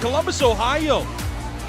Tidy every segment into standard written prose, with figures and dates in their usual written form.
Columbus, Ohio.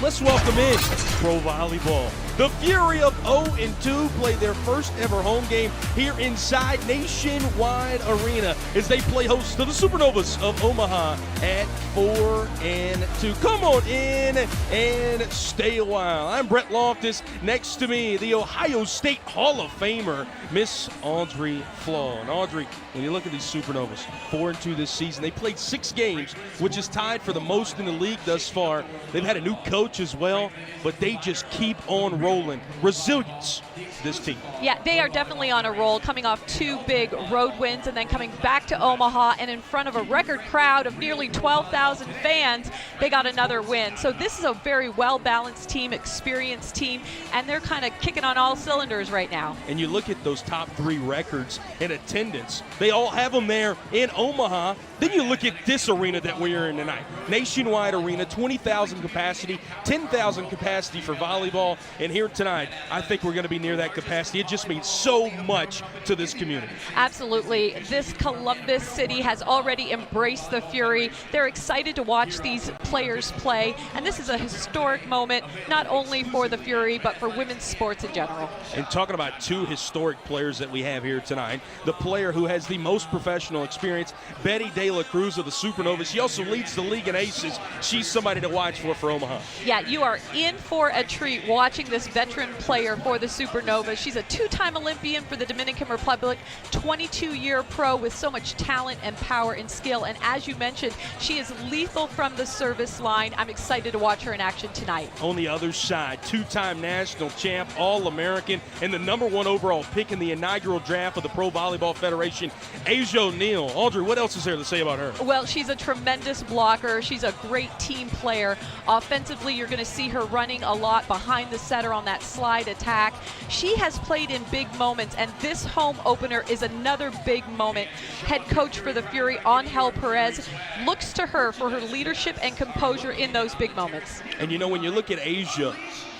Let's welcome in Pro Volleyball. The Fury of 0-2 played their first ever home game here inside Nationwide Arena as they play host to the Supernovas of Omaha at 4-2. Come on in and stay a while. I'm Brett Loftus. Next to me, the Ohio State Hall of Famer, Miss Audrey Flaw. And Audrey, when you look at these Supernovas, 4-2 this season, they played 6 games, which is tied for the most in the league thus far. They've had a new coach as well, but they just keep on rolling. Resilience, this team. Yeah, they are definitely on a roll, coming off 2 big road wins and then coming back to Omaha and in front of a record crowd of nearly 12,000 fans, they got another win. So this is a very well-balanced team, experienced team, and they're kind of kicking on all cylinders right now. And you look at those top 3 records in attendance, they all have them there in Omaha. Then you look at this arena that we're in tonight. Nationwide Arena, 20,000 capacity, 10,000 capacity for volleyball. And here tonight, I think we're going to be near that capacity. It just means so much to this community. Absolutely. This Columbus city has already embraced the Fury. They're excited to watch these players play. And this is a historic moment, not only for the Fury, but for women's sports in general. And talking about 2 historic players that we have here tonight, the player who has the most professional experience, Betty De La Cruz of the Supernovas. She also leads the league in aces. She's somebody to watch for Omaha. Yeah, you are in for a treat watching this veteran player for the Supernovas. She's a 2-time Olympian for the Dominican Republic, 22-year pro with so much talent and power and skill. And as you mentioned, she is lethal from the service line. I'm excited to watch her in action tonight. On the other side, 2-time national champ, All-American, and the #1 overall pick in the inaugural draft of the Pro Volleyball Federation, Asia O'Neal. Audrey, what else is there to say about her? Well, she's a tremendous blocker. She's a great team player. Offensively, you're going to see her running a lot behind the setter on that slide attack. She has played in big moments, and this home opener is another big moment. Head coach for the Fury, Angel Perez, looks to her for her leadership and composure in those big moments. And you know, when you look at Asia,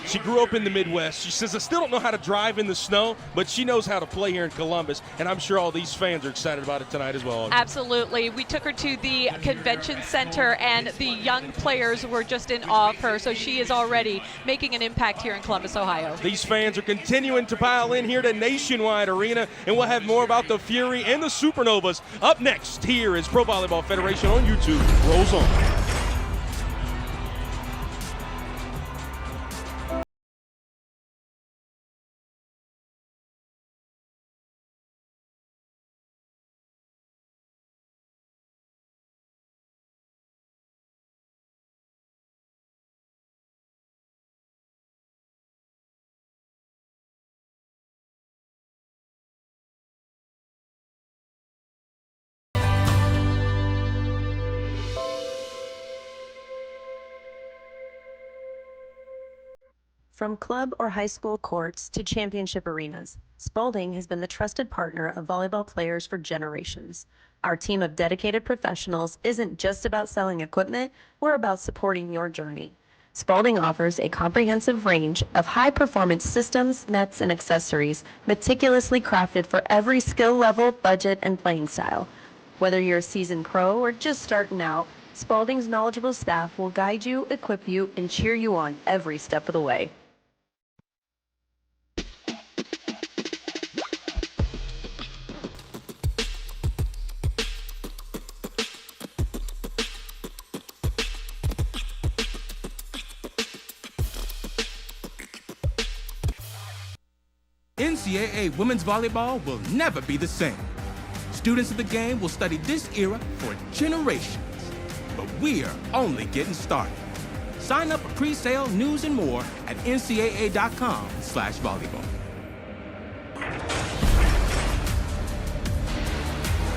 she grew up in the Midwest. She says, I still don't know how to drive in the snow, but she knows how to play here in Columbus, and I'm sure all these fans are excited about it tonight as well. Absolutely. We took her to the convention center, and the young players were just in awe of her, so she is already making an impact here in Columbus, Ohio. These fans are continuing to pile in here to Nationwide Arena, and we'll have more about the Fury and the Supernovas up next here as Pro Volleyball Federation on YouTube rolls on. From club or high school courts to championship arenas, Spalding has been the trusted partner of volleyball players for generations. Our team of dedicated professionals isn't just about selling equipment, we're about supporting your journey. Spalding offers a comprehensive range of high-performance systems, nets, and accessories meticulously crafted for every skill level, budget, and playing style. Whether you're a seasoned pro or just starting out, Spalding's knowledgeable staff will guide you, equip you, and cheer you on every step of the way. NCAA women's volleyball will never be the same. Students of the game will study this era for generations. But we're only getting started. Sign up for pre-sale, news, and more at ncaa.com/volleyball.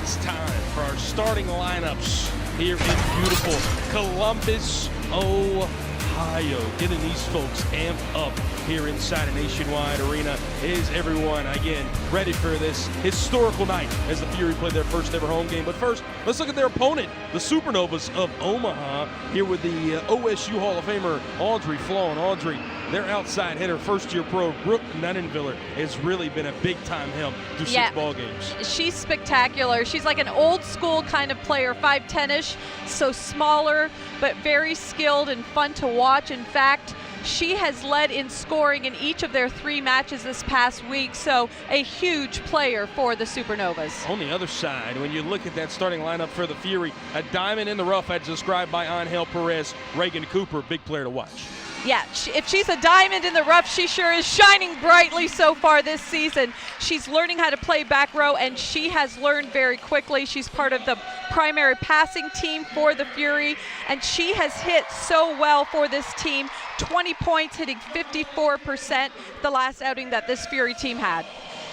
It's time for our starting lineups here in beautiful Columbus, Ohio. Getting these folks amped up here inside a Nationwide Arena. Is everyone, again, ready for this historical night as the Fury play their first ever home game? But first, let's look at their opponent, the Supernovas of Omaha, here with the OSU Hall of Famer, Audrey Flaw. And Audrey, Their outside hitter, first-year pro, Brooke Nunnenviller, has really been a big-time help through 6 ball games. She's spectacular. She's like an old-school kind of player, 5'10"-ish, so smaller, but very skilled and fun to watch. In fact, she has led in scoring in each of their 3 matches this past week, so a huge player for the Supernovas. On the other side, when you look at that starting lineup for the Fury, a diamond in the rough as described by Angel Perez, Reagan Cooper, big player to watch. Yeah, if she's a diamond in the rough, she sure is shining brightly so far this season. She's learning how to play back row, and she has learned very quickly. She's part of the primary passing team for the Fury, and she has hit so well for this team. 20 points, hitting 54% the last outing that this Fury team had.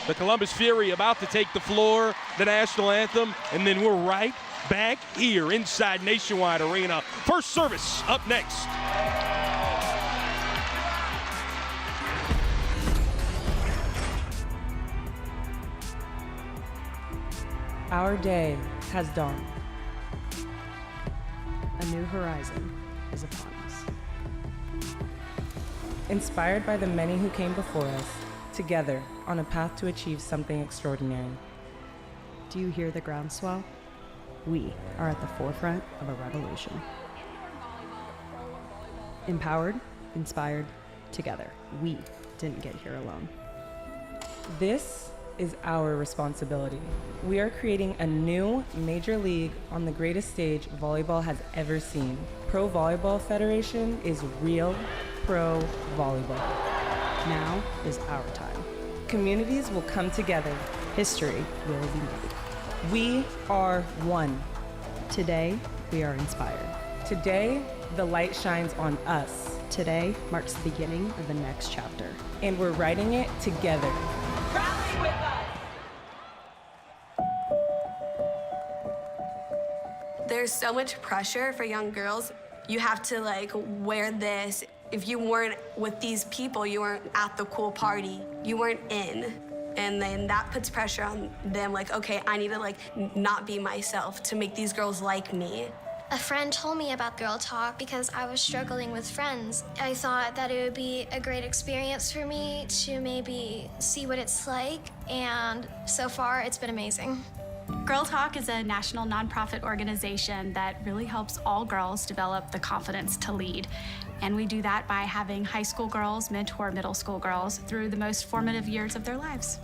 The Columbus Fury about to take the floor, the national anthem, and then we're right back here inside Nationwide Arena. First service up next. Our day has dawned. A new horizon is upon us. Inspired by the many who came before us, together on a path to achieve something extraordinary. Do you hear the groundswell? We are at the forefront of a revolution. Empowered, inspired, together. We didn't get here alone. This is our responsibility. We are creating a new major league on the greatest stage volleyball has ever seen. Pro Volleyball Federation is real pro volleyball. Now is our time. Communities will come together. History will be made. We are one. Today, we are inspired. Today, the light shines on us. Today marks the beginning of the next chapter. And we're writing it together. Rally with us. There's so much pressure for young girls. You have to wear this. If you weren't with these people, you weren't at the cool party. You weren't in. And then that puts pressure on them, okay, I need to not be myself to make these girls like me. A friend told me about Girl Talk because I was struggling with friends. I thought that it would be a great experience for me to maybe see what it's like, and so far it's been amazing. Girl Talk is a national nonprofit organization that really helps all girls develop the confidence to lead. And we do that by having high school girls mentor middle school girls through the most formative years of their lives.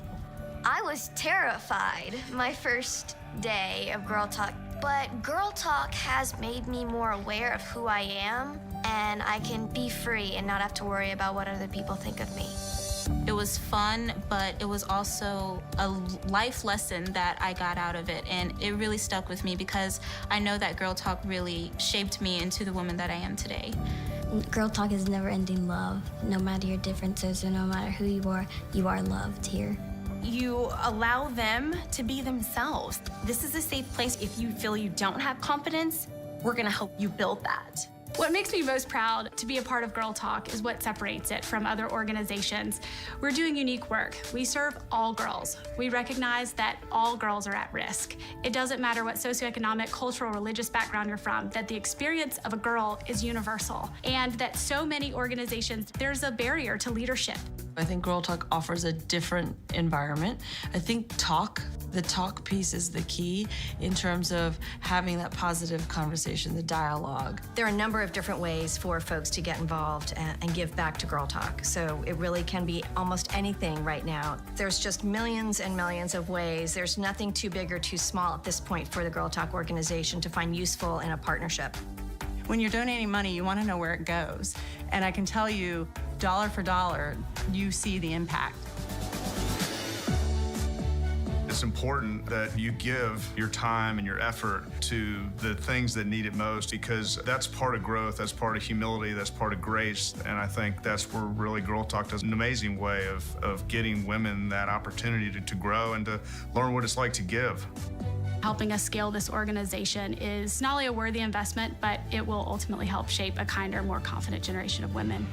I was terrified my first day of Girl Talk, but Girl Talk has made me more aware of who I am, and I can be free and not have to worry about what other people think of me. It was fun, but it was also a life lesson that I got out of it, and it really stuck with me because I know that Girl Talk really shaped me into the woman that I am today. Girl Talk is never-ending love. No matter your differences or no matter who you are loved here. You allow them to be themselves. This is a safe place. If you feel you don't have confidence, we're gonna help you build that. What makes me most proud to be a part of Girl Talk is what separates it from other organizations. We're doing unique work. We serve all girls. We recognize that all girls are at risk. It doesn't matter what socioeconomic, cultural, religious background you're from, that the experience of a girl is universal, and that so many organizations, there's a barrier to leadership. I think Girl Talk offers a different environment. I think the talk piece is the key in terms of having that positive conversation, the dialogue. There are a number of different ways for folks to get involved and give back to Girl Talk. So it really can be almost anything right now. There's just millions and millions of ways. There's nothing too big or too small at this point for the Girl Talk organization to find useful in a partnership. When you're donating money, you want to know where it goes. And I can tell you, dollar for dollar, you see the impact. It's important that you give your time and your effort to the things that need it most, because that's part of growth, that's part of humility, that's part of grace. And I think that's where really Girl Talk does an amazing way of getting women that opportunity to grow and to learn what it's like to give. Helping us scale this organization is not only a worthy investment, but it will ultimately help shape a kinder, more confident generation of women.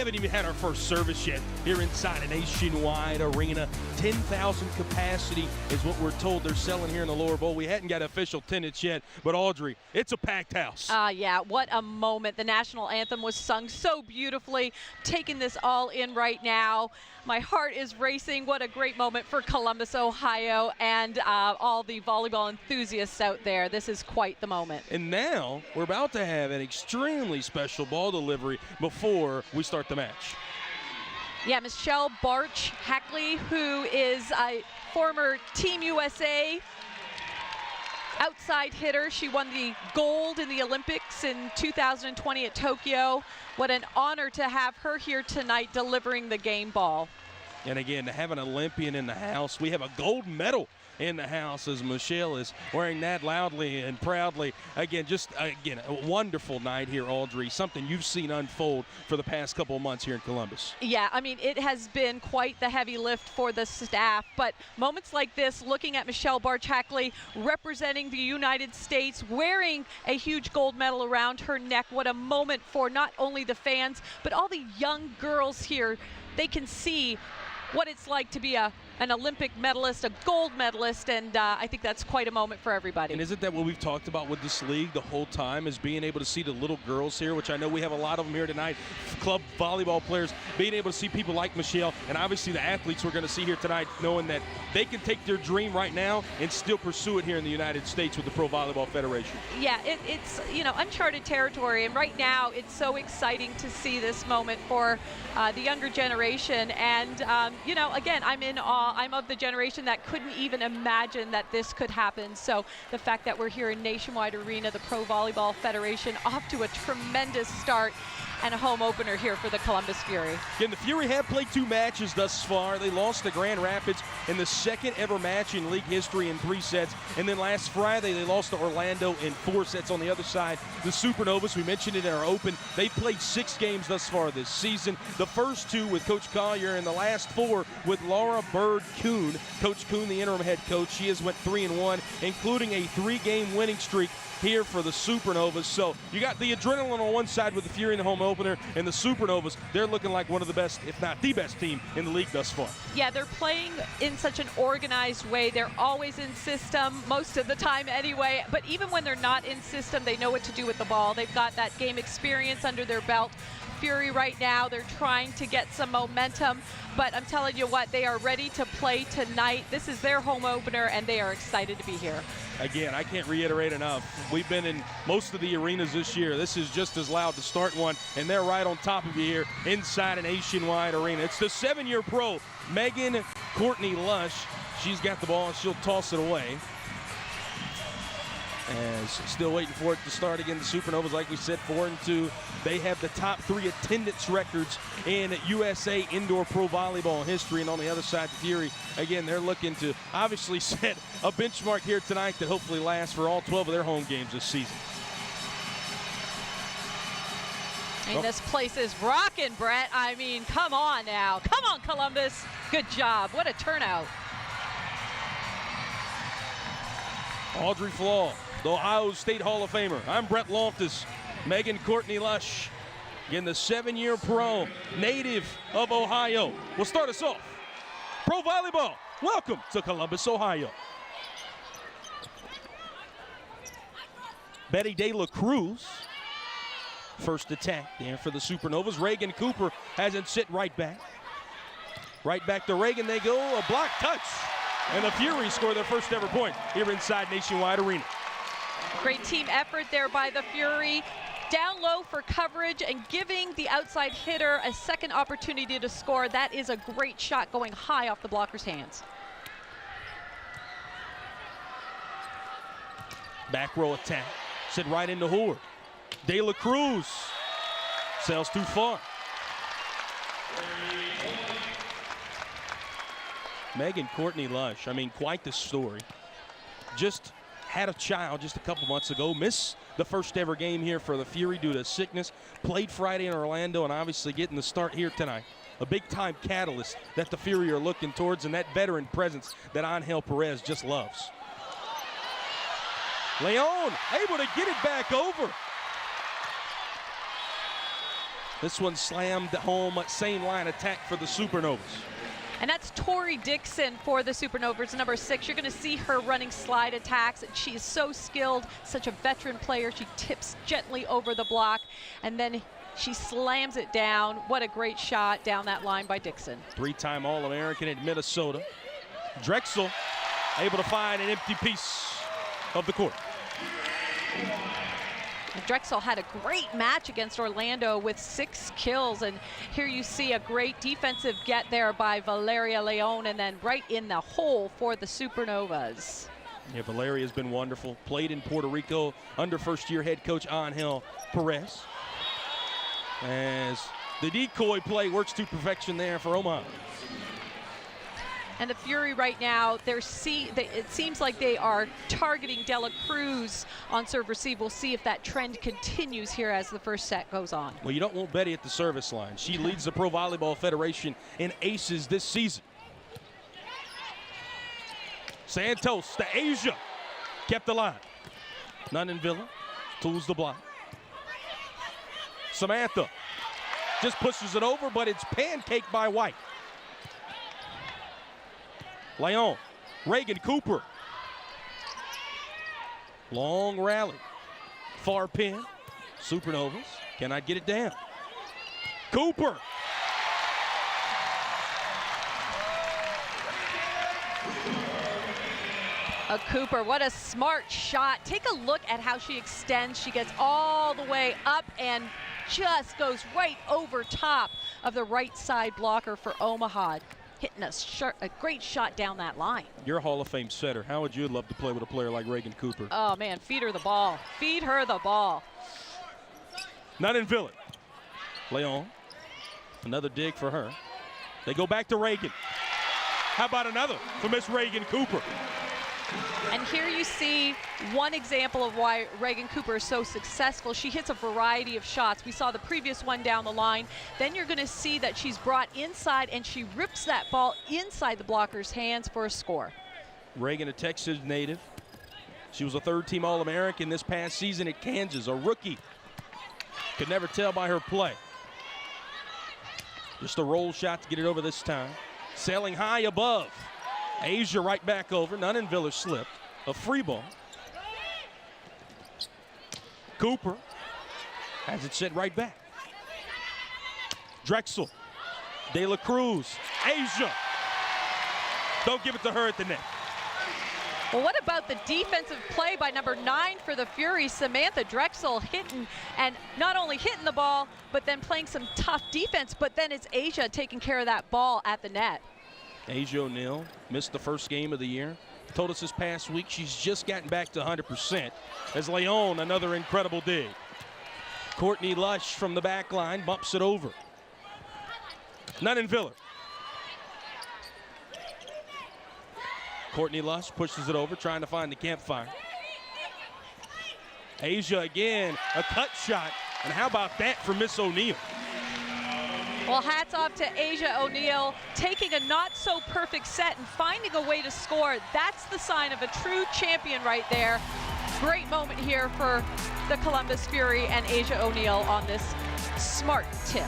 haven't even had our first service yet here inside a Nationwide arena. 10,000 capacity is what we're told they're selling here in the lower bowl. We hadn't got official attendance yet, but Audrey, it's a packed house. Yeah, what a moment. The national anthem was sung so beautifully. Taking this all in right now. My heart is racing. What a great moment for Columbus, Ohio, and all the volleyball enthusiasts out there. This is quite the moment. And now we're about to have an extremely special ball delivery before we start the match. Yeah, Michelle Barch-Hackley, who is a former Team USA outside hitter. She won the gold in the Olympics in 2020 at Tokyo. What an honor to have her here tonight delivering the game ball. And again, to have an Olympian in the house, we have a gold medal in the house as Michelle is wearing that loudly and proudly. Again, a wonderful night here, Audrey. Something you've seen unfold for the past couple of months here in Columbus. Yeah, I mean, it has been quite the heavy lift for the staff, but moments like this, looking at Michelle Barch-Hackley representing the United States, wearing a huge gold medal around her neck, what a moment for not only the fans, but all the young girls here. They can see what it's like to be an Olympic medalist, a gold medalist, and I think that's quite a moment for everybody. And isn't that what we've talked about with this league the whole time, is being able to see the little girls here, which I know we have a lot of them here tonight, club volleyball players, being able to see people like Michelle, and obviously the athletes we're going to see here tonight, knowing that they can take their dream right now and still pursue it here in the United States with the Pro Volleyball Federation. Yeah, it's uncharted territory, and right now it's so exciting to see this moment for the younger generation. And again, I'm in awe. I'm of the generation that couldn't even imagine that this could happen. So the fact that we're here in Nationwide Arena, the Pro Volleyball Federation, off to a tremendous start and a home opener here for the Columbus Fury. Again, the Fury have played 2 matches thus far. They lost to Grand Rapids in the second ever match in league history in 3 sets. And then last Friday, they lost to Orlando in 4 sets. On the other side, the Supernovas, we mentioned it in our open, they've played 6 games thus far this season. The first 2 with Coach Collier and the last 4 with Laura Bird-Kuhn. Coach Kuhn, the interim head coach, she has went 3-1, including a 3-game winning streak here for the Supernovas. So you got the adrenaline on one side with the Fury in the home opener, and the Supernovas, they're looking like one of the best, if not the best team in the league thus far. Yeah, they're playing in such an organized way. They're always in system, most of the time anyway, but even when they're not in system, they know what to do with the ball. They've got that game experience under their belt. Fury right now, they're trying to get some momentum, but I'm telling you what, they are ready to play tonight. This is their home opener, and they are excited to be here. Again, I can't reiterate enough. We've been in most of the arenas this year. This is just as loud to start one, and they're right on top of you here inside a Nationwide arena. It's the 7-year pro, Megan Courtney Lush. She's got the ball, and she'll toss it away. And still waiting for it to start again. The Supernovas, like we said, 4-2. They have the top 3 attendance records in USA indoor pro volleyball history. And on the other side, the Fury, again, they're looking to obviously set a benchmark here tonight that hopefully lasts for all 12 of their home games this season. And this place is rocking, Brett. I mean, come on now. Come on, Columbus. Good job. What a turnout. Audrey Flaw, the Ohio State Hall of Famer. I'm Brett Loftus. Megan Courtney Lush, again, the 7-year pro, native of Ohio, will start us off. Pro Volleyball, welcome to Columbus, Ohio. Betty De La Cruz, first attack there for the Supernovas. Reagan Cooper has it sit right back. Right back to Reagan they go, a block touch. And the Fury score their first ever point here inside Nationwide Arena. Great team effort there by the Fury. Down low for coverage and giving the outside hitter a second opportunity to score. That is a great shot going high off the blocker's hands. Back row attack, sit right into Horde. De La Cruz sails too far. Megan Courtney Lush, I mean, quite the story. Just had a child just a couple months ago, missed the first ever game here for the Fury due to sickness, played Friday in Orlando, and obviously getting the start here tonight. A big-time catalyst that the Fury are looking towards, and that veteran presence that Angel Perez just loves. Leon able to get it back over. This one slammed home, same line attack for the Supernovas. And that's Tori Dixon for the Supernovas, number 6. You're going to see her running slide attacks. She is so skilled, such a veteran player. She tips gently over the block, and then she slams it down. What a great shot down that line by Dixon. 3-time All-American at Minnesota. Drexel able to find an empty piece of the court. Drexel had a great match against Orlando with 6 kills, and here you see a great defensive get there by Valeria Leon, and then right in the hole for the Supernovas. Yeah, Valeria's been wonderful. Played in Puerto Rico under first-year head coach Angel Perez. As the decoy play works to perfection there for Omaha. And the Fury right now, it seems like they are targeting Dela Cruz on serve receive. We'll see if that trend continues here as the first set goes on. Well, you don't want Betty at the service line. She leads the Pro Volleyball Federation in aces this season. Santos to Asia. Kept the line. None in Villa. Tools the block. Samantha just pushes it over, but it's pancaked by White. Leon, Reagan Cooper. Long rally. Far pin. Supernovas cannot get it down. Cooper. Cooper, what a smart shot. Take a look at how she extends. She gets all the way up and just goes right over top of the right side blocker for Omaha. Hitting a great shot down that line. You're a Hall of Fame setter. How would you love to play with a player like Reagan Cooper? Oh, man, feed her the ball. Feed her the ball. Not in Villa. Leon, another dig for her. They go back to Reagan. How about another for Miss Reagan Cooper? And here you see one example of why Reagan Cooper is so successful. She hits a variety of shots. We saw the previous one down the line. Then you're going to see that she's brought inside and she rips that ball inside the blocker's hands for a score. Reagan, a Texas native. She was a third-team All-American this past season at Kansas, a rookie. Could never tell by her play. Just a roll shot to get it over this time. Sailing high above. Asia right back over. None in Villa slipped. A free ball. Cooper has it set right back. Drexel. De La Cruz. Asia. Don't give it to her at the net. Well, what about the defensive play by number 9 for the Fury, Samantha Drexel, hitting, and not only hitting the ball, but then playing some tough defense, but then it's Asia taking care of that ball at the net. Asia O'Neal missed the first game of the year. Told us this past week she's just gotten back to 100%. As Leon, another incredible dig. Courtney Lush from the back line bumps it over. None in Villa. Courtney Lush pushes it over, trying to find the campfire. Asia again, a cut shot. And how about that for Miss O'Neal? Well, hats off to Asia O'Neal, taking a not-so-perfect set and finding a way to score. That's the sign of a true champion right there. Great moment here for the Columbus Fury and Asia O'Neal on this smart tip.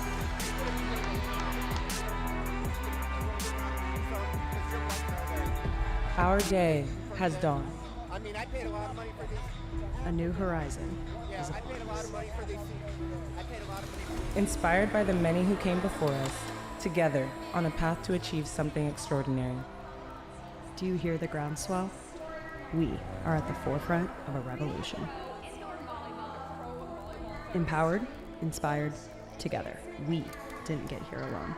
Our day has dawned. I mean, I paid a lot of money for these. A new horizon. Yeah, I paid a lot of money for these. I paid a lot of money for these. Inspired by the many who came before us, together on a path to achieve something extraordinary. Do you hear the groundswell? We are at the forefront of a revolution. Empowered, inspired, together. We didn't get here alone.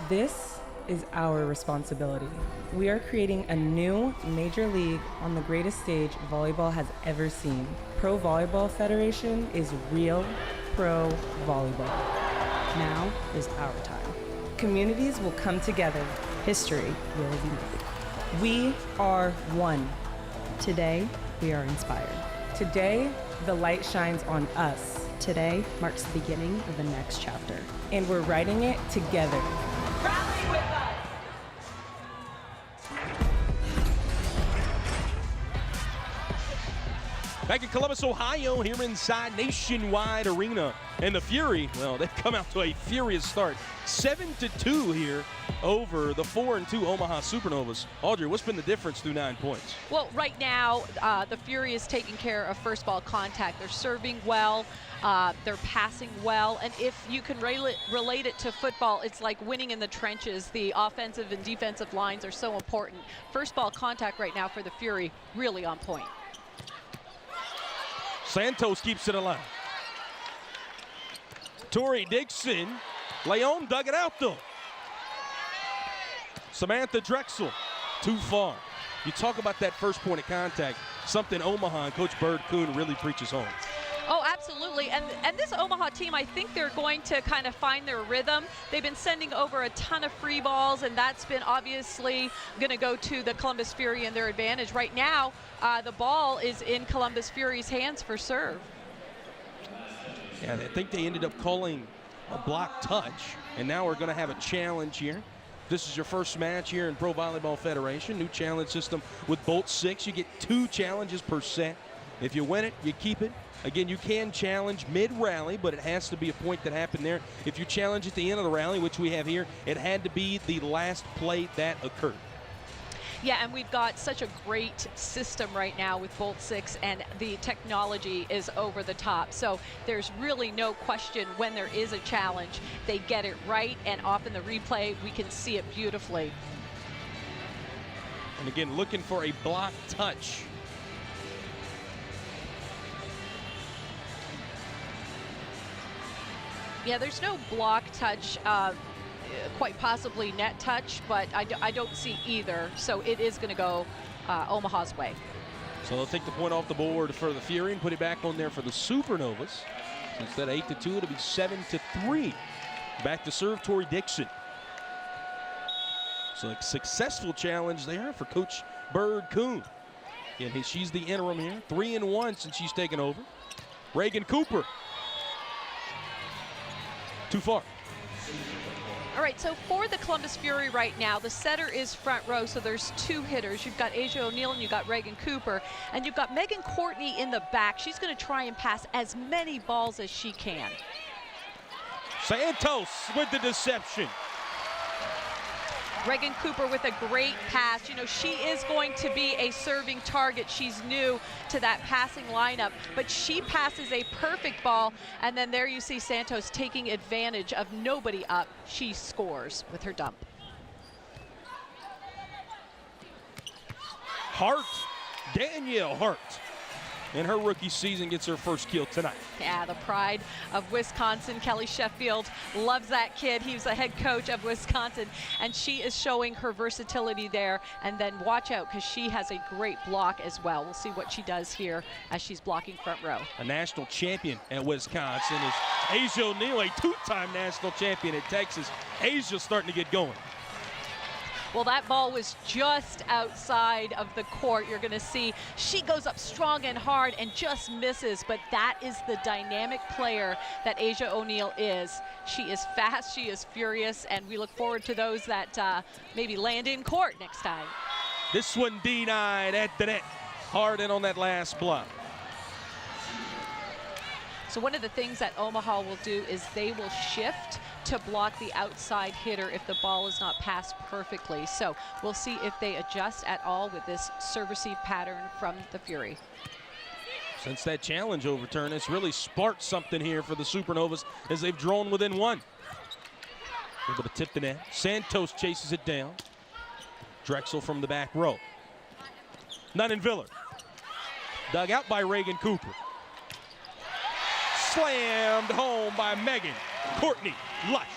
This is our responsibility. We are creating a new major league on the greatest stage volleyball has ever seen. Pro Volleyball Federation is real pro volleyball. Now is our time. Communities will come together. History will be made. We are one. Today, we are inspired. Today, the light shines on us. Today marks the beginning of the next chapter. And we're writing it together. Rally with us! Back in Columbus, Ohio, here inside Nationwide Arena. And the Fury, well, they've come out to a furious start. 7-2 here over the 4-2 Omaha Supernovas. Audrey, what's been the difference through 9 points? Well, right now, the Fury is taking care of first ball contact. They're serving well. They're passing well. And if you can relate it to football, it's like winning in the trenches. The offensive and defensive lines are so important. First ball contact right now for the Fury, really on point. Santos keeps it alive. Tori Dixon. Leon dug it out, though. Samantha Drexel, too far. You talk about that first point of contact, something Omaha and Coach Bird Kuhn really preaches home. Oh, absolutely. And this Omaha team, I think they're going to kind of find their rhythm. They've been sending over a ton of free balls, and that's been obviously going to go to the Columbus Fury in their advantage. Right now, the ball is in Columbus Fury's hands for serve. Yeah, I think they ended up calling a block touch, and now we're going to have a challenge here. This is your first match here in Pro Volleyball Federation. New challenge system with Bolt 6. You get 2 challenges per set. If you win it, you keep it. Again, you can challenge mid-rally, but it has to be a point that happened there. If you challenge at the end of the rally, which we have here, it had to be the last play that occurred. Yeah, and we've got such a great system right now with Bolt 6, and the technology is over the top. So there's really no question when there is a challenge, they get it right, and often the replay, we can see it beautifully. And again, looking for a block touch. Yeah, there's no block touch. Quite possibly net touch, but I don't see either. So it is going to go Omaha's way. So they'll take the point off the board for the Fury and put it back on there for the Supernovas. So instead of 8-2, it'll be 7-3. Back to serve Tori Dixon. So a successful challenge there for Coach Bird Kuhn. Again, she's the interim here. 3-1 since she's taken over. Reagan Cooper. Too far. All right, so for the Columbus Fury right now, the setter is front row, so there's 2 hitters. You've got Asia O'Neill and you've got Reagan Cooper, and you've got Megan Courtney in the back. She's going to try and pass as many balls as she can. Santos with the deception. Reagan Cooper with a great pass. You know, she is going to be a serving target. She's new to that passing lineup, but she passes a perfect ball, and then there you see Santos taking advantage of nobody up. She scores with her dump. Hart, Danielle Hart, in her rookie season gets her first kill tonight. Yeah, the pride of Wisconsin. Kelly Sheffield loves that kid. He was the head coach of Wisconsin, and she is showing her versatility there. And then watch out, because she has a great block as well. We'll see what she does here as she's blocking front row. A national champion at Wisconsin is Asia O'Neill, a 2-time national champion at Texas. Asia's starting to get going. Well, that ball was just outside of the court. You're going to see she goes up strong and hard and just misses, but that is the dynamic player that Asia O'Neill is. She is fast, she is furious, and we look forward to those that maybe land in court next time. This one denied at the net. Hard in on that last block. So one of the things that Omaha will do is they will shift to block the outside hitter if the ball is not passed perfectly. So we'll see if they adjust at all with this serve-receive pattern from the Fury. Since that challenge overturn, it's really sparked something here for the Supernovas as they've drawn within 1. Able to tip the net. Santos chases it down. Drexel from the back row. Nunnenviller. Dug out by Reagan Cooper. Slammed home by Megan Courtney Lush.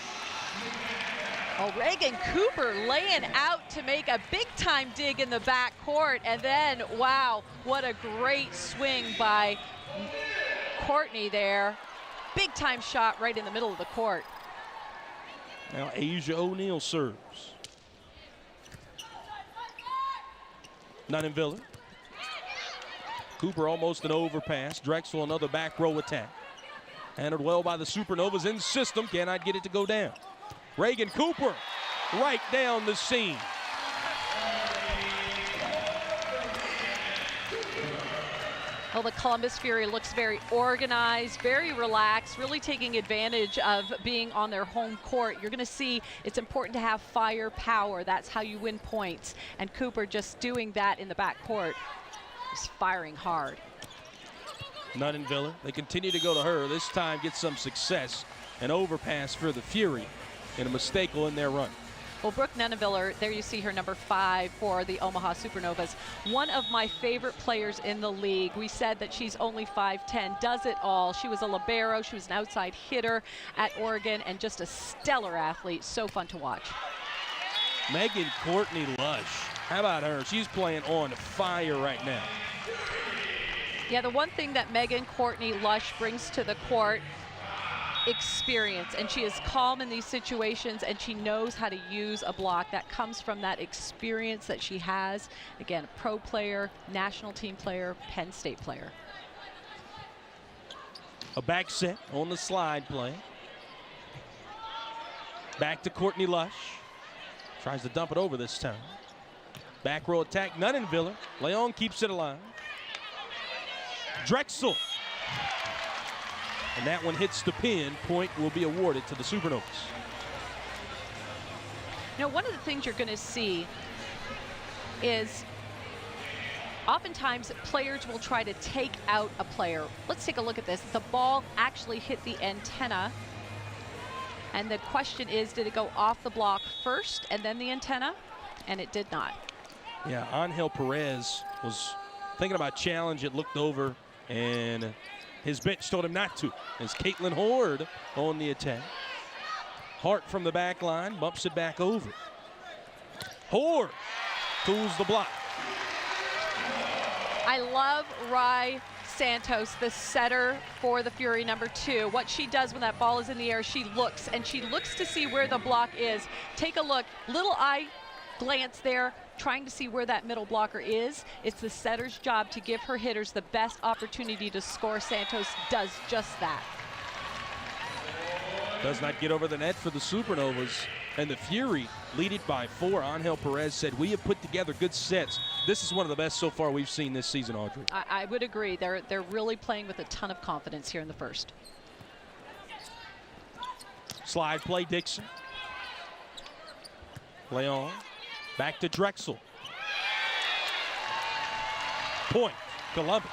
Oh, Reagan Cooper laying out to make a big-time dig in the back court, and then, wow, what a great swing by Courtney there. Big-time shot right in the middle of the court. Now Asia O'Neill serves. Nunnenviller. Cooper almost an overpass. Drexel another back row attack. Handled well by the Supernovas in system. Cannot get it to go down. Reagan Cooper right down the seam. Well, the Columbus Fury looks very organized, very relaxed, really taking advantage of being on their home court. You're going to see it's important to have firepower. That's how you win points. And Cooper just doing that in the backcourt, is firing hard. Nunnenviller, they continue to go to her. This time gets some success. An overpass for the Fury and a mistake will end their run. Well, Brooke Nunnenviller, there you see her, number 5 for the Omaha Supernovas. One of my favorite players in the league. We said that she's only 5'10", does it all. She was a libero, she was an outside hitter at Oregon, and just a stellar athlete. So fun to watch. Megan Courtney Lush, how about her? She's playing on fire right now. Yeah, the one thing that Megan Courtney Lush brings to the court, experience, and she is calm in these situations, and she knows how to use a block. That comes from that experience that she has. Again, a pro player, national team player, Penn State player. A back set on the slide play. Back to Courtney Lush. Tries to dump it over this time. Back row attack, Nunnenviller. Leon keeps it alive. Drexel. And that one hits the pin. Point will be awarded to the Supernovas. Now, one of the things you're going to see is oftentimes players will try to take out a player. Let's take a look at this. The ball actually hit the antenna. And the question is, did it go off the block first and then the antenna? And it did not. Yeah, Angel Perez was thinking about challenge. It looked over, and his bench told him not to. As Caitlin Horde on the attack. Hart from the back line, bumps it back over. Horde tools the block. I love Rye Santos, the setter for the Fury, number 2. What she does when that ball is in the air, she looks, and she looks to see where the block is. Take a look, little eye glance there, trying to see where that middle blocker is. It's the setter's job to give her hitters the best opportunity to score. Santos does just that. Does not get over the net for the Supernovas. And the Fury lead it by 4. Angel Perez said, we have put together good sets. This is one of the best so far we've seen this season, Audrey. I would agree. They're really playing with a ton of confidence here in the first. Slide play, Dixon. Leon. Back to Drexel. Point, Columbus.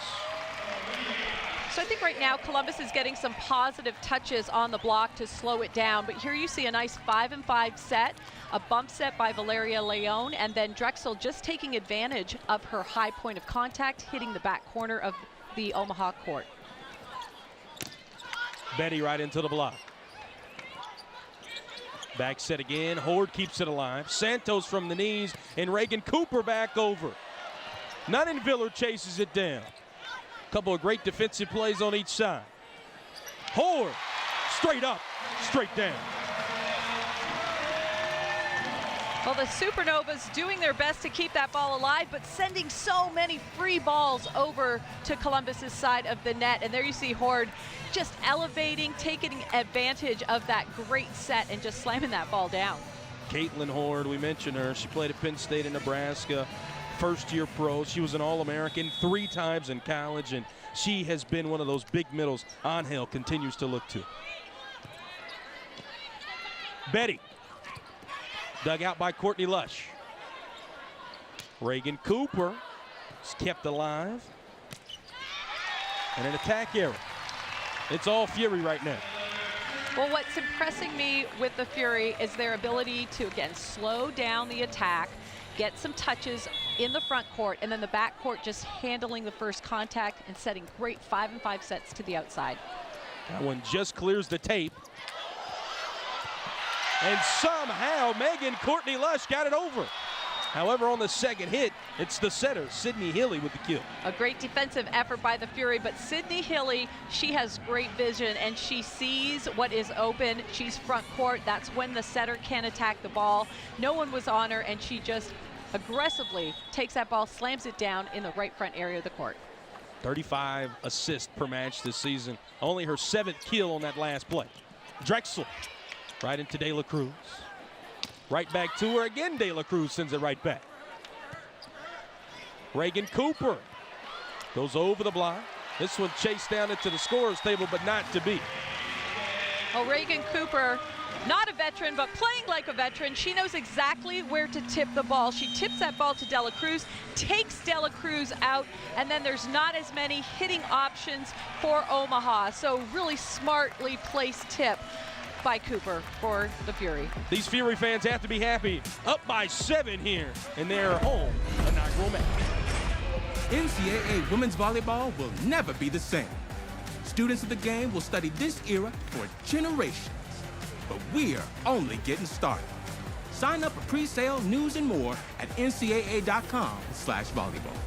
So I think right now Columbus is getting some positive touches on the block to slow it down. But here you see a nice 5-and-5 set, a bump set by Valeria Leon, and then Drexel just taking advantage of her high point of contact, hitting the back corner of the Omaha court. Betty right into the block. Back set again. Horde keeps it alive. Santos from the knees, and Reagan Cooper back over. Nunnenviller chases it down. Couple of great defensive plays on each side. Horde, straight up, straight down. Well, the Supernovas doing their best to keep that ball alive, but sending so many free balls over to Columbus's side of the net. And there you see Horde just elevating, taking advantage of that great set and just slamming that ball down. Caitlin Horde, we mentioned her. She played at Penn State in Nebraska. First-year pro. She was an All-American 3 times in college, and she has been one of those big middles Angel continues to look to. Betty. Dug out by Courtney Lush. Reagan Cooper is kept alive. And an attack error. It's all Fury right now. Well, what's impressing me with the Fury is their ability to, again, slow down the attack, get some touches in the front court, and then the back court just handling the first contact and setting great 5-and-5 sets to the outside. That one just clears the tape. And somehow Megan Courtney Lush got it over. However, on the second hit, it's the setter, Sydney Hilly, with the kill. A great defensive effort by the Fury, but Sydney Hilly, she has great vision, and she sees what is open. She's front court. That's when the setter can attack the ball. No one was on her, and she just aggressively takes that ball, slams it down in the right front area of the court. 35 assists per match this season. Only her 7th kill on that last play. Drexel right into De La Cruz. Right back to her again. De La Cruz sends it right back. Reagan Cooper Goes over the block. This one chased down into the scorer's table, but not to be. Oh, Reagan Cooper, not a veteran, but playing like a veteran. She knows exactly where to tip the ball. She tips that ball to Dela Cruz, takes Dela Cruz out, and then there's not as many hitting options for Omaha. So really smartly placed tip by Cooper for the Fury. These Fury fans have to be happy. Up by 7 here in their home inaugural match. NCAA women's volleyball will never be the same. Students of the game will study this era for generations. But we're only getting started. Sign up for pre-sale, news, and more at ncaa.com/volleyball.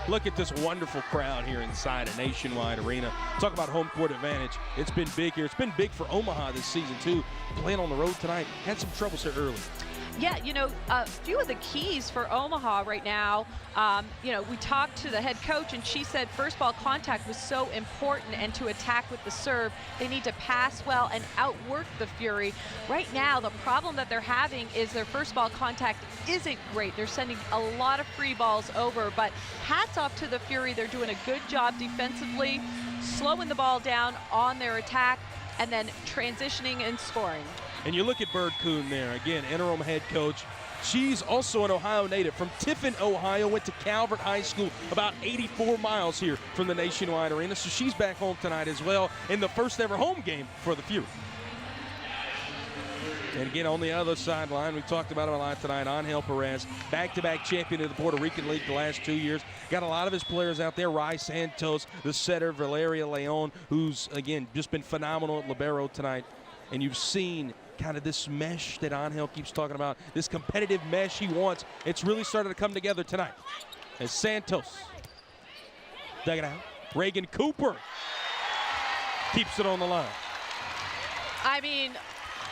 Look at this wonderful crowd here inside a Nationwide arena. Talk about home court advantage. It's been big here. It's been big for Omaha this season, too. Playing on the road tonight. Had some troubles here early. Yeah, you know, a few of the keys for Omaha right now, you know, we talked to the head coach and she said first ball contact was so important, and to attack with the serve, they need to pass well and outwork the Fury. Right now, the problem that they're having is their first ball contact isn't great. They're sending a lot of free balls over, but hats off to the Fury. They're doing a good job defensively, slowing the ball down on their attack, and then transitioning and scoring. And you look at Bird Kuhn there, again, interim head coach. She's also an Ohio native from Tiffin, Ohio, went to Calvert High School, about 84 miles here from the Nationwide arena. So she's back home tonight as well in the first ever home game for the Fury. And again, on the other sideline, we talked about him a lot tonight, Angel Perez, back-to-back champion of the Puerto Rican League the last 2 years. Got a lot of his players out there, Rai Santos, the setter, Valeria Leon, who's, again, just been phenomenal at libero tonight. And you've seen kind of this mesh that Angel keeps talking about, this competitive mesh he wants. It's really started to come together tonight. As Santos dug it out. Reagan Cooper keeps it on the line. I mean,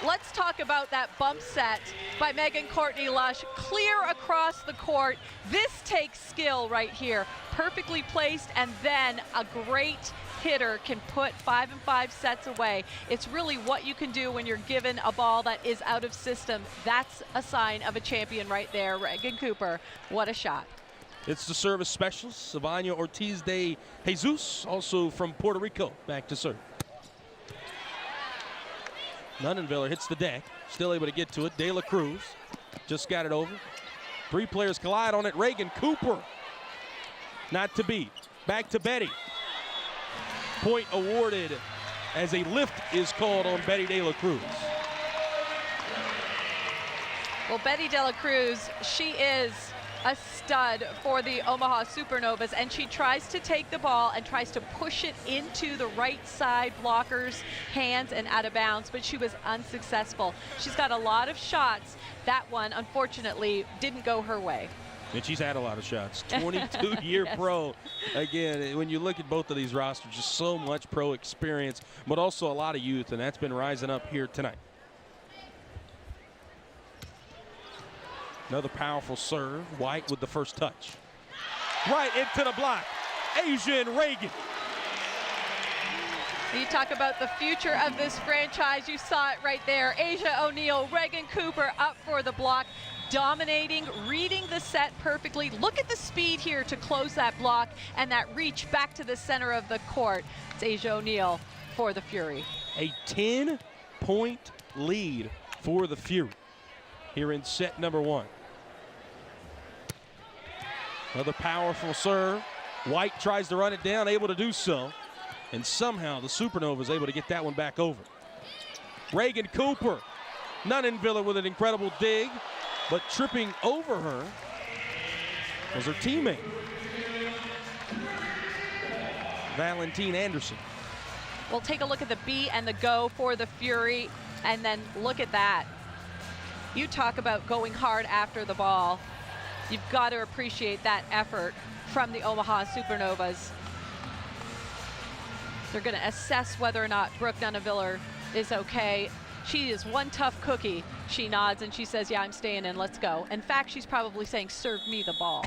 let's talk about that bump set by Megan Courtney Lush. Clear across the court. This takes skill right here. Perfectly placed, and then a great hitter can put 5 and 5 sets away. It's really what you can do when you're given a ball that is out of system. That's a sign of a champion right there. Reagan Cooper, what a shot. It's the service specialist, Savannah Ortiz de Jesus, also from Puerto Rico, back to serve. Nunnenviller hits the deck, still able to get to it. De La Cruz just got it over. 3 players collide on it. Reagan Cooper, not to beat. Back to Betty. Point awarded as a lift is called on Betty De La Cruz. Well, Betty De La Cruz, she is a stud for the Omaha Supernovas, and she tries to take the ball and tries to push it into the right side blocker's hands and out of bounds, but she was unsuccessful. She's got a lot of shots. That one, unfortunately, didn't go her way. And she's had a lot of shots. 22-year Yes. pro. Again, when you look at both of these rosters, just so much pro experience, but also a lot of youth, and that's been rising up here tonight. Another powerful serve. White with the first touch. Right into the block. Asian Reagan. You talk about the future of this franchise. You saw it right there. Asia O'Neal, Reagan Cooper up for the block. Dominating, reading the set perfectly. Look at the speed here to close that block and that reach back to the center of the court. It's Asia O'Neal for the Fury. A 10-point lead for the Fury here in set number 1. Another powerful serve. White tries to run it down, able to do so. And somehow the Supernova is able to get that one back over. Reagan Cooper. Nunnenviller with an incredible dig. But tripping over her was her teammate, Valentine Anderson. Well, take a look at the B and the go for the Fury, and then look at that. You talk about going hard after the ball. You've got to appreciate that effort from the Omaha Supernovas. They're going to assess whether or not Brooke Nunnenviller is okay. She is one tough cookie. She nods and she says, yeah, I'm staying in, let's go. In fact, she's probably saying, serve me the ball.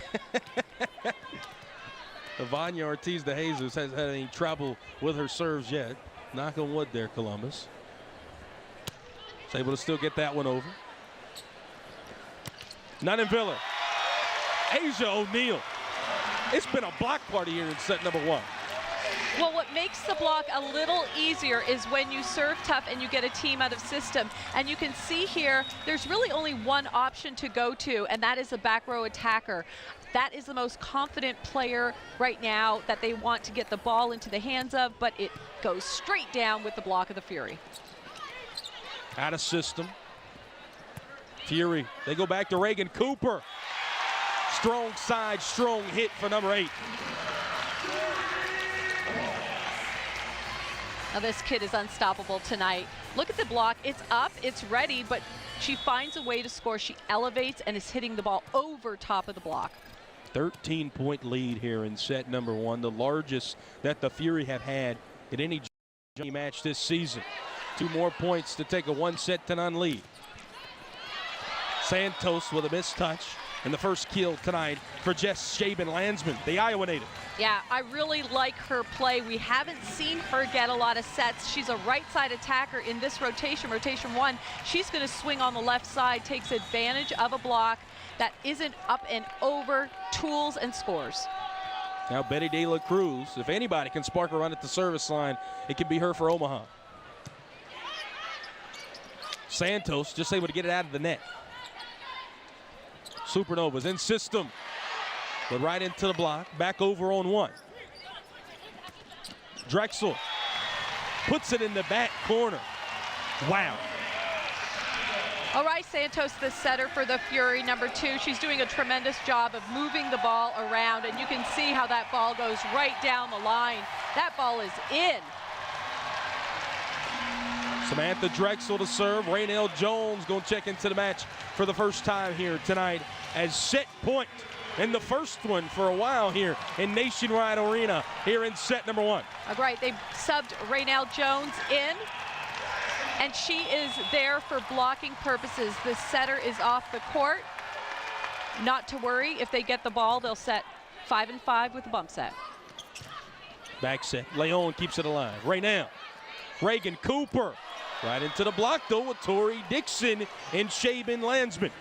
Vanya Ortiz de Jesus hasn't had any trouble with her serves yet. Knock on wood there, Columbus. Is able to still get that one over. Nunenviller. Asia O'Neal. It's been a block party here in set number 1. Well, what makes the block a little easier is when you serve tough and you get a team out of system. And you can see here, there's really only one option to go to, and that is a back row attacker. That is the most confident player right now that they want to get the ball into the hands of, but it goes straight down with the block of the Fury. Out of system. Fury, they go back to Reagan Cooper. Strong side, strong hit for number 8. Now this kid is unstoppable tonight. Look at the block, it's up, it's ready, but she finds a way to score. She elevates and is hitting the ball over top of the block. 13-point lead here in set number 1, the largest that the Fury have had in any match this season. 2 more points to take a 1-0 lead. Santos with a missed touch, and the first kill tonight for Jess Shaben-Landsman, the Iowa native. Yeah, I really like her play. We haven't seen her get a lot of sets. She's a right side attacker in this rotation, rotation 1. She's going to swing on the left side, takes advantage of a block that isn't up and over, tools and scores. Now Betty De La Cruz, if anybody can spark a run at the service line, it could be her for Omaha. Santos just able to get it out of the net. Supernovas in system, but right into the block, back over on 1. Drexel puts it in the back corner. Wow. All right, Santos, the setter for the Fury, number 2. She's doing a tremendous job of moving the ball around, and you can see how that ball goes right down the line. That ball is in. Samantha Drexel to serve. Raynell Jones going to check into the match for the first time here tonight as set point. And the first one for a while here in Nationwide Arena here in set number 1. All right, they subbed Raynell Jones in, and she is there for blocking purposes. The setter is off the court. Not to worry, if they get the ball, they'll set 5-5 with the bump set. Back set. Leon keeps it alive. Raynell. Reagan Cooper. Right into the block, though, with Tori Dixon and Shaben-Landsman.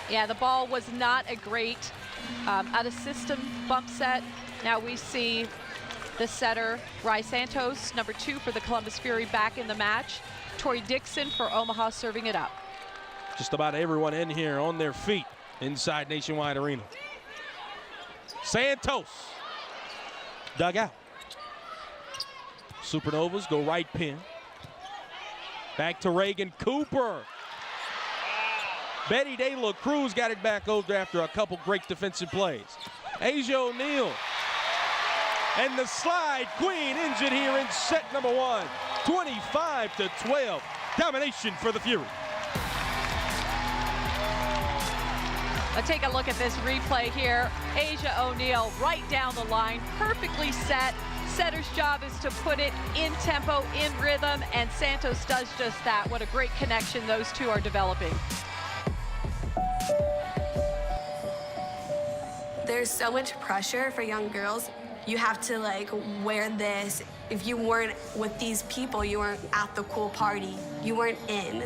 Yeah, the ball was not a great out-of-system bump set. Now we see the setter, Rai Santos, number 2 for the Columbus Fury, back in the match. Tori Dixon for Omaha serving it up. Just about everyone in here on their feet inside Nationwide Arena. Santos. Dug out. Supernovas go right pin. Back to Reagan Cooper. Betty De La Cruz got it back over after a couple great defensive plays. Asia O'Neal. And the slide queen injured here in set number 1. 25-12. Domination for the Fury. Let's take a look at this replay here. Asia O'Neal right down the line, perfectly set. Setter's job is to put it in tempo, in rhythm, and Santos does just that. What a great connection those two are developing. There's so much pressure for young girls. You have to like wear this. If you weren't with these people, you weren't at the cool party. You weren't in.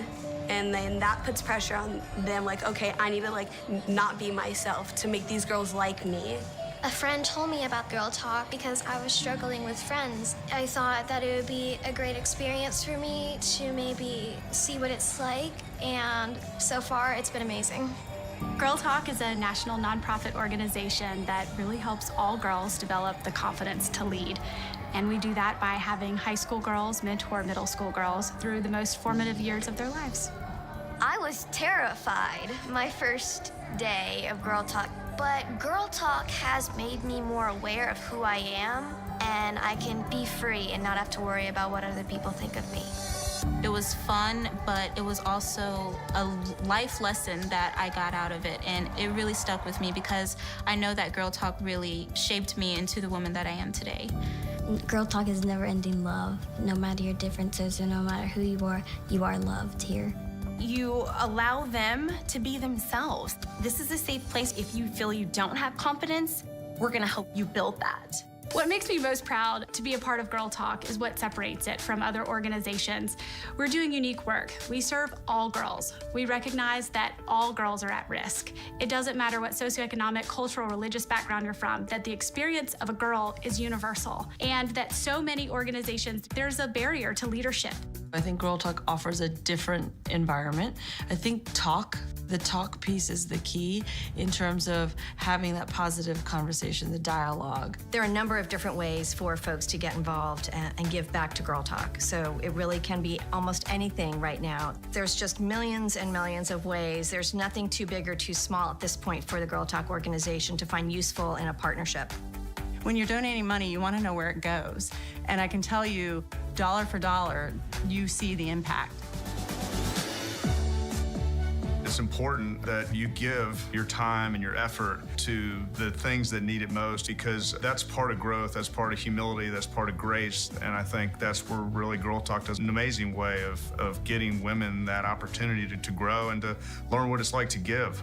And then that puts pressure on them, like, okay, I need to like not be myself to make these girls like me. A friend told me about Girl Talk because I was struggling with friends. I thought that it would be a great experience for me to maybe see what it's like, and so far it's been amazing. Girl Talk is a national nonprofit organization that really helps all girls develop the confidence to lead. And we do that by having high school girls mentor middle school girls through the most formative years of their lives. I was terrified my first day of Girl Talk, but Girl Talk has made me more aware of who I am, and I can be free and not have to worry about what other people think of me. It was fun, but it was also a life lesson that I got out of it, and it really stuck with me because I know that Girl Talk really shaped me into the woman that I am today. Girl Talk is never-ending love. No matter your differences or no matter who you are loved here. You allow them to be themselves. This is a safe place. If you feel you don't have confidence, we're gonna help you build that. What makes me most proud to be a part of Girl Talk is what separates it from other organizations. We're doing unique work. We serve all girls. We recognize that all girls are at risk. It doesn't matter what socioeconomic, cultural, religious background you're from, that the experience of a girl is universal, and that so many organizations, there's a barrier to leadership. I think Girl Talk offers a different environment. I think the talk piece is the key in terms of having that positive conversation, the dialogue. There are a number of different ways for folks to get involved and give back to Girl Talk. So it really can be almost anything right now. There's just millions and millions of ways. There's nothing too big or too small at this point for the Girl Talk organization to find useful in a partnership. When you're donating money, you want to know where it goes. And I can tell you, dollar for dollar, you see the impact. It's important that you give your time and your effort to the things that need it most, because that's part of growth, that's part of humility, that's part of grace. And I think that's where really Girl Talk does an amazing way of getting women that opportunity to grow and to learn what it's like to give.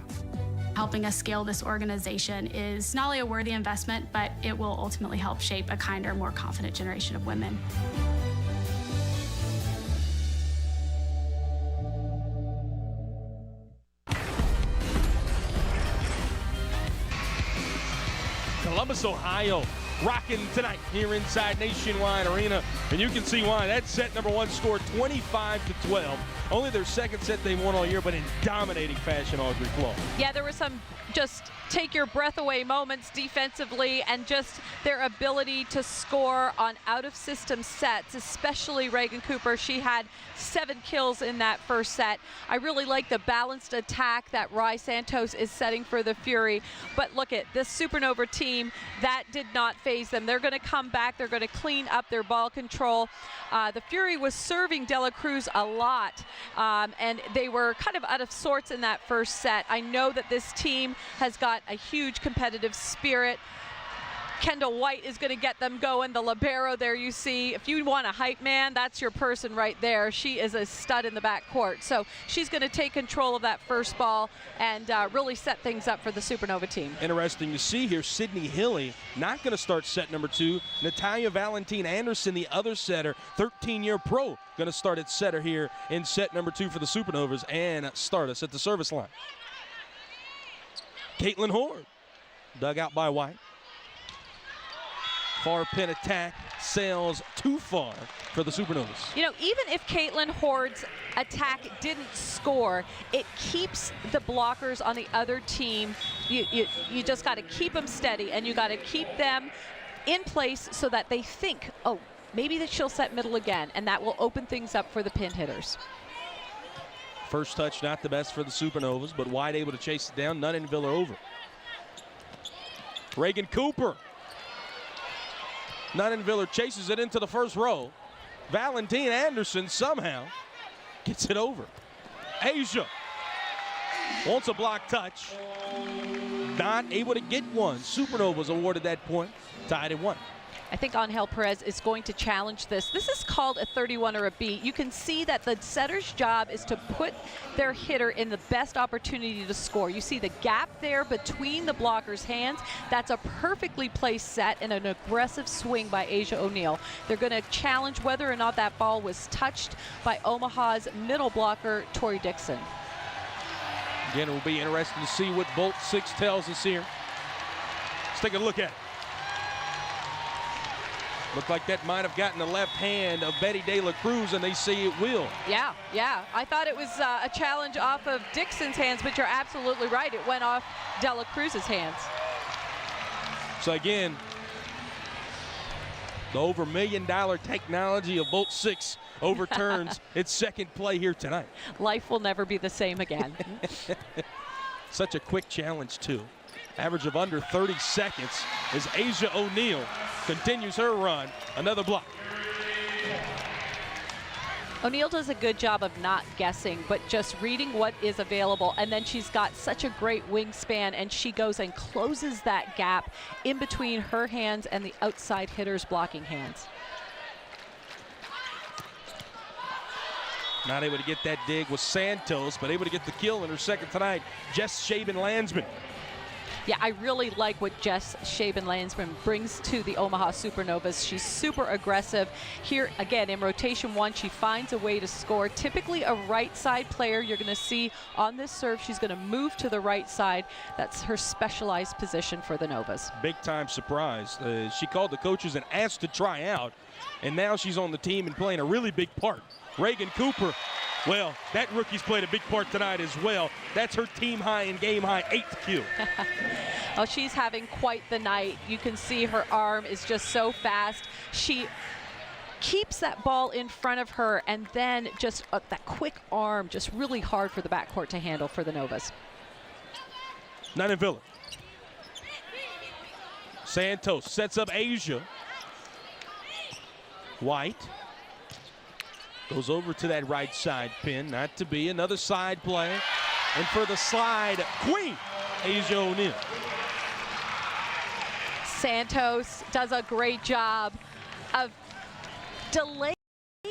Helping us scale this organization is not only a worthy investment, but it will ultimately help shape a kinder, more confident generation of women. Columbus, Ohio, rocking tonight here inside Nationwide Arena. And you can see why. That set number one scored 25-12. Only their second set they won all year, but in dominating fashion, Audrey Flaw. Yeah, there were some just take your breath away moments defensively, and just their ability to score on out-of-system sets, especially Reagan Cooper. She had 7 kills in that first set. I really like the balanced attack that Rai Santos is setting for the Fury. But look at this Supernova team, that did not faze them. They're going to come back. They're going to clean up their ball control. The Fury was serving Dela Cruz a lot, and they were kind of out of sorts in that first set. I know that this team has got a huge competitive spirit. Kendall White is going to get them going. The libero there you see. If you want a hype man, that's your person right there. She is a stud in the backcourt. So she's going to take control of that first ball and really set things up for the Supernova team. Interesting to see here, Sydney Hilly not going to start set number 2. Natalia Valentin Anderson, the other setter, 13-year pro, going to start at setter here in set number 2 for the Supernovas and start us at the service line. Caitlin Horde, dug out by White. Far pin attack sails too far for the Supernovas. You know, even if Caitlin Horde's attack didn't score, it keeps the blockers on the other team. You just got to keep them steady, and you got to keep them in place so that they think, oh, maybe that she'll set middle again, and that will open things up for the pin hitters. First touch not the best for the Supernovas, but White able to chase it down. Nunnanville are over. Reagan Cooper. Nunnanville chases it into the first row. Valentin Anderson somehow gets it over. Asia wants a block touch. Not able to get one. Supernovas awarded that point. Tied at 1. I think Angel Perez is going to challenge this. This is called a 31 or a B. You can see that the setter's job is to put their hitter in the best opportunity to score. You see the gap there between the blocker's hands. That's a perfectly placed set and an aggressive swing by Asia O'Neal. They're going to challenge whether or not that ball was touched by Omaha's middle blocker, Tori Dixon. Again, it will be interesting to see what Bolt 6 tells us here. Let's take a look at it. Looked like that might have gotten the left hand of Betty De La Cruz, and they say it will. Yeah. I thought it was a challenge off of Dixon's hands, but you're absolutely right. It went off De La Cruz's hands. So again, the over $1 million technology of Bolt 6 overturns its second play here tonight. Life will never be the same again. Such a quick challenge, too. Average of under 30 seconds as Asia O'Neal continues her run. Another block. O'Neill does a good job of not guessing, but just reading what is available. And then she's got such a great wingspan, and she goes and closes that gap in between her hands and the outside hitter's blocking hands. Not able to get that dig was Santos, but able to get the kill in her second tonight, Jess Shaban-Landsman. Yeah, I really like what Jess Shaban-Landsman brings to the Omaha Supernovas. She's super aggressive. Here, again, in rotation one, she finds a way to score. Typically a right side player. You're going to see on this serve, she's going to move to the right side. That's her specialized position for the Novas. Big time surprise. She called the coaches and asked to try out, and now she's on the team and playing a really big part. Reagan Cooper, well, that rookie's played a big part tonight as well. That's her team high and game high 8th kill. Oh, she's having quite the night. You can see her arm is just so fast. She keeps that ball in front of her, and then just that quick arm, just really hard for the backcourt to handle for the Novas. Nunavilla. Santos sets up Asia. White goes over to that right side pin, not to be another side play. And for the slide, queen, Asia O'Neill. Santos does a great job of delaying.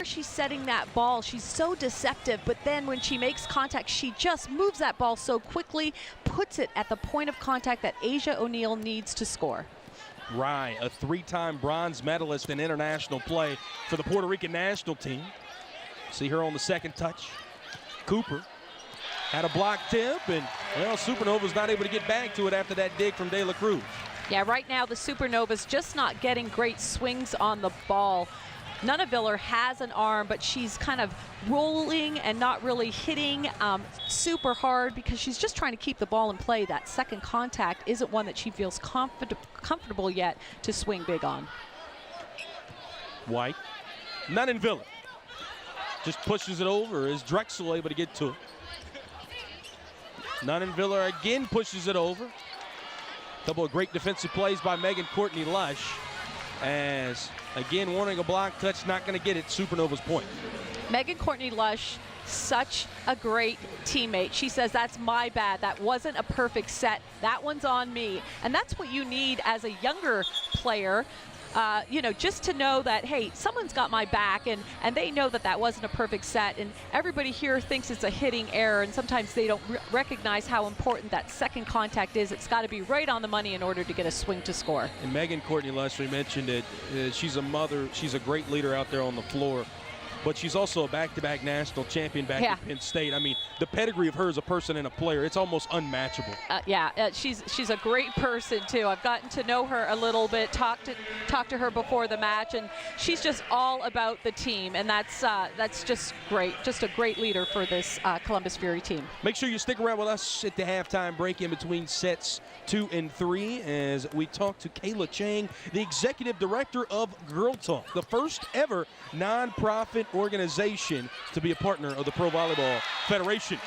She's setting that ball. She's so deceptive, but then when she makes contact, she just moves that ball so quickly, puts it at the point of contact that Asia O'Neill needs to score. Rye, a 3-time bronze medalist in international play for the Puerto Rican national team. See her on the second touch. Cooper had a block tip, and, well, Supernova's not able to get back to it after that dig from De La Cruz. Yeah, right now the Supernovas just not getting great swings on the ball. Nunaviller has an arm, but she's kind of rolling and not really hitting super hard because she's just trying to keep the ball in play. That second contact isn't one that she feels comfortable yet to swing big on. White. Nunaviller just pushes it over. Is Drexel able to get to it? Nunaviller again pushes it over. Couple of great defensive plays by Megan Courtney Lush. As, again, wanting a block touch, not going to get it. Supernova's point. Megan Courtney Lush, such a great teammate. She says, that's my bad. That wasn't a perfect set. That one's on me. And that's what you need as a younger player. You know, just to know that, hey, someone's got my back, and they know that that wasn't a perfect set, and everybody here thinks it's a hitting error, and sometimes they don't recognize how important that second contact is. It's got to be right on the money in order to get a swing to score. And Megan Courtney Lush, we mentioned it, she's a mother, she's a great leader out there on the floor, but she's also a back-to-back national champion back at Penn State. I mean, the pedigree of her as a person and a player, it's almost unmatchable. She's a great person too. I've gotten to know her a little bit, talked to her before the match, and she's just all about the team, and that's just great. Just a great leader for this Columbus Fury team. Make sure you stick around with us at the halftime break in between sets 2 and 3 as we talk to Kayla Chang, the executive director of Girl Talk, the first ever non-profit organization to be a partner of the Pro Volleyball Federation.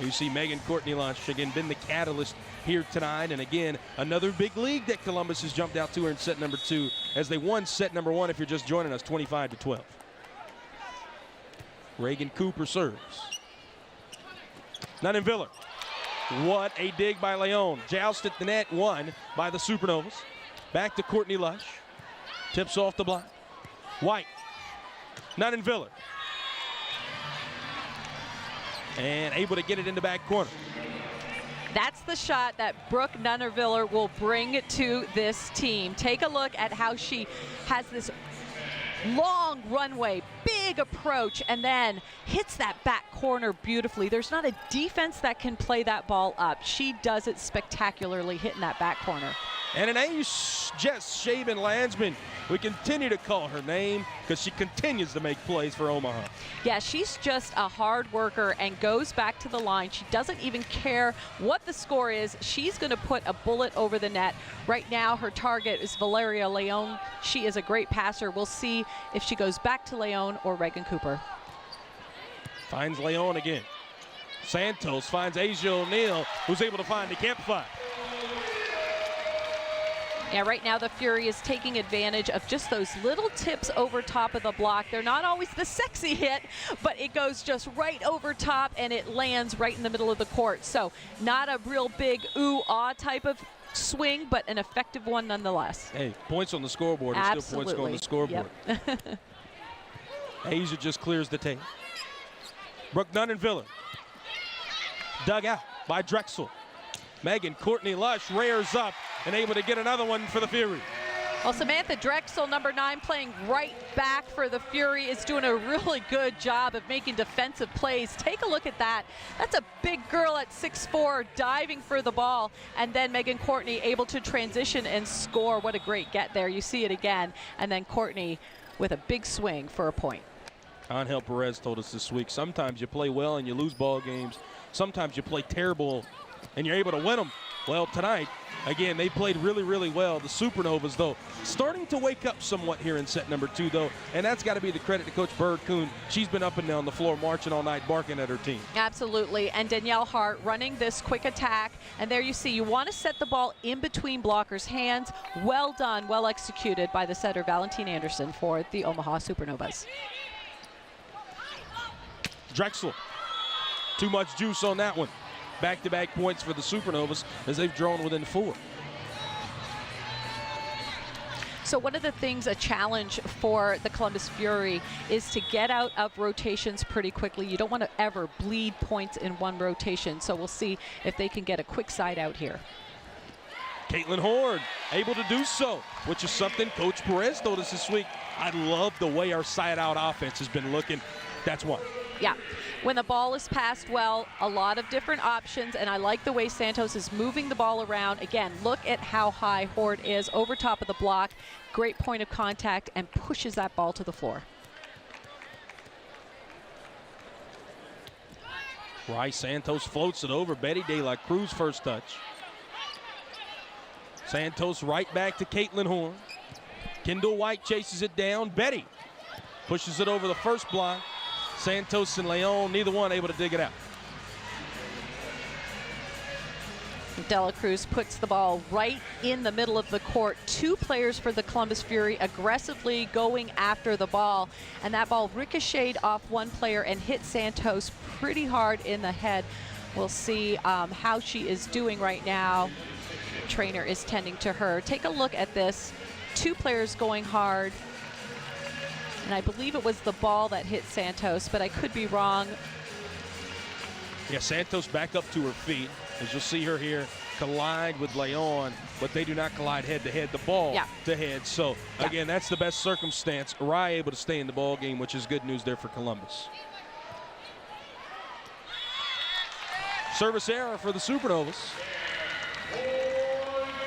You see Megan Courtney Lush, again, been the catalyst here tonight. And again, another big league that Columbus has jumped out to her in set number 2 as they won set number 1, if you're just joining us, 25-12. Reagan Cooper serves. Nunaviller. What a dig by Leon. Joust at the net, won by the Supernovas. Back to Courtney Lush. Tips off the block. White. Nunaviller. And able to get it in the back corner. That's the shot that Brooke Nunaviller will bring to this team. Take a look at how she has this long runway, big approach, and then hits that back corner beautifully. There's not a defense that can play that ball up. She does it spectacularly, hitting that back corner. And an ace, Jess Shaban-Landsman. We continue to call her name because she continues to make plays for Omaha. Yeah, she's just a hard worker and goes back to the line. She doesn't even care what the score is. She's going to put a bullet over the net. Right now, her target is Valeria Leon. She is a great passer. We'll see if she goes back to Leon or Reagan Cooper. Finds Leon again. Santos finds Asia O'Neill, who's able to find the campfire. Yeah, right now the Fury is taking advantage of just those little tips over top of the block. They're not always the sexy hit, but it goes just right over top and it lands right in the middle of the court. So not a real big ooh-ah type of swing, but an effective one nonetheless. Hey, points on the scoreboard and still points go on the scoreboard. Yep. Asia just clears the tape. Brooke Nunnenviller. Dug out by Drexel. Megan Courtney Lush rears up and able to get another one for the Fury. Well, Samantha Drexel, number 9, playing right back for the Fury, is doing a really good job of making defensive plays. Take a look at that. That's a big girl at 6'4", diving for the ball. And then Megan Courtney able to transition and score. What a great get there. You see it again. And then Courtney with a big swing for a point. Angel Perez told us this week, sometimes you play well and you lose ball games. Sometimes you play terrible and you're able to win them. Well, tonight, again, they played really, really well. The Supernovas, though, starting to wake up somewhat here in set number 2, though, and that's got to be the credit to Coach Bird Kuhn. She's been up and down the floor marching all night, barking at her team. Absolutely, and Danielle Hart running this quick attack, and there you see, you want to set the ball in between blockers' hands. Well done, well executed by the setter, Valentine Anderson, for the Omaha Supernovas. Drexel, Too much juice on that one. Back-to-back points for the Supernovas as they've drawn within 4. So one of the things, a challenge for the Columbus Fury, is to get out of rotations pretty quickly. You don't want to ever bleed points in one rotation. So we'll see if they can get a quick side out here. Caitlin Horn able to do so, which is something Coach Perez told us this week. I love the way our side-out offense has been looking. That's why. Yeah, when the ball is passed well, a lot of different options, and I like the way Santos is moving the ball around. Again, look at how high Horde is over top of the block. Great point of contact and pushes that ball to the floor. Rice Santos floats it over. Betty De La Cruz first touch. Santos right back to Caitlin Horn. Kendall White chases it down. Betty pushes it over the first block. Santos and Leon, neither one able to dig it out. De La Cruz puts the ball right in the middle of the court. 2 players for the Columbus Fury aggressively going after the ball. And that ball ricocheted off one player and hit Santos pretty hard in the head. We'll see how she is doing right now. Trainer is tending to her. Take a look at this. 2 players going hard. And I believe it was the ball that hit Santos, but I could be wrong. Yeah, Santos back up to her feet. As you'll see her here collide with Leon, but they do not collide head-to-head. The ball to head. So, again, that's the best circumstance. Arai able to stay in the ball game, which is good news there for Columbus. Service error for the Supernovas.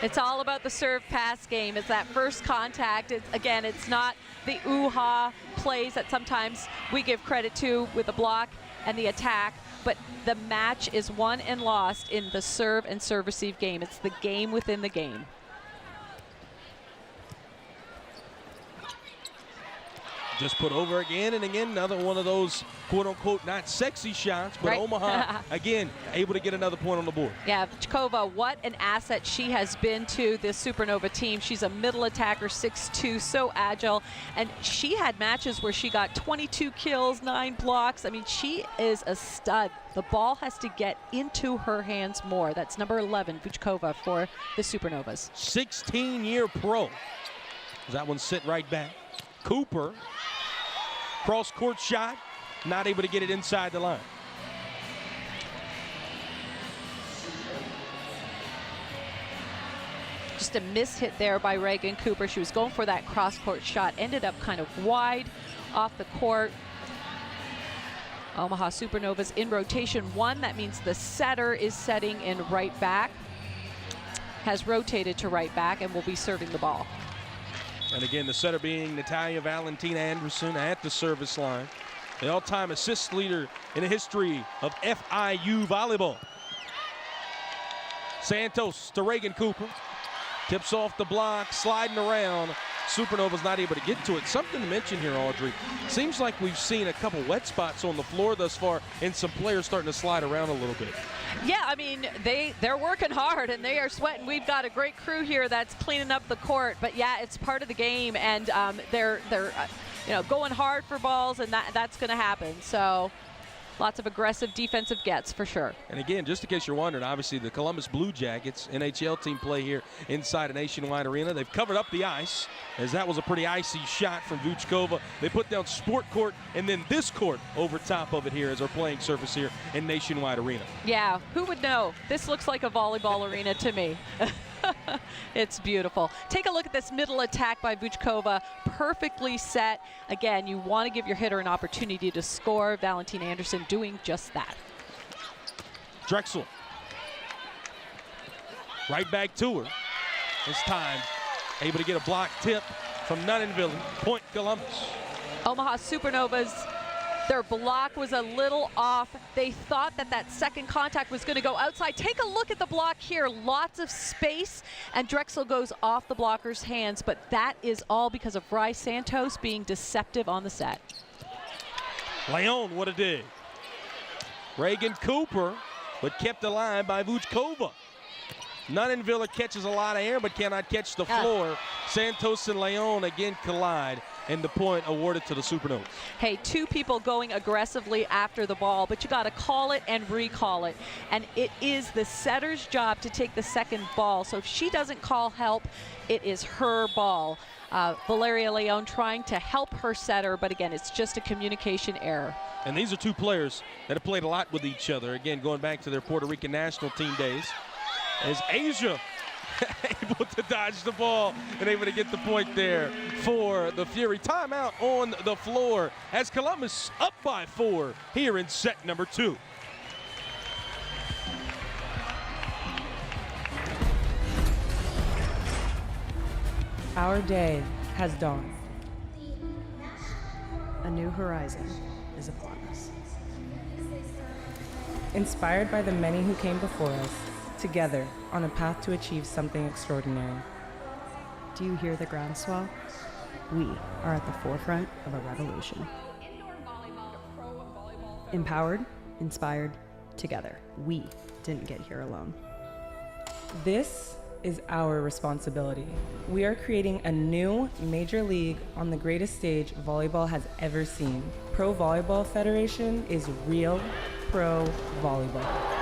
It's all about the serve-pass game. It's that first contact. Again, it's not the ooh-ha plays that sometimes we give credit to with the block and the attack, but the match is won and lost in the serve and serve-receive game. It's the game within the game. Just put over again and again. Another one of those quote-unquote not sexy shots, but Omaha, again, able to get another point on the board. Yeah, Chkova, what an asset she has been to this Supernova team. She's a middle attacker, 6'2", so agile. And she had matches where she got 22 kills, 9 blocks. I mean, she is a stud. The ball has to get into her hands more. That's number 11, Vuchkova, for the Supernovas. 16-year pro. Does that one sit right back? Cooper, cross-court shot, not able to get it inside the line. Just a miss hit there by Reagan Cooper. She was going for that cross-court shot, ended up kind of wide off the court. Omaha Supernovas in rotation 1. That means the setter is setting in right back, has rotated to right back, and will be serving the ball. And again, the setter being Natalia Valentina Anderson at the service line. The all-time assist leader in the history of FIU volleyball. Santos to Reagan Cooper. Tips off the block, sliding around. Supernova's not able to get to it. Something to mention here, Audrey. Seems like we've seen a couple wet spots on the floor thus far and some players starting to slide around a little bit. Yeah, I mean, they're working hard and they are sweating. We've got a great crew here that's cleaning up the court, but yeah, it's part of the game, and they're going hard for balls, and that's going to happen. So lots of aggressive defensive gets for sure. And again, just in case you're wondering, obviously the Columbus Blue Jackets NHL team play here inside a Nationwide arena. They've covered up the ice, as that was a pretty icy shot from Vuchkova. They put down sport court and then this court over top of it here as our playing surface here in Nationwide arena. Yeah, who would know? This looks like a volleyball arena to me. It's beautiful. Take a look at this middle attack by Vuchkova. Perfectly set. Again, you want to give your hitter an opportunity to score. Valentina Anderson doing just that. Drexel. Right back to her. This time, able to get a block tip from Nunnenville. Point Columbus. Omaha Supernovas, their block was a little off. They thought that second contact was going to go outside. Take a look at the block here. Lots of space, and Drexel goes off the blocker's hands, but that is all because of Rye Santos being deceptive on the set. Leon, what a dig. Reagan Cooper, but kept alive by Vuchkova. Nunnenville catches a lot of air, but cannot catch the floor. Santos and Leon again collide, and the point awarded to the Supernovas. Hey, two people going aggressively after the ball, but you got to call it and recall it. And it is the setter's job to take the second ball. So if she doesn't call help, it is her ball. Valeria Leon trying to help her setter, but again, it's just a communication error. And these are two players that have played a lot with each other. Again, going back to their Puerto Rican national team days. As Asia able to dodge the ball and able to get the point there for the Fury. Timeout on the floor as Columbus up by 4 here in set number 2. Our day has dawned. A new horizon is upon us. Inspired by the many who came before us, together on a path to achieve something extraordinary. Do you hear the groundswell? We are at the forefront of a revolution. Empowered, inspired, together. We didn't get here alone. This is our responsibility. We are creating a new major league on the greatest stage volleyball has ever seen. Pro Volleyball Federation is real pro volleyball.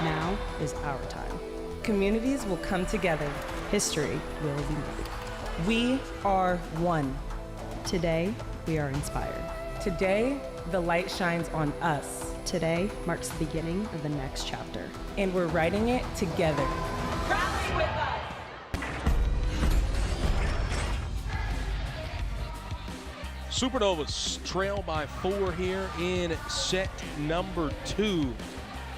Now is our time. Communities will come together. History will be made. We are one. Today, we are inspired. Today, the light shines on us. Today marks the beginning of the next chapter. And we're writing it together. Rally with us! Supernovas trail by 4 here in set number 2.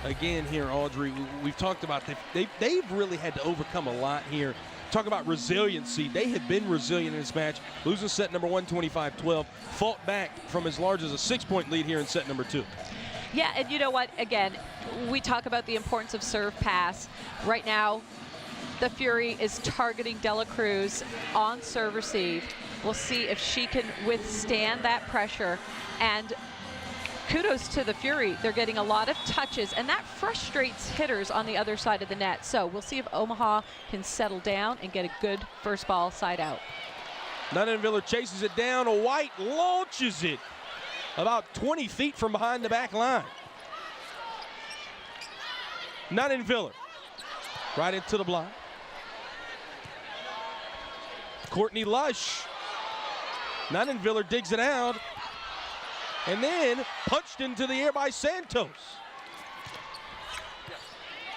Again here, Audrey, we've talked about they've really had to overcome a lot here. Talk about resiliency. They have been resilient in this match, losing set number 1, 25-12, fought back from as large as a 6-point lead here in set number 2. Yeah, and you know what? Again, we talk about the importance of serve pass. Right now, the Fury is targeting Dela Cruz on serve receive. We'll see if she can withstand that pressure. And kudos to the Fury. They're getting a lot of touches, and that frustrates hitters on the other side of the net. So we'll see if Omaha can settle down and get a good first ball side out. Nunnenville chases it down. White launches it about 20 feet from behind the back line. Nunnenville right into the block. Courtney Lush. Nunnenville digs it out. And then punched into the air by Santos.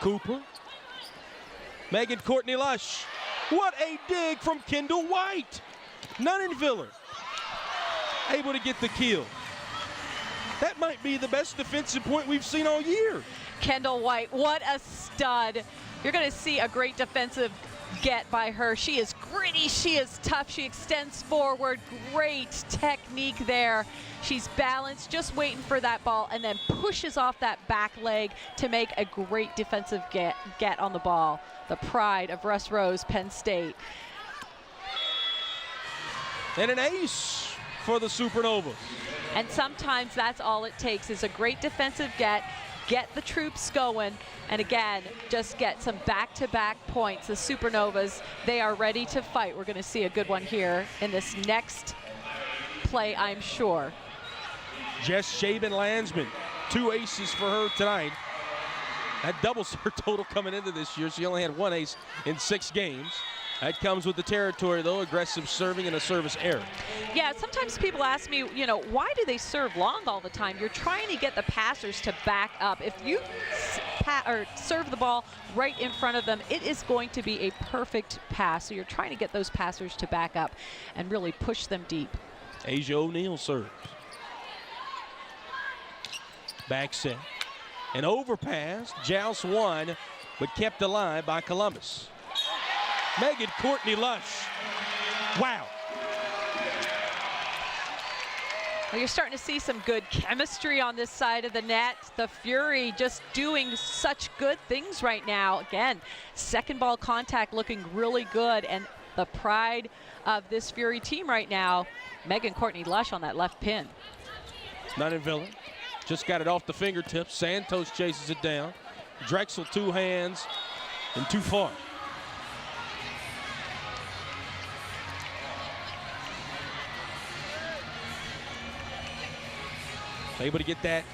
Cooper. Megan Courtney Lush. What a dig from Kendall White. Nunnenville able to get the kill. That might be the best defensive point we've seen all year. Kendall White, what a stud. You're going to see a great defensive get by her. She is gritty, she is tough, she extends forward, great technique there. She's balanced, just waiting for that ball, and then pushes off that back leg to make a great defensive get on the ball. The pride of Russ Rose, Penn State. And an ace for the Supernovas. And sometimes that's all it takes is a great defensive get, get the troops going, and again, just get some back-to-back points. The Supernovas, they are ready to fight. We're going to see a good one here in this next play, I'm sure. Jess Shaven-Landsman, 2 aces for her tonight. That doubles her total coming into this year. She only had 1 ace in 6 games. That comes with the territory, though, aggressive serving and a service error. Yeah, sometimes people ask me, you know, why do they serve long all the time? You're trying to get the passers to back up. If you serve the ball right in front of them, it is going to be a perfect pass. So you're trying to get those passers to back up and really push them deep. Asia O'Neal serves. Back set. An overpass, joust won, but kept alive by Columbus. Megan Courtney Lush. Wow. Well, you're starting to see some good chemistry on this side of the net. The Fury just doing such good things right now. Again, second ball contact looking really good, and the pride of this Fury team right now, Megan Courtney Lush on that left pin. Nunninville just got it off the fingertips. Santos chases it down. Drexel 2 hands and too far. Able to get that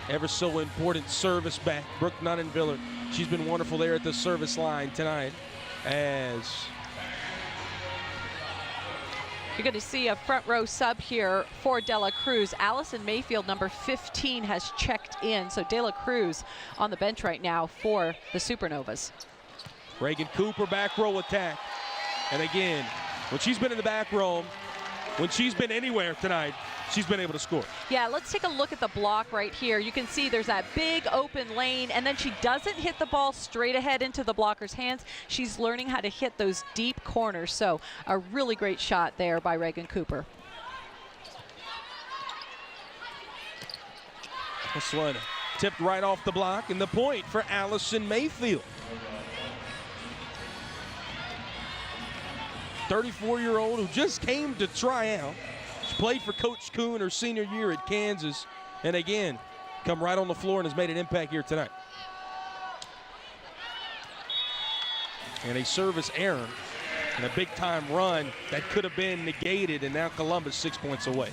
ever so important service back. Brooke Nunninville, she's been wonderful there at the service line tonight as you're going to see a front row sub here for De La Cruz. Allison Mayfield, number 15, has checked in. So De La Cruz on the bench right now for the Supernovas. Reagan Cooper back row attack. And again, when she's been in the back row, when she's been anywhere tonight, she's been able to score. Yeah, let's take a look at the block right here. You can see there's that big open lane, and then she doesn't hit the ball straight ahead into the blocker's hands. She's learning how to hit those deep corners. So a really great shot there by Reagan Cooper. This one tipped right off the block, and the point for Allison Mayfield. 34-year-old who just came to try out. She played for Coach Kuhn her senior year at Kansas, and again, come right on the floor and has made an impact here tonight. And a service error and a big-time run that could have been negated, and now Columbus 6 points away.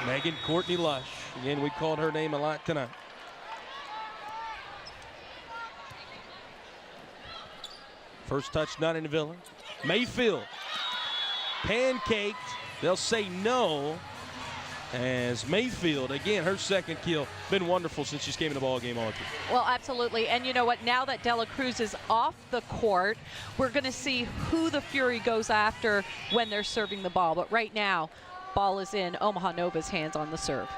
Megan Courtney Lush. Again, we called her name a lot tonight. First touch, Nunninville. Mayfield, pancaked. They'll say no. As Mayfield, again, her second kill, been wonderful since she's came in the ball game all year. Well, absolutely. And you know what? Now that De La Cruz is off the court, we're going to see who the Fury goes after when they're serving the ball. But right now, ball is in Omaha Nova's hands on the serve.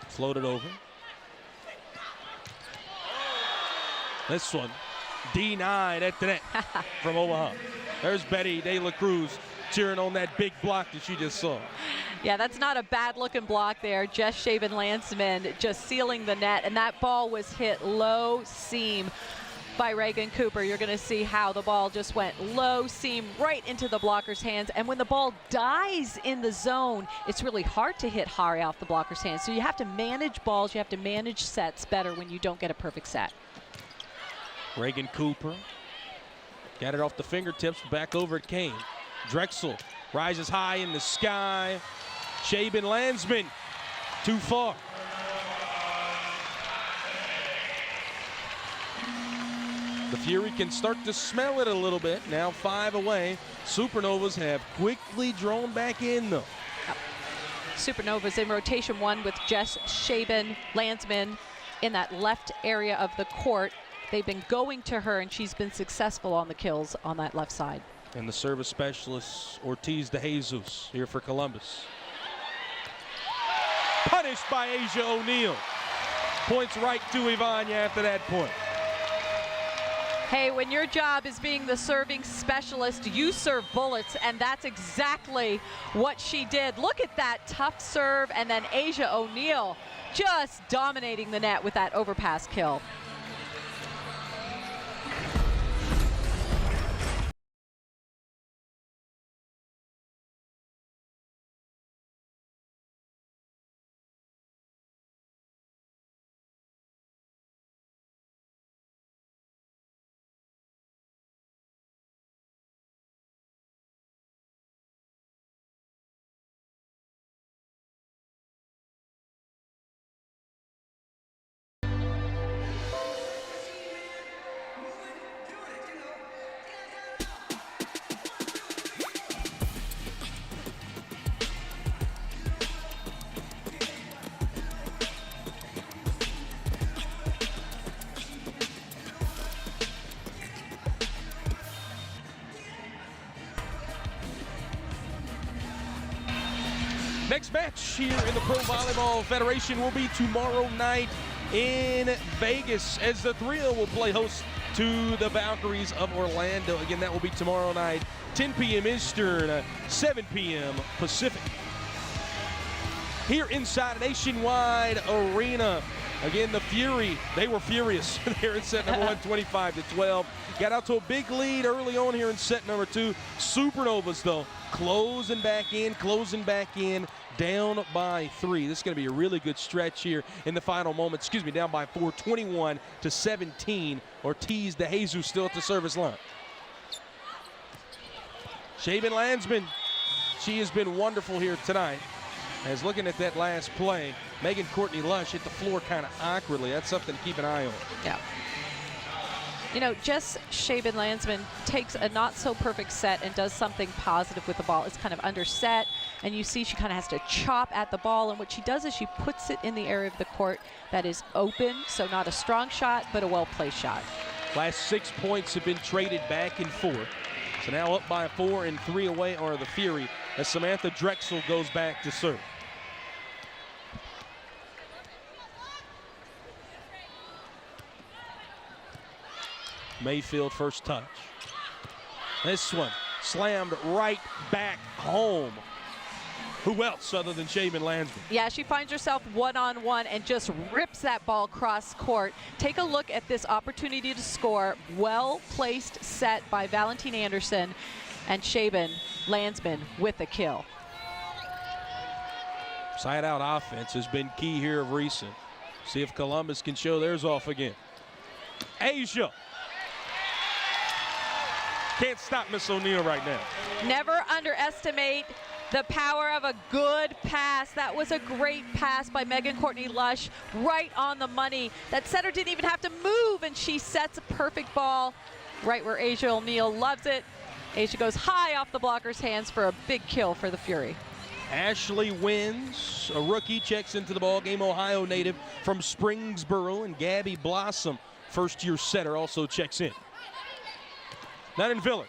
Floated over. This one denied at the net from Omaha. There's Betty De La Cruz cheering on that big block that she just saw. Yeah, that's not a bad looking block there. Jess Shaven-Landsman just sealing the net, and that ball was hit low seam by Reagan Cooper. You're going to see how the ball just went low seam right into the blocker's hands, and when the ball dies in the zone, it's really hard to hit high off the blocker's hands. So you have to manage balls, you have to manage sets better when you don't get a perfect set. Reagan Cooper got it off the fingertips, back over at Kane. Drexel rises high in the sky. Shaven-Landsman too far. The Fury can start to smell it a little bit. Now 5 away. Supernovas have quickly drawn back in though. Supernovas in rotation 1 with Jess Shaven-Landsman in that left area of the court. They've been going to her, and she's been successful on the kills on that left side. And the service specialist, Ortiz de Jesus, here for Columbus. Punished by Asia O'Neal. Points right to Ivania after that point. Hey, when your job is being the serving specialist, you serve bullets, and that's exactly what she did. Look at that tough serve, and then Asia O'Neal just dominating the net with that overpass kill. Next match here in the Pro Volleyball Federation will be tomorrow night in Vegas, as the Thrill will play host to the Valkyries of Orlando. Again, that will be tomorrow night, 10 p.m. Eastern, 7 p.m. Pacific. Here inside Nationwide Arena, again, the Fury, they were furious here in set number 1, 25-12. Got out to a big lead early on here in set number 2. Supernovas, though, closing back in, down by 3. This is going to be a really good stretch here in the final moments. Excuse me, down by 4, 21-17. Ortiz de Jesus still at the service line. Shaven Landsman, she has been wonderful here tonight. As looking at that last play, Megan Courtney Lush hit the floor kind of awkwardly. That's something to keep an eye on. Yeah. You know, Jess Shaven Landsman takes a not so perfect set and does something positive with the ball. It's kind of under set, and you see she kind of has to chop at the ball, and what she does is she puts it in the area of the court that is open, so not a strong shot, but a well-placed shot. Last 6 points have been traded back and forth. So now up by 4 and 3 away are the Fury, as Samantha Drexel goes back to serve. Mayfield first touch. This one slammed right back home. Who else other than Shaven Landsman? Yeah, she finds herself one-on-one and just rips that ball cross court. Take a look at this opportunity to score. Well-placed set by Valentine Anderson, and Shaven Landsman with a kill. Side-out offense has been key here of recent. See if Columbus can show theirs off again. Asia. Can't stop Miss O'Neal right now. Never underestimate the power of a good pass. That was a great pass by Megan Courtney Lush, right on the money. That setter didn't even have to move, and she sets a perfect ball right where Asia O'Neal loves it. Asia goes high off the blocker's hands for a big kill for the Fury. Ashley Wins, a rookie, checks into the ball game. Ohio native from Springsboro, and Gabby Blossom, first-year setter, also checks in. Nunn-Viller,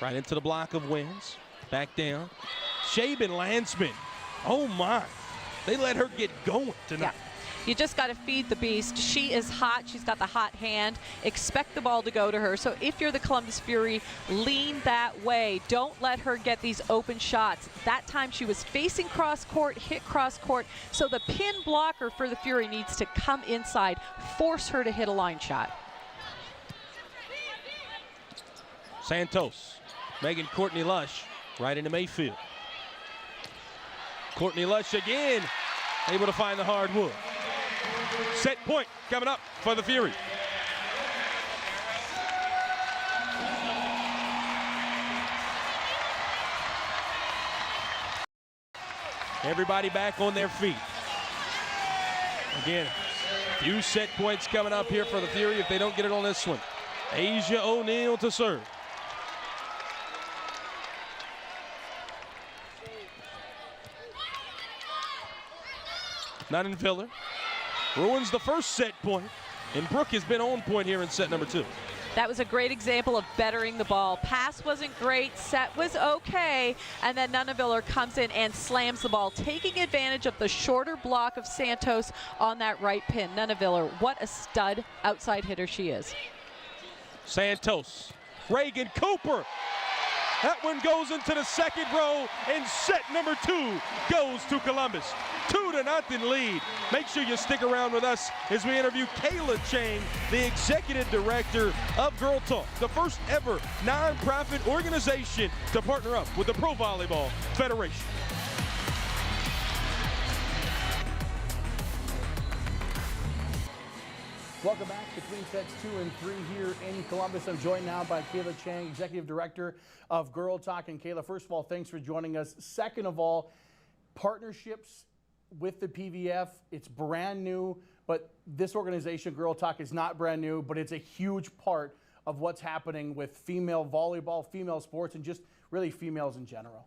right into the block of Wins. Back down. Shaven Landsman. Oh my. They let her get going tonight. Yeah. You just got to feed the beast. She is hot. She's got the hot hand. Expect the ball to go to her. So if you're the Columbus Fury, lean that way. Don't let her get these open shots. That time she was facing cross court, hit cross court. So the pin blocker for the Fury needs to come inside, force her to hit a line shot. Santos. Megan Courtney Lush. Right into Mayfield. Courtney Lush again, able to find the hard wood. Set point coming up for the Fury. Everybody back on their feet. Again, few set points coming up here for the Fury if they don't get it on this one. Asia O'Neal to serve. Nunn-Viller ruins the first set point, and Brooke has been on point here in set number 2. That was a great example of bettering the ball. Pass wasn't great, set was okay, and then Nunn-Viller comes in and slams the ball, taking advantage of the shorter block of Santos on that right pin. Nunn-Viller, what a stud outside hitter she is. Santos, Reagan Cooper. That one goes into the second row, and set number 2 goes to Columbus. 2-0 lead. Make sure you stick around with us as we interview Kayla Chang, the executive director of Girl Talk, the first ever non-profit organization to partner up with the Pro Volleyball Federation. Welcome back between sets 2 and 3 here in Columbus. I'm joined now by Kayla Chang, Executive Director of Girl Talk. And Kayla, first of all, thanks for joining us. Second of all, partnerships with the PVF, it's brand new, but this organization, Girl Talk, is not brand new, but it's a huge part of what's happening with female volleyball, female sports, and just really females in general.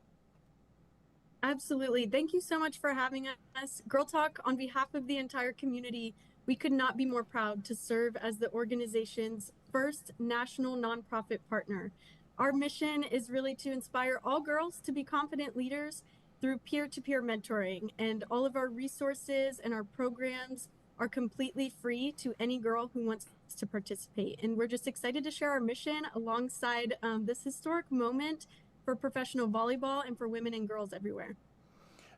Absolutely. Thank you so much for having us. Girl Talk, on behalf of the entire community, we could not be more proud to serve as the organization's first national nonprofit partner. Our mission is really to inspire all girls to be confident leaders through peer-to-peer mentoring, and all of our resources and our programs are completely free to any girl who wants to participate. And we're just excited to share our mission alongside this historic moment for professional volleyball and for women and girls everywhere.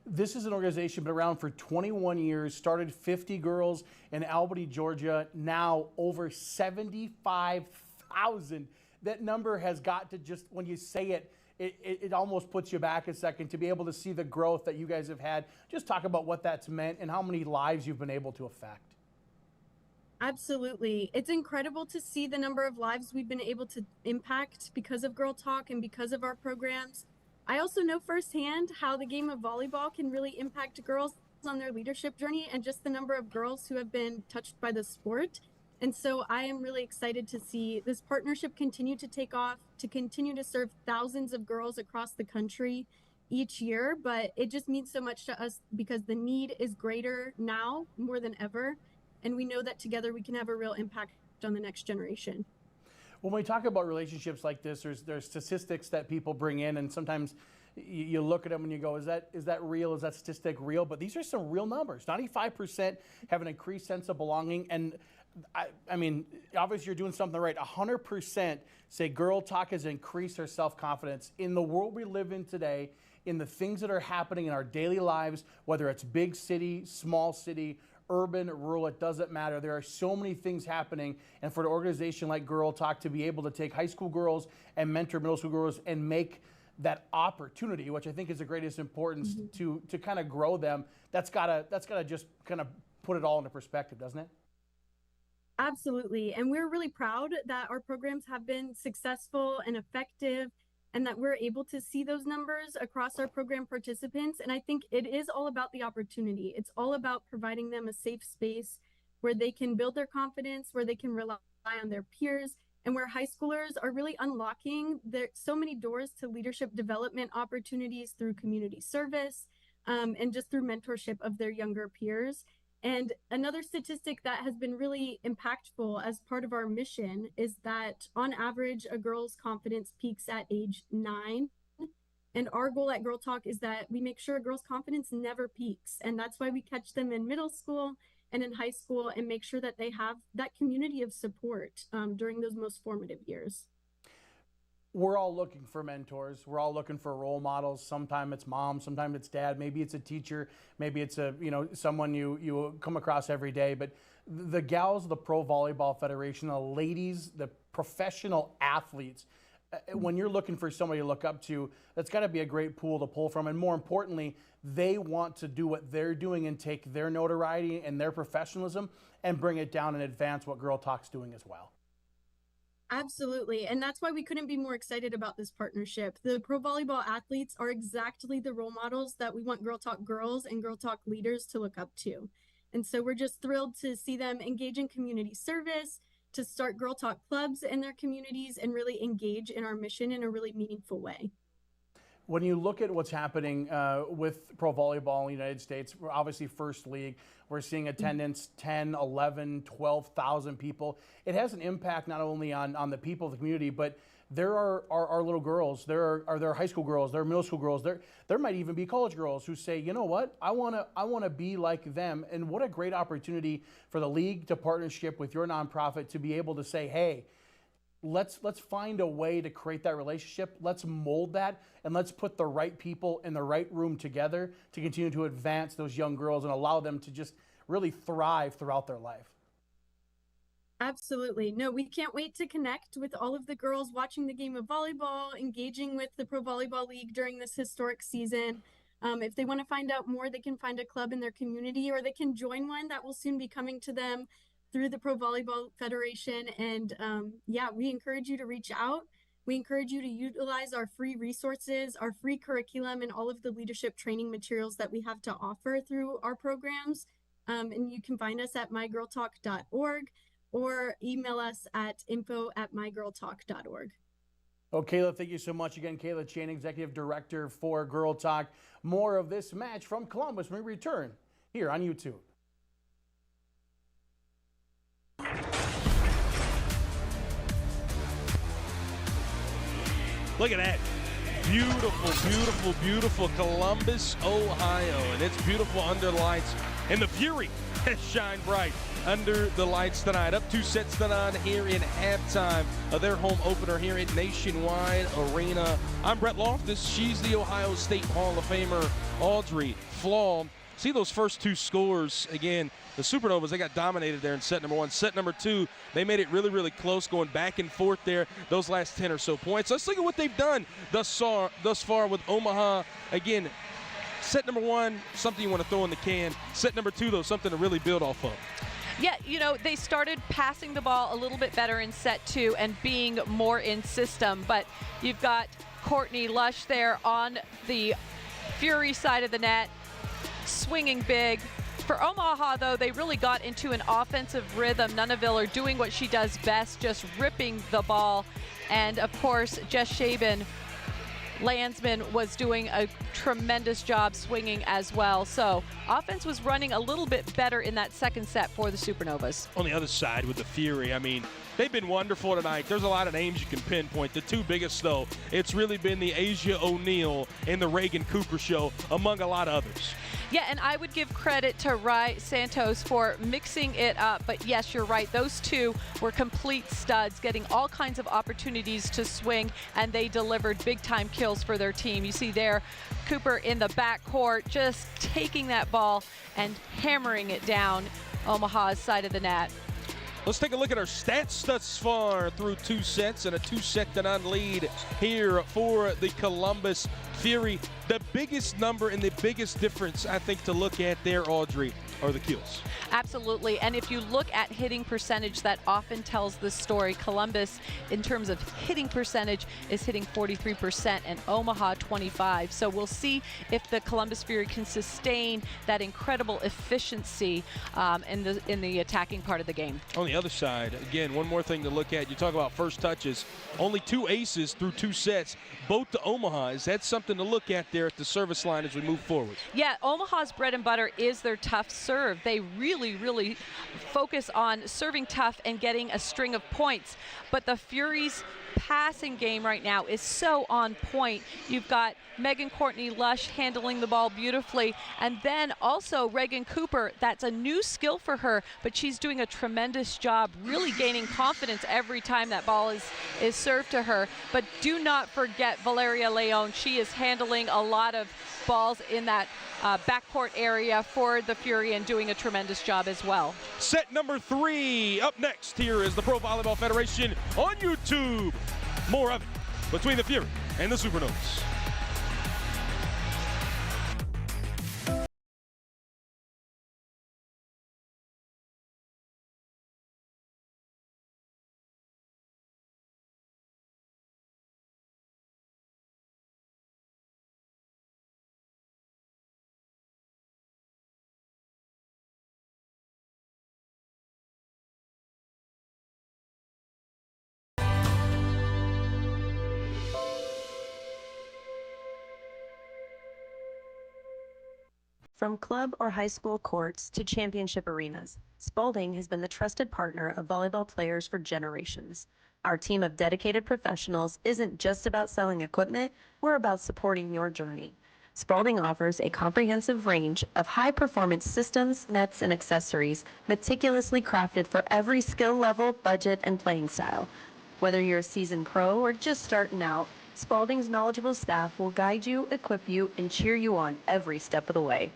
This is an organization been around for 21 years, started 50 girls in Albany, Georgia, now over 75,000. That number has got to just, when you say it, it almost puts you back a second to be able to see the growth that you guys have had. Just talk about what that's meant and how many lives you've been able to affect. Absolutely. It's incredible to see the number of lives we've been able to impact because of Girl Talk and because of our programs. I also know firsthand how the game of volleyball can really impact girls on their leadership journey and just the number of girls who have been touched by the sport. And so I am really excited to see this partnership continue to take off, to continue to serve thousands of girls across the country each year. But it just means so much to us because the need is greater now more than ever. And we know that together we can have a real impact on the next generation. When we talk about relationships like this, there's statistics that people bring in, and sometimes you look at them and you go, is that real? Is that statistic real? But these are some real numbers. 95% have an increased sense of belonging. And I mean, obviously you're doing something right. 100% say Girl Talk has increased their self-confidence. In the world we live in today, in the things that are happening in our daily lives, whether it's big city, small city, urban, rural, it doesn't matter. There are so many things happening. And for an organization like Girl Talk to be able to take high school girls and mentor middle school girls and make that opportunity, which I think is the greatest importance, to kind of grow them, that's gotta just kind of put it all into perspective, doesn't it? Absolutely. And we're really proud that our programs have been successful and effective, and that we're able to see those numbers across our program participants. And I think it is all about the opportunity. It's all about providing them a safe space where they can build their confidence, where they can rely on their peers, and where high schoolers are really unlocking so many doors to leadership development opportunities through community service, and just through mentorship of their younger peers. And another statistic that has been really impactful as part of our mission is that on average, a girl's confidence peaks at age 9. And our goal at Girl Talk is that we make sure a girl's confidence never peaks. And that's why we catch them in middle school and in high school and make sure that they have that community of support during those most formative years. We're all looking for mentors. We're all looking for role models. Sometimes it's mom, sometimes it's dad, maybe it's a teacher, maybe it's someone you come across every day. But the gals of the Pro Volleyball Federation, the ladies, the professional athletes, when you're looking for somebody to look up to, that's got to be a great pool to pull from. And more importantly, they want to do what they're doing and take their notoriety and their professionalism and bring it down and advance what Girl Talk's doing as well. Absolutely. And that's why we couldn't be more excited about this partnership. The pro volleyball athletes are exactly the role models that we want Girl Talk girls and Girl Talk leaders to look up to. And so we're just thrilled to see them engage in community service, to start Girl Talk clubs in their communities, and really engage in our mission in a really meaningful way. When you look at what's happening with pro volleyball in the United States, we're obviously first league. We're seeing attendance 10, 11, 12,000 people. It has an impact not only on the people of the community, but there are our little girls, there are high school girls, there are middle school girls, there might even be college girls who say, you know what, I wanna be like them. And what a great opportunity for the league to partnership with your nonprofit to be able to say, hey, let's find a way to create that relationship. Let's mold that, and let's put the right people in the right room together to continue to advance those young girls and allow them to just really thrive throughout their life. Absolutely. No, we can't wait to connect with all of the girls watching the game of volleyball, engaging with the Pro Volleyball League during this historic season. If they want to find out more, they can find a club in their community, or they can join one that will soon be coming to them through the Pro Volleyball Federation. And yeah, we encourage you to reach out. We encourage you to utilize our free resources, our free curriculum, and all of the leadership training materials that we have to offer through our programs. And you can find us at mygirltalk.org or email us at info@mygirltalk.org. Oh, Kayla, thank you so much again. Kayla Chan, Executive Director for Girl Talk. More of this match from Columbus when we return here on YouTube. Look at that. Beautiful, beautiful, beautiful Columbus, Ohio. And it's beautiful under the lights. And the Fury has shined bright under the lights tonight. Up 2-0 here in halftime of their home opener here at Nationwide Arena. I'm Brett Loftus. She's the Ohio State Hall of Famer, Audrey Flaw. See those first two scores again. The Supernovas, they got dominated there in set number one. Set number two, they made it really, really close, going back and forth there, those last 10 or so points. Let's look at what they've done thus far with Omaha. Again, set number one, something you want to throw in the can. Set number two, though, something to really build off of. Yeah, you know, they started passing the ball a little bit better in set two and being more in system. But you've got Courtney Lush there on the Fury side of the net, swinging big. For Omaha, though, they really got into an offensive rhythm. Nunaviller doing what she does best, just ripping the ball. And, of course, Jess Shaben, Landsman, was doing a tremendous job swinging as well. So offense was running a little bit better in that second set for the Supernovas. On the other side with the Fury, I mean, they've been wonderful tonight. There's a lot of names you can pinpoint. The two biggest, though, it's really been the Asia O'Neal and the Reagan Cooper show, among a lot of others. Yeah, and I would give credit to Rai Santos for mixing it up. But yes, you're right. Those two were complete studs, getting all kinds of opportunities to swing, and they delivered big-time kills for their team. You see there, Cooper in the backcourt, just taking that ball and hammering it down Omaha's side of the net. Let's take a look at our stats thus far through two sets and a 2-0 lead here for the Columbus Fury. The biggest number and the biggest difference, I think, to look at there, Audrey, are the kills. Absolutely. And if you look at hitting percentage, that often tells the story. Columbus, in terms of hitting percentage, is hitting 43% and Omaha 25%. So we'll see if the Columbus Fury can sustain that incredible efficiency in the attacking part of the game. On the other side, again, one more thing to look at. You talk about first touches. Only 2 aces through 2 sets, both to Omaha. Is that something to look at there at the service line as we move forward? Yeah, Omaha's bread and butter is their tough serve. They really focus on serving tough and getting a string of points. But the Fury's passing game right now is so on point. You've got Megan Courtney Lush handling the ball beautifully, and then also Reagan Cooper. That's a new skill for her, but she's doing a tremendous job, really gaining confidence every time that ball is served to her. But do not forget Valeria Leon. She is handling a lot of balls in that backcourt area for the Fury and doing a tremendous job as well. Set number 3 up next. Here is the Pro Volleyball Federation on YouTube. More of it between the Fury and the Supernovas. From club or high school courts to championship arenas, Spalding has been the trusted partner of volleyball players for generations. Our team of dedicated professionals isn't just about selling equipment, we're about supporting your journey. Spalding offers a comprehensive range of high-performance systems, nets, and accessories meticulously crafted for every skill level, budget, and playing style. Whether you're a seasoned pro or just starting out, Spalding's knowledgeable staff will guide you, equip you, and cheer you on every step of the way.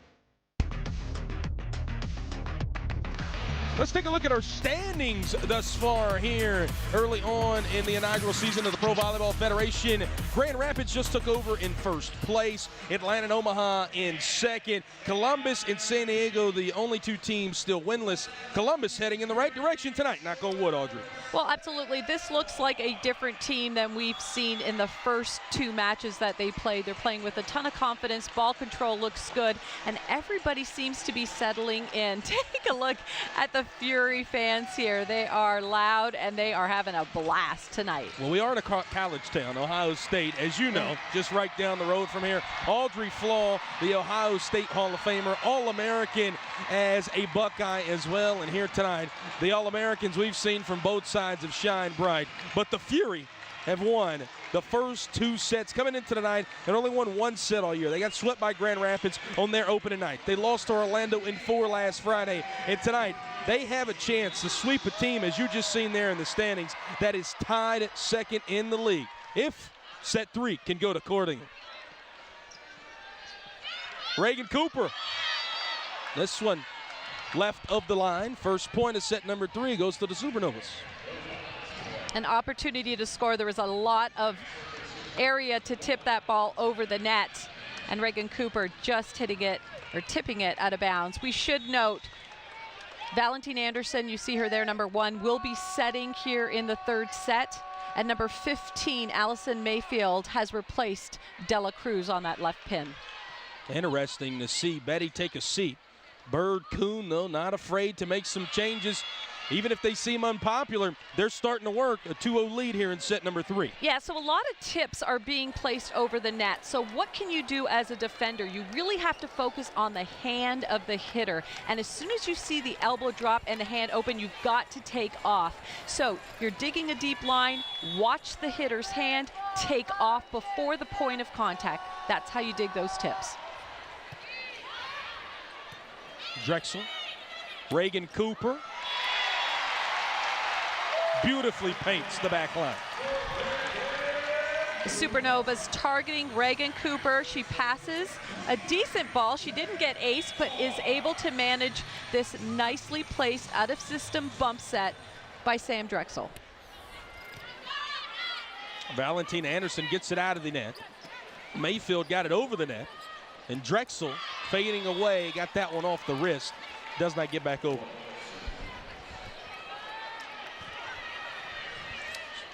Let's take a look at our standings thus far here early on in the inaugural season of the Pro Volleyball Federation. Grand Rapids just took over in first place. Atlanta and Omaha in second. Columbus and San Diego, the only 2 teams still winless. Columbus heading in the right direction tonight. Knock on wood, Audrey. Well, absolutely. This looks like a different team than we've seen in the first 2 matches that they played. They're playing with a ton of confidence. Ball control looks good, and everybody seems to be settling in. Take a look at the Fury fans here. They are loud, and they are having a blast tonight. Well, we are in a college town, Ohio State, as you know, just right down the road from here. Audrey Flaw, the Ohio State Hall of Famer, All-American as a Buckeye as well. And here tonight, the All-Americans we've seen from both sides have shined bright. But the Fury have won the first 2 sets coming into the night and only won 1 set all year. They got swept by Grand Rapids on their opening night. They lost to Orlando in 4 last Friday. And tonight, they have a chance to sweep a team, as you just seen there in the standings, that is tied at second in the league, if set 3 can go to Cordingham. Reagan Cooper, this one left of the line. First point of set number 3 goes to the Supernovas. An opportunity to score. There was a lot of area to tip that ball over the net, and Reagan Cooper just hitting it or tipping it out of bounds. We should note Valentine Anderson, you see her there, number 1, will be setting here in the 3rd set. And number 15, Allison Mayfield, has replaced Dela Cruz on that left pin. Interesting to see Betty take a seat. Bird Kuhn, though, not afraid to make some changes. Even if they seem unpopular, they're starting to work. A 2-0 lead here in set number 3. Yeah, so a lot of tips are being placed over the net. So what can you do as a defender? You really have to focus on the hand of the hitter. And as soon as you see the elbow drop and the hand open, you've got to take off. So you're digging a deep line, watch the hitter's hand, take off before the point of contact. That's how you dig those tips. Drexel, Reagan Cooper beautifully paints the back line. The Supernovas targeting Reagan Cooper. She passes a decent ball. She didn't get ace, but is able to manage this nicely placed out-of-system bump set by Sam Drexel. Valentine Anderson gets it out of the net. Mayfield got it over the net. And Drexel, fading away, got that one off the wrist. Does not get back over.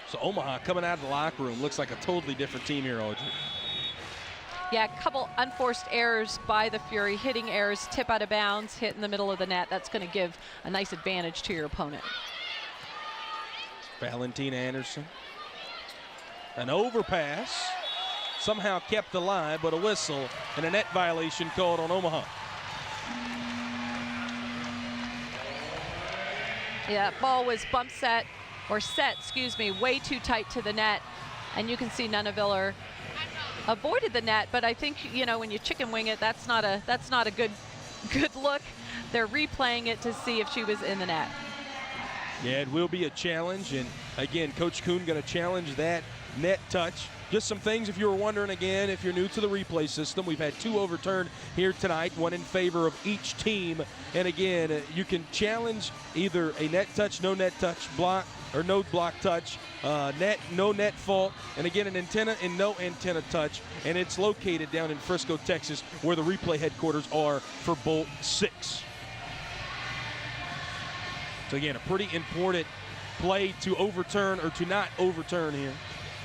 So Omaha coming out of the locker room looks like a totally different team here, Audrey. Yeah, a couple unforced errors by the Fury. Hitting errors, tip out of bounds, hit in the middle of the net. That's going to give a nice advantage to your opponent. Valentine Anderson. An overpass. Somehow kept alive, but a whistle and a net violation called on Omaha. Yeah, ball was bump set, or set, excuse me, way too tight to the net. And you can see Nunaviller avoided the net, but I think, you know, when you chicken wing it, that's not a good look. They're replaying it to see if she was in the net. Yeah, it will be a challenge, and again, Coach Kuhn going to challenge that net touch. Just some things, if you were wondering, again, if you're new to the replay system, we've had 2 overturned here tonight, 1 in favor of each team. And again, you can challenge either a net touch, no net touch, block, or no block touch, net, no net fault, and again, an antenna and no antenna touch. And it's located down in Frisco, Texas, where the replay headquarters are for Bolt 6. So again, a pretty important play to overturn or to not overturn here.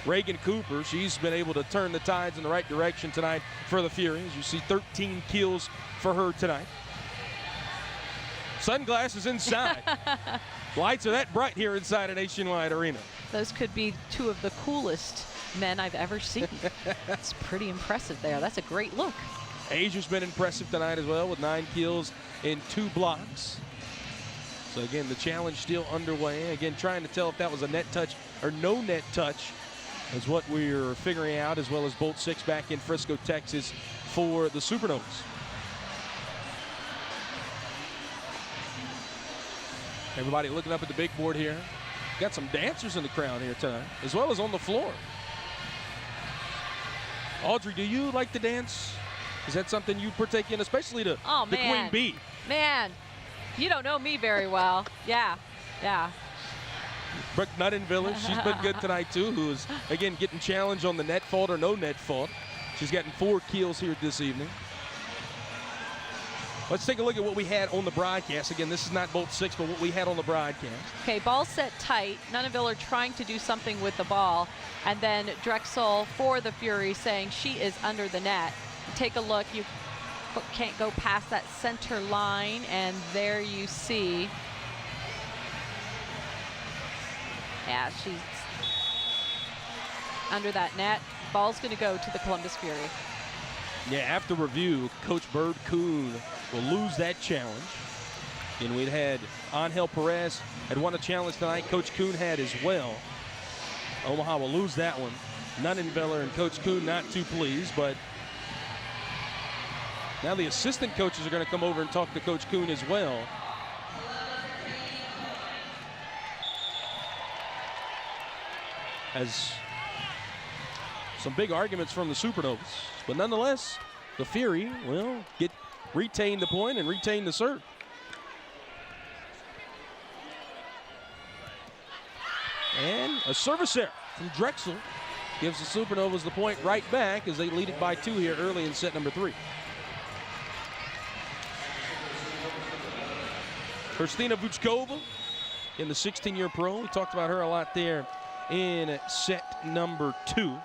Reagan Cooper, she's been able to turn the tides in the right direction tonight for the Furies. You see 13 kills for her tonight. Sunglasses inside. Lights are that bright here inside a Nationwide Arena. Those could be 2 of the coolest men I've ever seen. That's pretty impressive there. That's a great look. Asia's been impressive tonight as well with 9 kills in 2 blocks. So again, the challenge still underway. Again, trying to tell if that was a net touch or no net touch is what we're figuring out, as well as Bolt 6 back in Frisco, Texas for the Supernovas. Everybody looking up at the big board here. Got some dancers in the crowd here tonight, as well as on the floor. Audrey, do you like to dance? Is that something you partake in, especially the Queen Bee? Man, you don't know me very well. Yeah. Brooke Nuttenviller, she's been good tonight too, who is, again, getting challenged on the net fault or no net fault. She's gotten 4 kills here this evening. Let's take a look at what we had on the broadcast. Again, this is not Bolt 6, but what we had on the broadcast. Okay, ball set tight. Nunaviller trying to do something with the ball. And then Drexel for the Fury saying she is under the net. Take a look. You can't go past that center line. And there you see. Yeah, she's under that net. Ball's going to go to the Columbus Fury. Yeah, after review, Coach Bird Kuhn will lose that challenge. And we'd had Angel Perez had won a challenge tonight. Coach Kuhn had as well. Omaha will lose that one. Nunnenviller and Coach Kuhn not too pleased, but now the assistant coaches are going to come over and talk to Coach Kuhn as well. As some big arguments from the Supernovas, but nonetheless, the Fury will retain the point and retain the serve. And a service error from Drexel gives the Supernovas the point right back as they lead it by 2 here early in set number 3. Kristina Vuchkova in the 16-year pro. We talked about her a lot there in set number 2.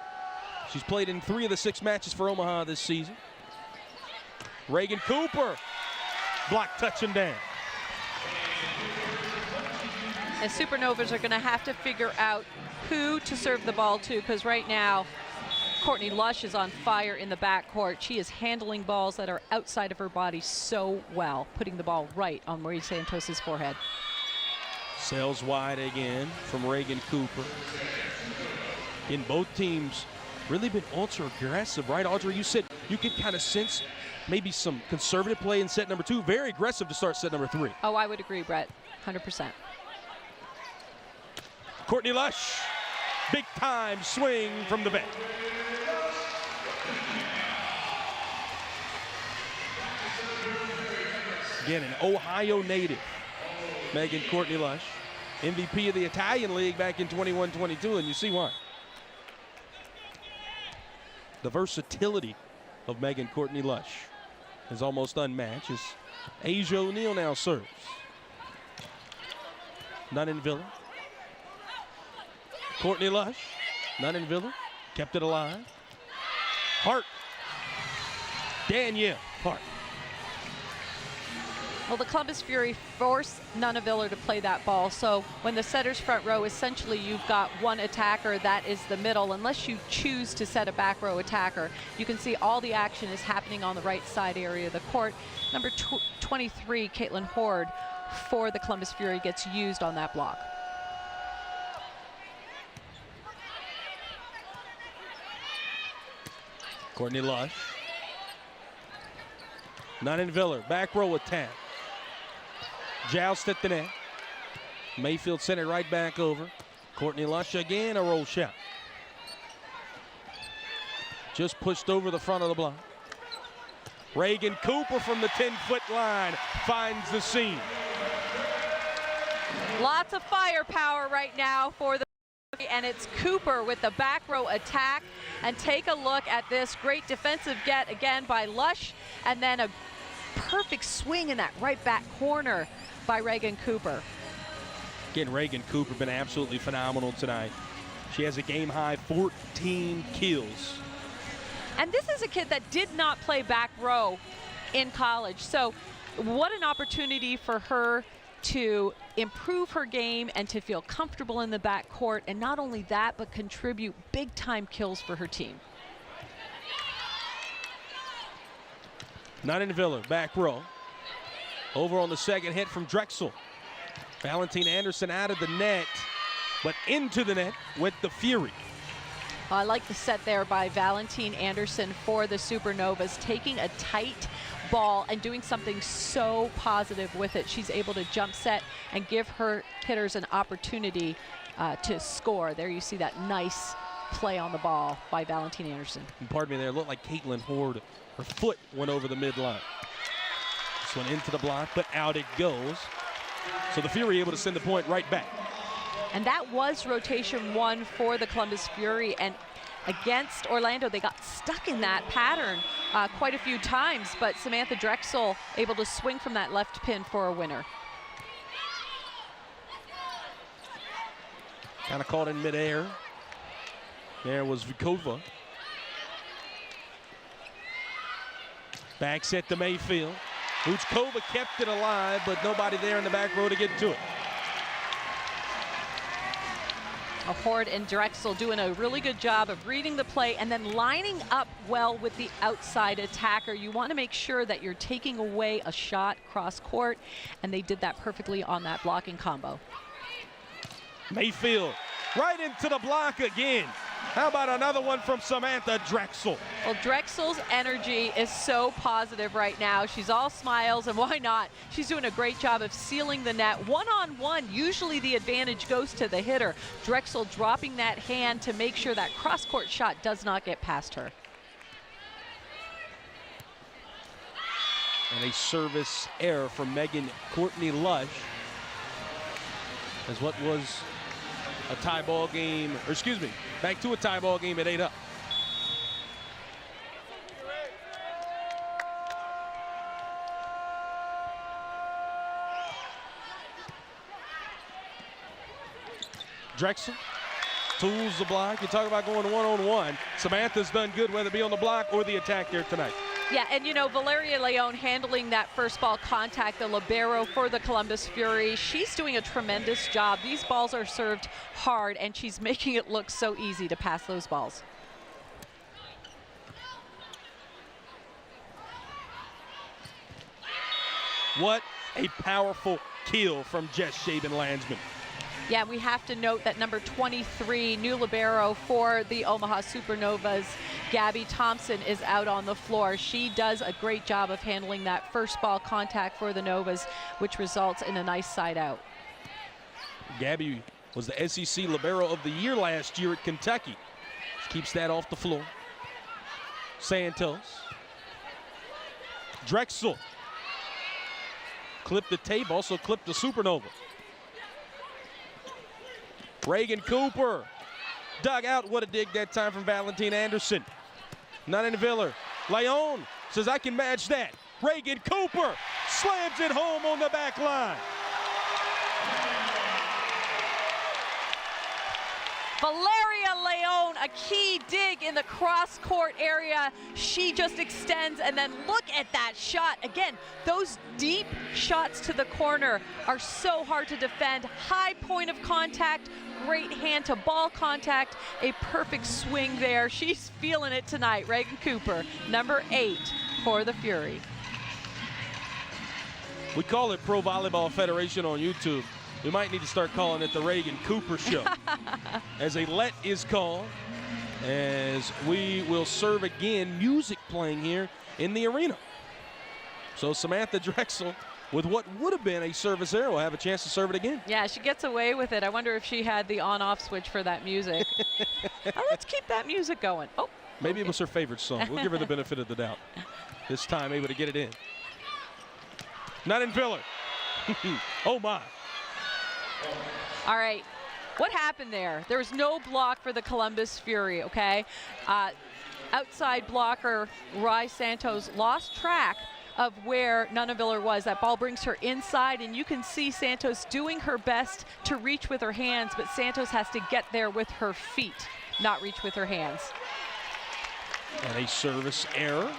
She's played in 3 of the 6 matches for Omaha this season. Reagan Cooper, block, touch, and down. And Supernovas are going to have to figure out who to serve the ball to, because right now, Courtney Lush is on fire in the backcourt. She is handling balls that are outside of her body so well, putting the ball right on Marie Santos' forehead. Sails wide again from Reagan Cooper. In both teams, really been ultra aggressive, right, Audrey? You said you could kind of sense maybe some conservative play in set number 2. Very aggressive to start set number 3. Oh, I would agree, Brett, 100%. Courtney Lush, big time swing from the bench. Again, an Ohio native, Megan Courtney Lush, MVP of the Italian League back in 21-22, and you see why. The versatility of Megan Courtney Lush is almost unmatched as Asia O'Neal now serves. Nunnenviller. Courtney Lush, Nunnenviller, kept it alive. Hart, Danielle Hart. Well, the Columbus Fury forced Nunnenviller to play that ball, so when the setter's front row, essentially you've got one attacker, that is the middle, unless you choose to set a back row attacker. You can see all the action is happening on the right side area of the court. Number 23, Caitlin Horde, for the Columbus Fury, gets used on that block. Courtney Lush. Nunnenviller, back row attack. Joust at the net. Mayfield sent it right back over. Courtney Lush again, a roll shot. Just pushed over the front of the block. Reagan Cooper from the 10-foot line finds the seam. Lots of firepower right now for the, and it's Cooper with the back row attack. And take a look at this great defensive get again by Lush, and then a perfect swing in that right back corner by Reagan Cooper. Again, Reagan Cooper been absolutely phenomenal tonight. She has a game high 14 kills. And this is a kid that did not play back row in college. So what an opportunity for her to improve her game and to feel comfortable in the backcourt, and not only that, but contribute big-time kills for her team. Nunnenviller, back row. Over on the second hit from Drexel. Valentine Anderson out of the net, but into the net with the Fury. I like the set there by Valentine Anderson for the Supernovas, taking a tight ball and doing something so positive with it. She's able to jump set and give her hitters an opportunity to score. There you see that nice play on the ball by Valentine Anderson. And pardon me there, it looked like Caitlin Horde, her foot went over the midline. This one into the block, but out it goes. So the Fury able to send the point right back. And that was rotation 1 for the Columbus Fury, and against Orlando, they got stuck in that pattern quite a few times, but Samantha Drexel able to swing from that left pin for a winner. Kind of caught in midair. There was Vukova. Back set to Mayfield. Vuchkova kept it alive, but nobody there in the back row to get to it. Horde and Drexel doing a really good job of reading the play and then lining up well with the outside attacker. You want to make sure that you're taking away a shot cross court, and they did that perfectly on that blocking combo. Mayfield Right into the block again. How about another one from Samantha Drexel? Well, Drexel's energy is so positive right now. She's all smiles, and why not? She's doing a great job of sealing the net. One-on-one, usually the advantage goes to the hitter. Drexel dropping that hand to make sure that cross-court shot does not get past her. And a service error from Megan Courtney Lush. As what was a tie ball game, or excuse me, back to a tie ball game at 8-up. Drexel tools the block. You talk about going one-on-one. Samantha's done good, whether it be on the block or the attack there tonight. Yeah, and you know, Valeria Leon handling that first ball contact, the libero for the Columbus Fury. She's doing a tremendous job. These balls are served hard, and she's making it look so easy to pass those balls. What a powerful kill from Jess Shaven-Landsman. Yeah, we have to note that number 23, new libero for the Omaha Supernovas, Gabby Thompson, is out on the floor. She does a great job of handling that first ball contact for the Novas, which results in a nice side out. Gabby was the SEC libero of the year last year at Kentucky. She keeps that off the floor. Santos. Drexel. Clipped the tape, also clipped the Supernova. Reagan Cooper dug out. What a dig that time from Valentine Anderson. Nunn-Viller. Leon says, I can match that. Reagan Cooper slams it home on the back line. Valeria Leon, a key dig in the cross-court area. She just extends, and then look at that shot. Again, those deep shots to the corner are so hard to defend. High point of contact, great hand-to-ball contact, a perfect swing there. She's feeling it tonight. Reagan Cooper, number 8 for the Fury. We call it Pro Volleyball Federation on YouTube. We might need to start calling it the Reagan Cooper Show. As a let is called, as we will serve again, music playing here in the arena. So Samantha Drexel, with what would have been a service error, will have a chance to serve it again. Yeah, she gets away with it. I wonder if she had the on-off switch for that music. Let's keep that music going. Oh, maybe it was her favorite song. We'll give her the benefit of the doubt. This time able to get it in. Nunn-Viller. Oh my. All right, what happened there? There was no block for the Columbus Fury, okay? Outside blocker, Rai Santos, lost track of where Nunn-Viller was. That ball brings her inside, and you can see Santos doing her best to reach with her hands, but Santos has to get there with her feet, not reach with her hands. And a service error,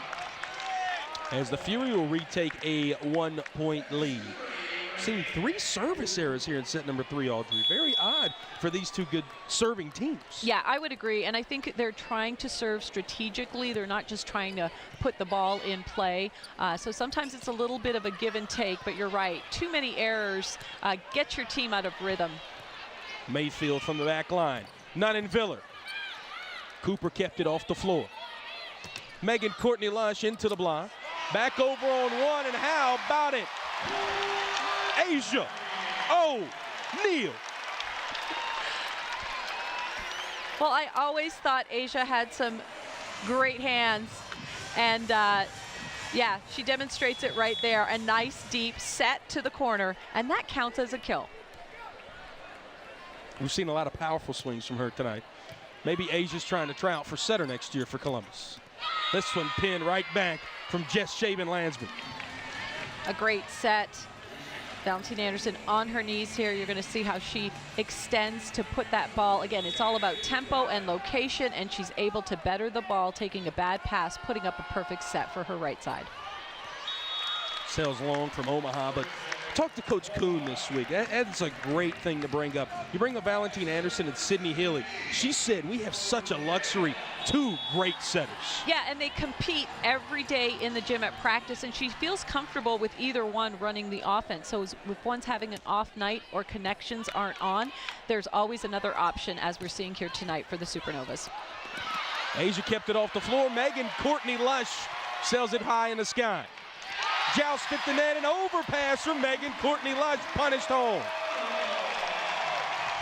as the Fury will retake a 1-point lead. Seen 3 service errors here in set number 3, Audrey. Very odd for these two good serving teams. Yeah, I would agree, and I think they're trying to serve strategically. They're not just trying to put the ball in play. So sometimes it's a little bit of a give and take, but you're right. Too many errors get your team out of rhythm. Mayfield from the back line. Nunn-Viller. Cooper kept it off the floor. Megan Courtney Lush into the block. Back over on one, and how about it? Asia O'Neal. Well, I always thought Asia had some great hands, and yeah, she demonstrates it right there. A nice deep set to the corner, and that counts as a kill. We've seen a lot of powerful swings from her tonight. Maybe Asia's trying to try out for setter next year for Columbus. This one pinned right back from Jess Shaven-Landsman. A great set. Valentine Anderson on her knees here. You're going to see how she extends to put that ball. Again, it's all about tempo and location, and she's able to better the ball, taking a bad pass, putting up a perfect set for her right side. Sails long from Omaha, but Talk to Coach Kuhn this week. That's a great thing to bring up. You bring up Valentine Anderson and Sydney Healy. She said we have such a luxury, 2 great setters. Yeah, and they compete every day in the gym at practice, and she feels comfortable with either one running the offense. So if one's having an off night or connections aren't on, there's always another option, as we're seeing here tonight for the Supernovas. Asia kept it off the floor. Megan Courtney Lush sails it high in the sky. Joust at the net, and overpass from Megan Courtney Lush, punished home.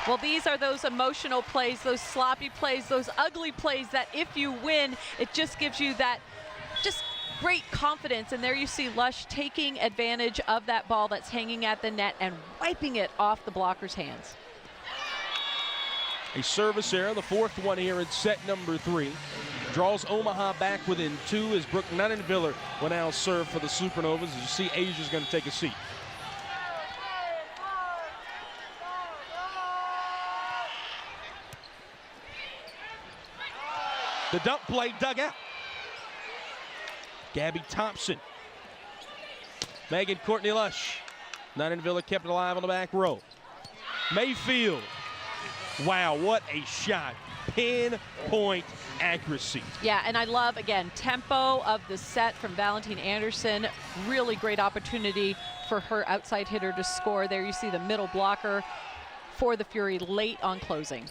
Well, these are those emotional plays, those sloppy plays, those ugly plays that if you win, it just gives you that just great confidence. And there you see Lush taking advantage of that ball that's hanging at the net and wiping it off the blocker's hands. A service error, the 4th one here in set number 3. Draws Omaha back within 2 as Brooke Nunnenviller will now serve for the Supernovas. As you see, Asia's going to take a seat. The dump play dug out. Gabby Thompson. Megan Courtney Lush. Nunnenviller kept it alive on the back row. Mayfield. Wow, what a shot. Pinpoint accuracy. Yeah, and I love, again, tempo of the set from Valentine Anderson. Really great opportunity for her outside hitter to score. There you see the middle blocker for the Fury late on closing.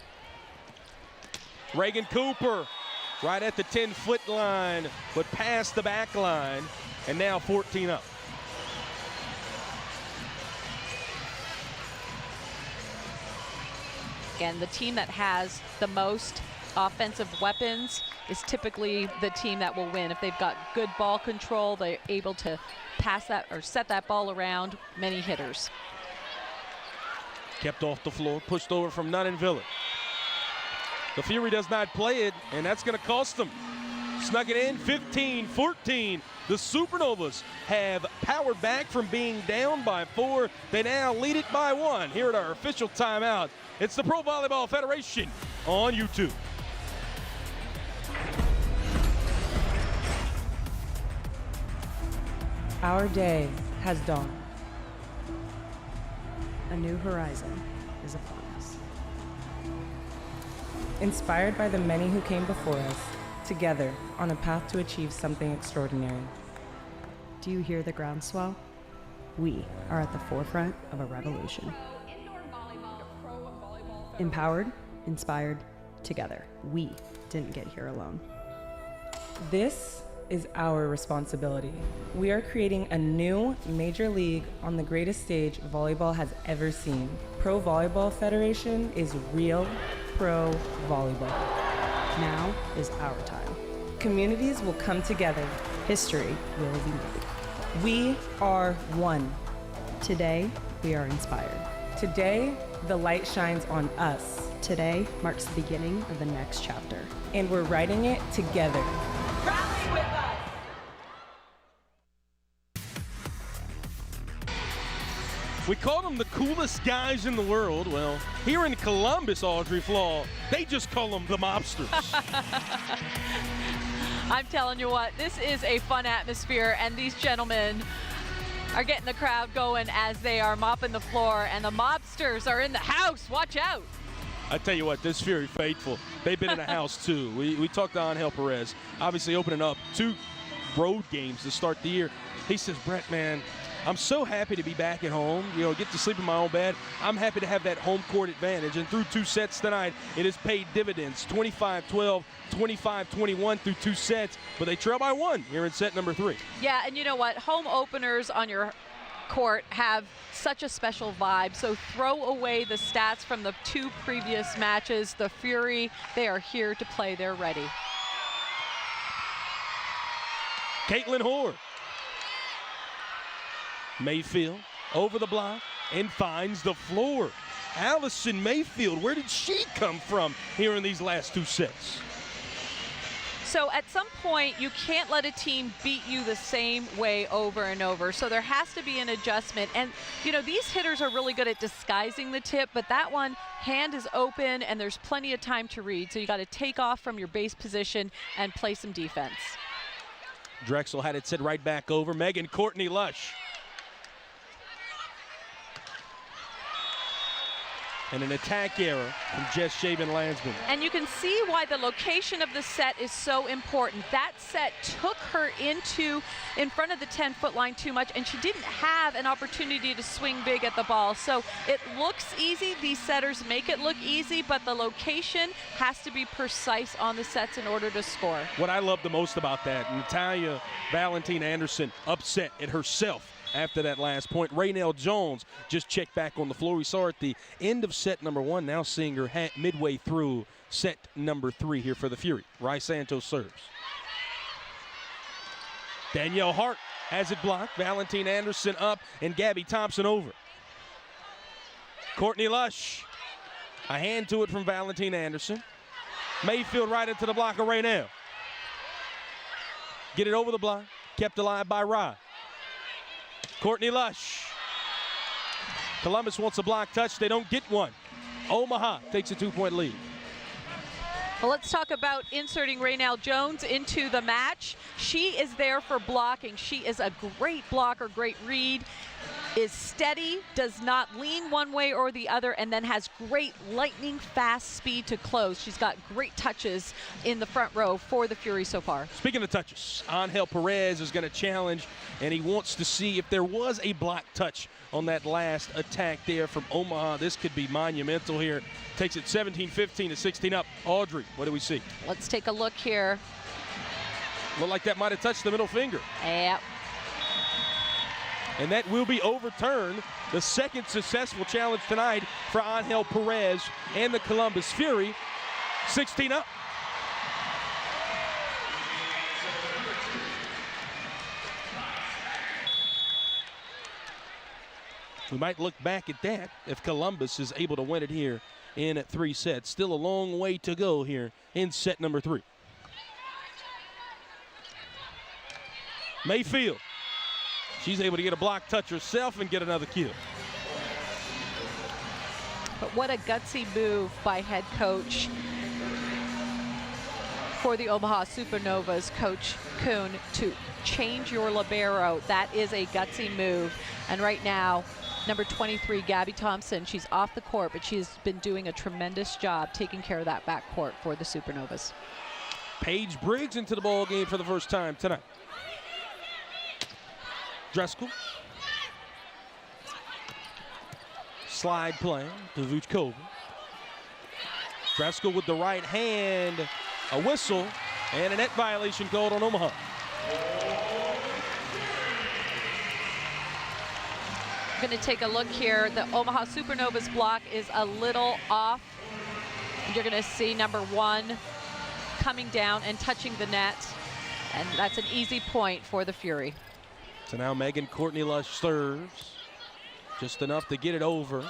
Reagan Cooper right at the 10-foot line, but past the back line, and now 14 up. Again, the team that has the most offensive weapons is typically the team that will win. If they've got good ball control, they're able to pass that or set that ball around many hitters. Kept off the floor, pushed over from Nunnenviller. The Fury does not play it, and that's going to cost them. Snuck it in, 15-14. The Supernovas have powered back from being down by 4. They now lead it by 1 here at our official timeout. It's the Pro Volleyball Federation on YouTube. Our day has dawned. A new horizon is upon us. Inspired by the many who came before us, together on a path to achieve something extraordinary. Do you hear the groundswell? We are at the forefront of a revolution. Empowered, inspired, together. We didn't get here alone. This is our responsibility. We are creating a new major league on the greatest stage volleyball has ever seen. Pro Volleyball Federation is real pro volleyball. Now is our time. Communities will come together. History will be made. We are one. Today, we are inspired. Today, the light shines on us. Today marks the beginning of the next chapter. And we're writing it together. Rally with us! We call them the coolest guys in the world. Well, here in Columbus, Audrey Flaw, they just call them the mobsters. I'm telling you what, this is a fun atmosphere, and these gentlemen are getting the crowd going as they are mopping the floor, and the mobsters are in the house. Watch out. I tell you what, this Fury faithful, they've been in the house too. We talked to Angel Perez, obviously opening up 2 road games to start the year. He says, Brett, man, I'm so happy to be back at home, get to sleep in my own bed. I'm happy to have that home court advantage. And through 2 sets tonight, it has paid dividends. 25-12, 25-21 through 2 sets, but they trail by 1 here in set number 3. Yeah, and you know what? Home openers on your court have such a special vibe. So throw away the stats from the 2 previous matches. The Fury, they are here to play. They're ready. Caitlin Hoare. Mayfield over the block and finds the floor. Allison Mayfield, where did she come from here in these last 2 sets? So at some point, you can't let a team beat you the same way over and over. So there has to be an adjustment. And, these hitters are really good at disguising the tip, but that one, hand is open and there's plenty of time to read. So you got to take off from your base position and play some defense. Drexel had it set right back over. Megan Courtney Lush. And an attack error from Jess Shaven-Landsman. And you can see why the location of the set is so important. That set took her in front of the 10-foot line too much, and she didn't have an opportunity to swing big at the ball. So it looks easy. These setters make it look easy, but the location has to be precise on the sets in order to score. What I love the most about that, Natalia Valentina Anderson upset at herself after that last point. Raynell Jones just checked back on the floor. We saw her at the end of set number 1, now seeing her midway through set number 3 here for the Fury. Rai Santos serves. Danielle Hart has it blocked. Valentina Anderson up and Gabby Thompson over. Courtney Lush, a hand to it from Valentina Anderson. Mayfield right into the block of Raynell. Get it over the block, kept alive by Rai. Courtney Lush. Columbus wants a block touch. They don't get one. Omaha takes a 2-point lead. Well, let's talk about inserting Raynell Jones into the match. She is there for blocking. She is a great blocker, great read, is steady, does not lean one way or the other, and then has great lightning fast speed to close. She's got great touches in the front row for the Fury so far. Speaking of touches, Angel Perez is going to challenge, and he wants to see if there was a block touch on that last attack there from Omaha. This could be monumental here. Takes it 17-15 to 16 up. Audrey, what do we see? Let's take a look here. Looked like that might have touched the middle finger. Yep. And that will be overturned. The second successful challenge tonight for Angel Perez and the Columbus Fury. 16 up. We might look back at that if Columbus is able to win it here in 3 sets. Still a long way to go here in set number 3. Mayfield. She's able to get a block touch herself and get another kill. But what a gutsy move by head coach for the Omaha Supernovas, Coach Kuhn, to change your libero. That is a gutsy move. And right now, number 23, Gabby Thompson, she's off the court, but she's been doing a tremendous job taking care of that backcourt for the Supernovas. Paige Briggs into the ball game for the first time tonight. Driscoll. Slide play to Vuchkova. Driscoll with the right hand, a whistle, and a net violation called on Omaha. Going to take a look here. The Omaha Supernovas block is a little off. You're going to see number 1 coming down and touching the net, and that's an easy point for the Fury. So now Megan Courtney Lush serves. Just enough to get it over.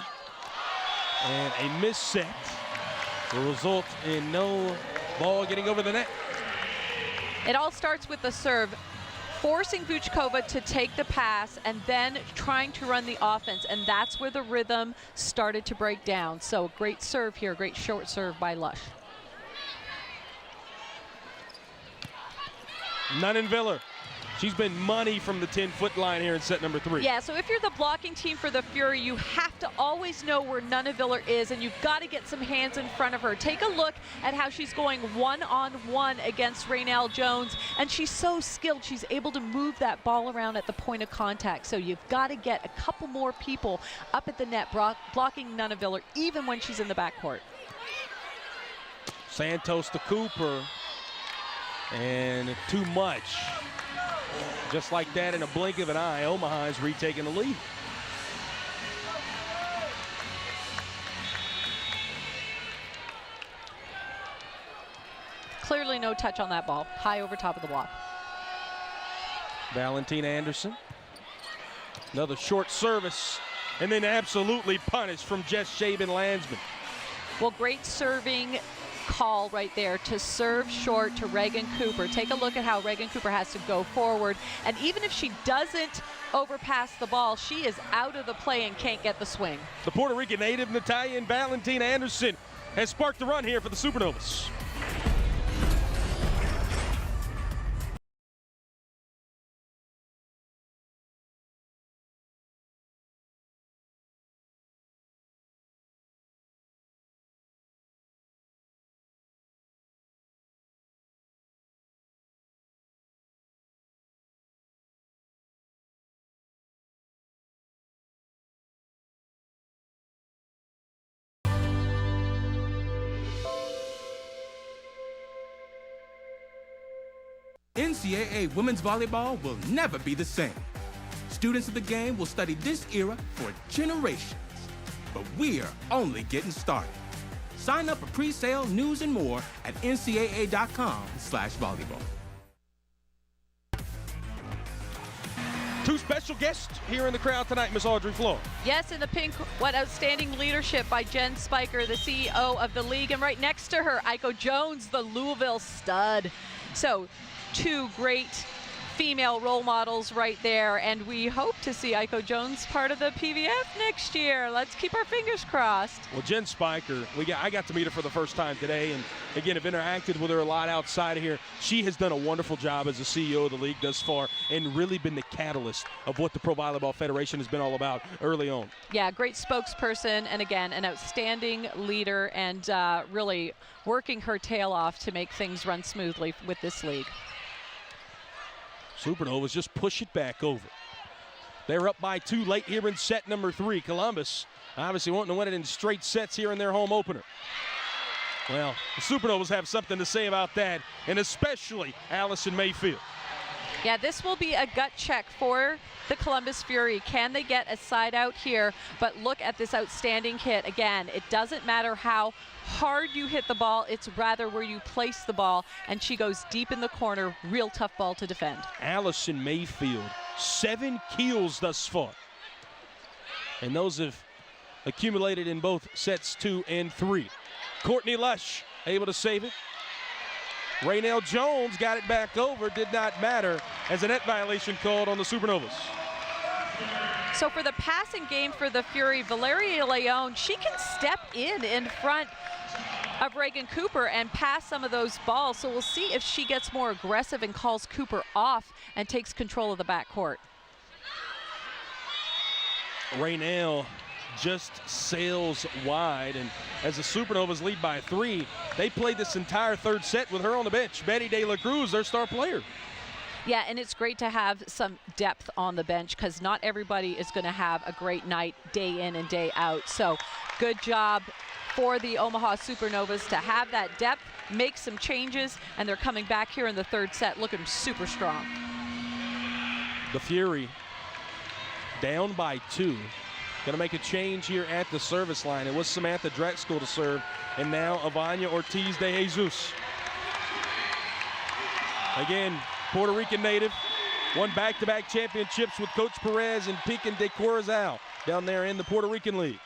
And a miss set will result in no ball getting over the net. It all starts with the serve. Forcing Vuchkova to take the pass and then trying to run the offense, and that's where the rhythm started to break down. So great serve here, great short serve by Lush. Nunnenviller. She's been money from the 10-foot line here in set number 3. Yeah, so if you're the blocking team for the Fury, you have to always know where Nunnenviller is, and you've got to get some hands in front of her. Take a look at how she's going one-on-one against Raynell Jones, and she's so skilled. She's able to move that ball around at the point of contact. So you've got to get a couple more people up at the net blocking Nunnenviller, even when she's in the backcourt. Santos to Cooper, and too much. Just like that, in a blink of an eye, Omaha is retaking the lead. Clearly no touch on that ball. High over top of the block. Valentina Anderson. Another short service, and then absolutely punished from Jess Shaven-Landsman. Well, great serving call right there to serve short to Reagan Cooper. Take a look at how Reagan Cooper has to go forward, and even if she doesn't overpass the ball, she is out of the play and can't get the swing. The Puerto Rican native Natalia Valentina Anderson has sparked the run here for the Supernovas. NCAA women's volleyball will never be the same. Students of the game will study this era for generations. But we're only getting started. Sign up for pre-sale, news, and more at ncaa.com/volleyball. Two special guests here in the crowd tonight, Miss Audrey Floor. Yes, in the pink, what outstanding leadership by Jen Spiker, the CEO of the league, and right next to her, Aiko Jones, the Louisville stud. So, two great female role models right there, and we hope to see Aiko Jones part of the PVF next year. Let's keep our fingers crossed. Well, Jen Spiker, I got to meet her for the first time today, and again, I've interacted with her a lot outside of here. She has done a wonderful job as the CEO of the league thus far, and really been the catalyst of what the Pro Volleyball Federation has been all about early on. Yeah, great spokesperson, and again, an outstanding leader, and really working her tail off to make things run smoothly with this league. Supernovas just push it back over. They're up by 2 late here in set number 3. Columbus obviously wanting to win it in straight sets here in their home opener. Well, the Supernovas have something to say about that, and especially Allison Mayfield. Yeah, this will be a gut check for the Columbus Fury. Can they get a side out here? But look at this outstanding hit. Again, it doesn't matter how hard you hit the ball, it's rather where you place the ball, and she goes deep in the corner. Real tough ball to defend. Allison Mayfield, 7 kills thus far, and those have accumulated in both sets 2 and 3. Courtney Lush able to save it. Raynell Jones got it back over, did not matter, as a net violation called on the Supernovas. So for the passing game for the Fury, Valeria Leone, she can step in front of Reagan Cooper and pass some of those balls. So we'll see if she gets more aggressive and calls Cooper off and takes control of the backcourt. Raynell just sails wide, and as the Supernovas lead by 3, they played this entire third set with her on the bench. Betty De La Cruz, their star player. Yeah, and it's great to have some depth on the bench, because not everybody is going to have a great night day in and day out. So good job for the Omaha Supernovas to have that depth, make some changes, and they're coming back here in the third set looking super strong. The Fury down by 2. Going to make a change here at the service line. It was Samantha Drexel to serve, and now Ivania Ortiz de Jesus. Again, Puerto Rican native, won back-to-back championships with Coach Perez and Pekin de Corazal down there in the Puerto Rican League.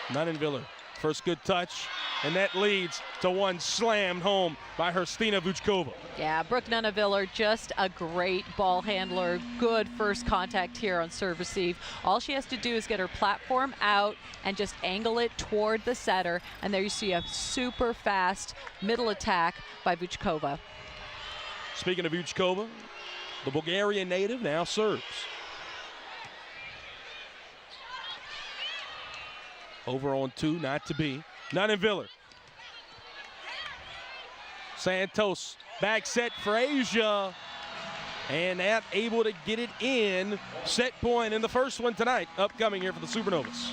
Nunenviller, first good touch, and that leads to one slammed home by Hrstina Vuchkova. Yeah, Brooke Nuneviller, just a great ball handler. Good first contact here on serve receive. All she has to do is get her platform out and just angle it toward the setter. And there you see a super fast middle attack by Vuchkova. Speaking of Vuchkova, the Bulgarian native now serves. Over on 2, not to be. Nunenviller. Santos, back set for Asia. And that able to get it in. Set point in the first one tonight, upcoming here for the Supernovas.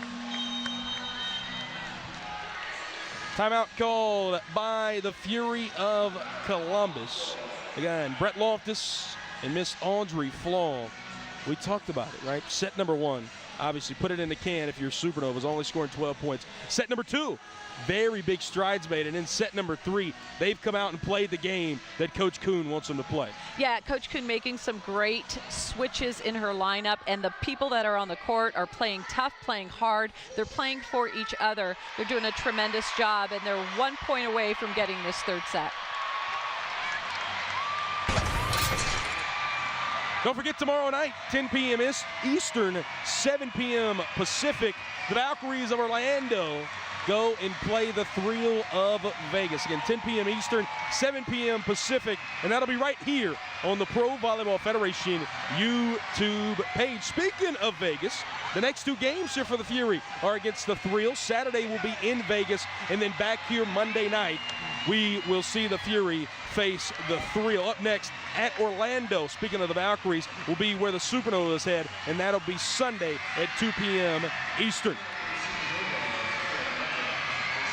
Timeout called by the Fury of Columbus. Again, Brett Loftus and Miss Audrey Flaw. We talked about it, right? Set number 1. Obviously, put it in the can if you're Supernovas, only scoring 12 points. Set number 2, very big strides made. And in set number 3, they've come out and played the game that Coach Kuhn wants them to play. Yeah, Coach Kuhn making some great switches in her lineup, and the people that are on the court are playing tough, playing hard. They're playing for each other. They're doing a tremendous job, and they're 1 point away from getting this third set. Don't forget, tomorrow night, 10 p.m. Eastern, 7 p.m. Pacific, the Valkyries of Orlando go and play the Thrill of Vegas. Again, 10 p.m. Eastern, 7 p.m. Pacific, and that'll be right here on the Pro Volleyball Federation YouTube page. Speaking of Vegas, the next 2 games here for the Fury are against the Thrill. Saturday will be in Vegas, and then back here Monday night, we will see the Fury face the Thrill. Up next at Orlando, speaking of the Valkyries, will be where the Supernovas head, and that'll be Sunday at 2 p.m. Eastern.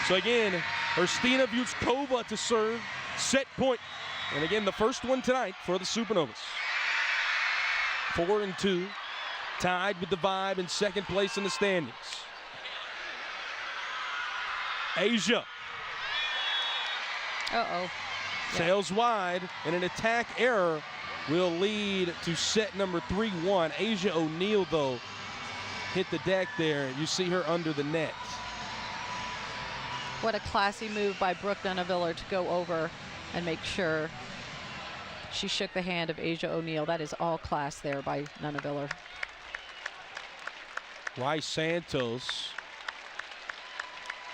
So again, Erstina Vuchkova to serve, set point. And again, the first one tonight for the Supernovas. 4-2, tied with the Vibe in second place in the standings. Asia. Uh-oh. Sails wide, and an attack error will lead to set number 3-1. Asia O'Neal, though, hit the deck there. You see her under the net. What a classy move by Brooke Nunaviller to go over and make sure she shook the hand of Asia O'Neal. That is all class there by Nunaviller. Rice Santos.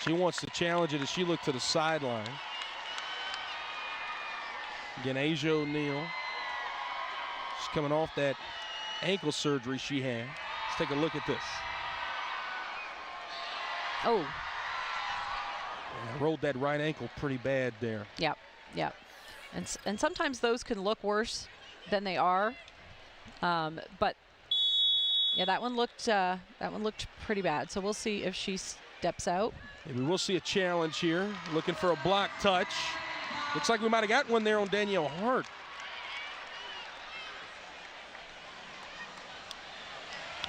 She wants to challenge it as she looked to the sideline. Again, Asia O'Neal. She's coming off that ankle surgery she had. Let's take a look at this. Oh. Yeah, rolled that right ankle pretty bad there. Yep, yep. And sometimes those can look worse than they are. But yeah, that one looked pretty bad. So we'll see if she steps out. Maybe we'll see a challenge here. Looking for a block touch. Looks like we might have got one there on Danielle Hart.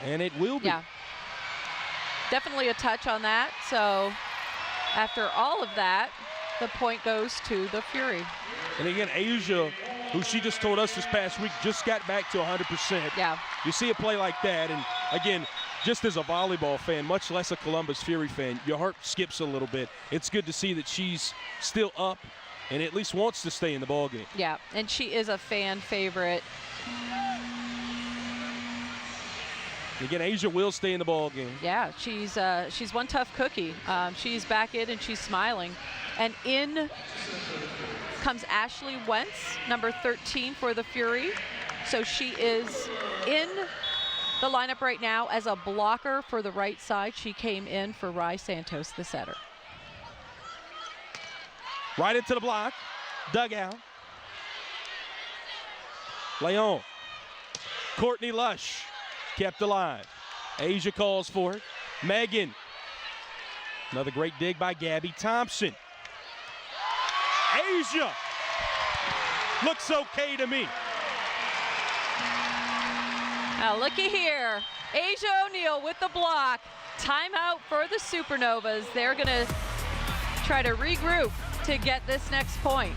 And it will be. Yeah. Definitely a touch on that. So after all of that, the point goes to the Fury. And again, Asia, who she just told us this past week, just got back to 100%. Yeah. You see a play like that, and again, just as a volleyball fan, much less a Columbus Fury fan, your heart skips a little bit. It's good to see that she's still up and at least wants to stay in the ballgame. Yeah, and she is a fan favorite. Again, Asia will stay in the ballgame. Yeah, she's one tough cookie. She's back in and she's smiling. And in comes Ashley Wentz, number 13 for the Fury. So she is in the lineup right now as a blocker for the right side. She came in for Rye Santos, the setter. Right into the block, dugout. Leon, Courtney Lush, kept alive. Asia calls for it. Megan, another great dig by Gabby Thompson. Asia, looks okay to me. Now looky here, Asia O'Neal with the block. Timeout for the Supernovas. They're gonna try to regroup to get this next point.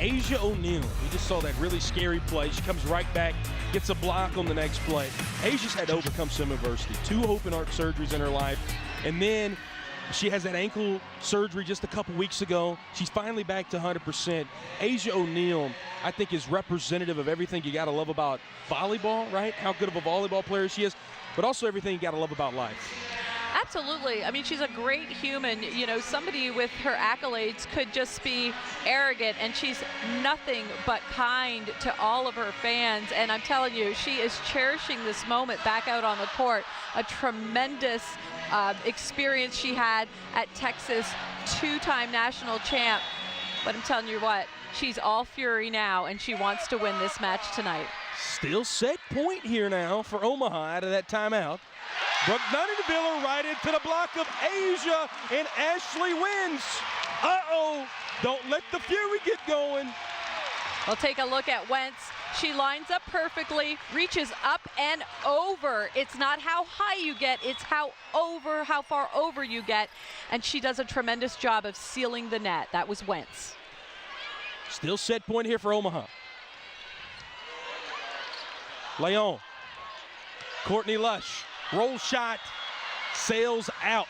Asia O'Neal, we just saw that really scary play. She comes right back, gets a block on the next play. Asia's had to overcome some adversity. 2 open heart surgeries in her life. And then she has that ankle surgery just a couple weeks ago. She's finally back to 100%. Asia O'Neal, I think, is representative of everything you got to love about volleyball, right? How good of a volleyball player she is, but also everything you got to love about life. Absolutely. I mean, she's a great human. You know, somebody with her accolades could just be arrogant, and she's nothing but kind to all of her fans. And I'm telling you, she is cherishing this moment back out on the court. A tremendous experience she had at Texas, 2-time national champ. But I'm telling you what, she's all Fury now, and she wants to win this match tonight. Still set point here now for Omaha out of that timeout. Brooke Nunaviller right into the block of Asia, and Ashley wins. Uh-oh, don't let the Fury get going. We'll take a look at Wentz. She lines up perfectly, reaches up and over. It's not how high you get, it's how far over you get. And she does a tremendous job of sealing the net. That was Wentz. Still set point here for Omaha. Leon, Courtney Lush, roll shot, sails out.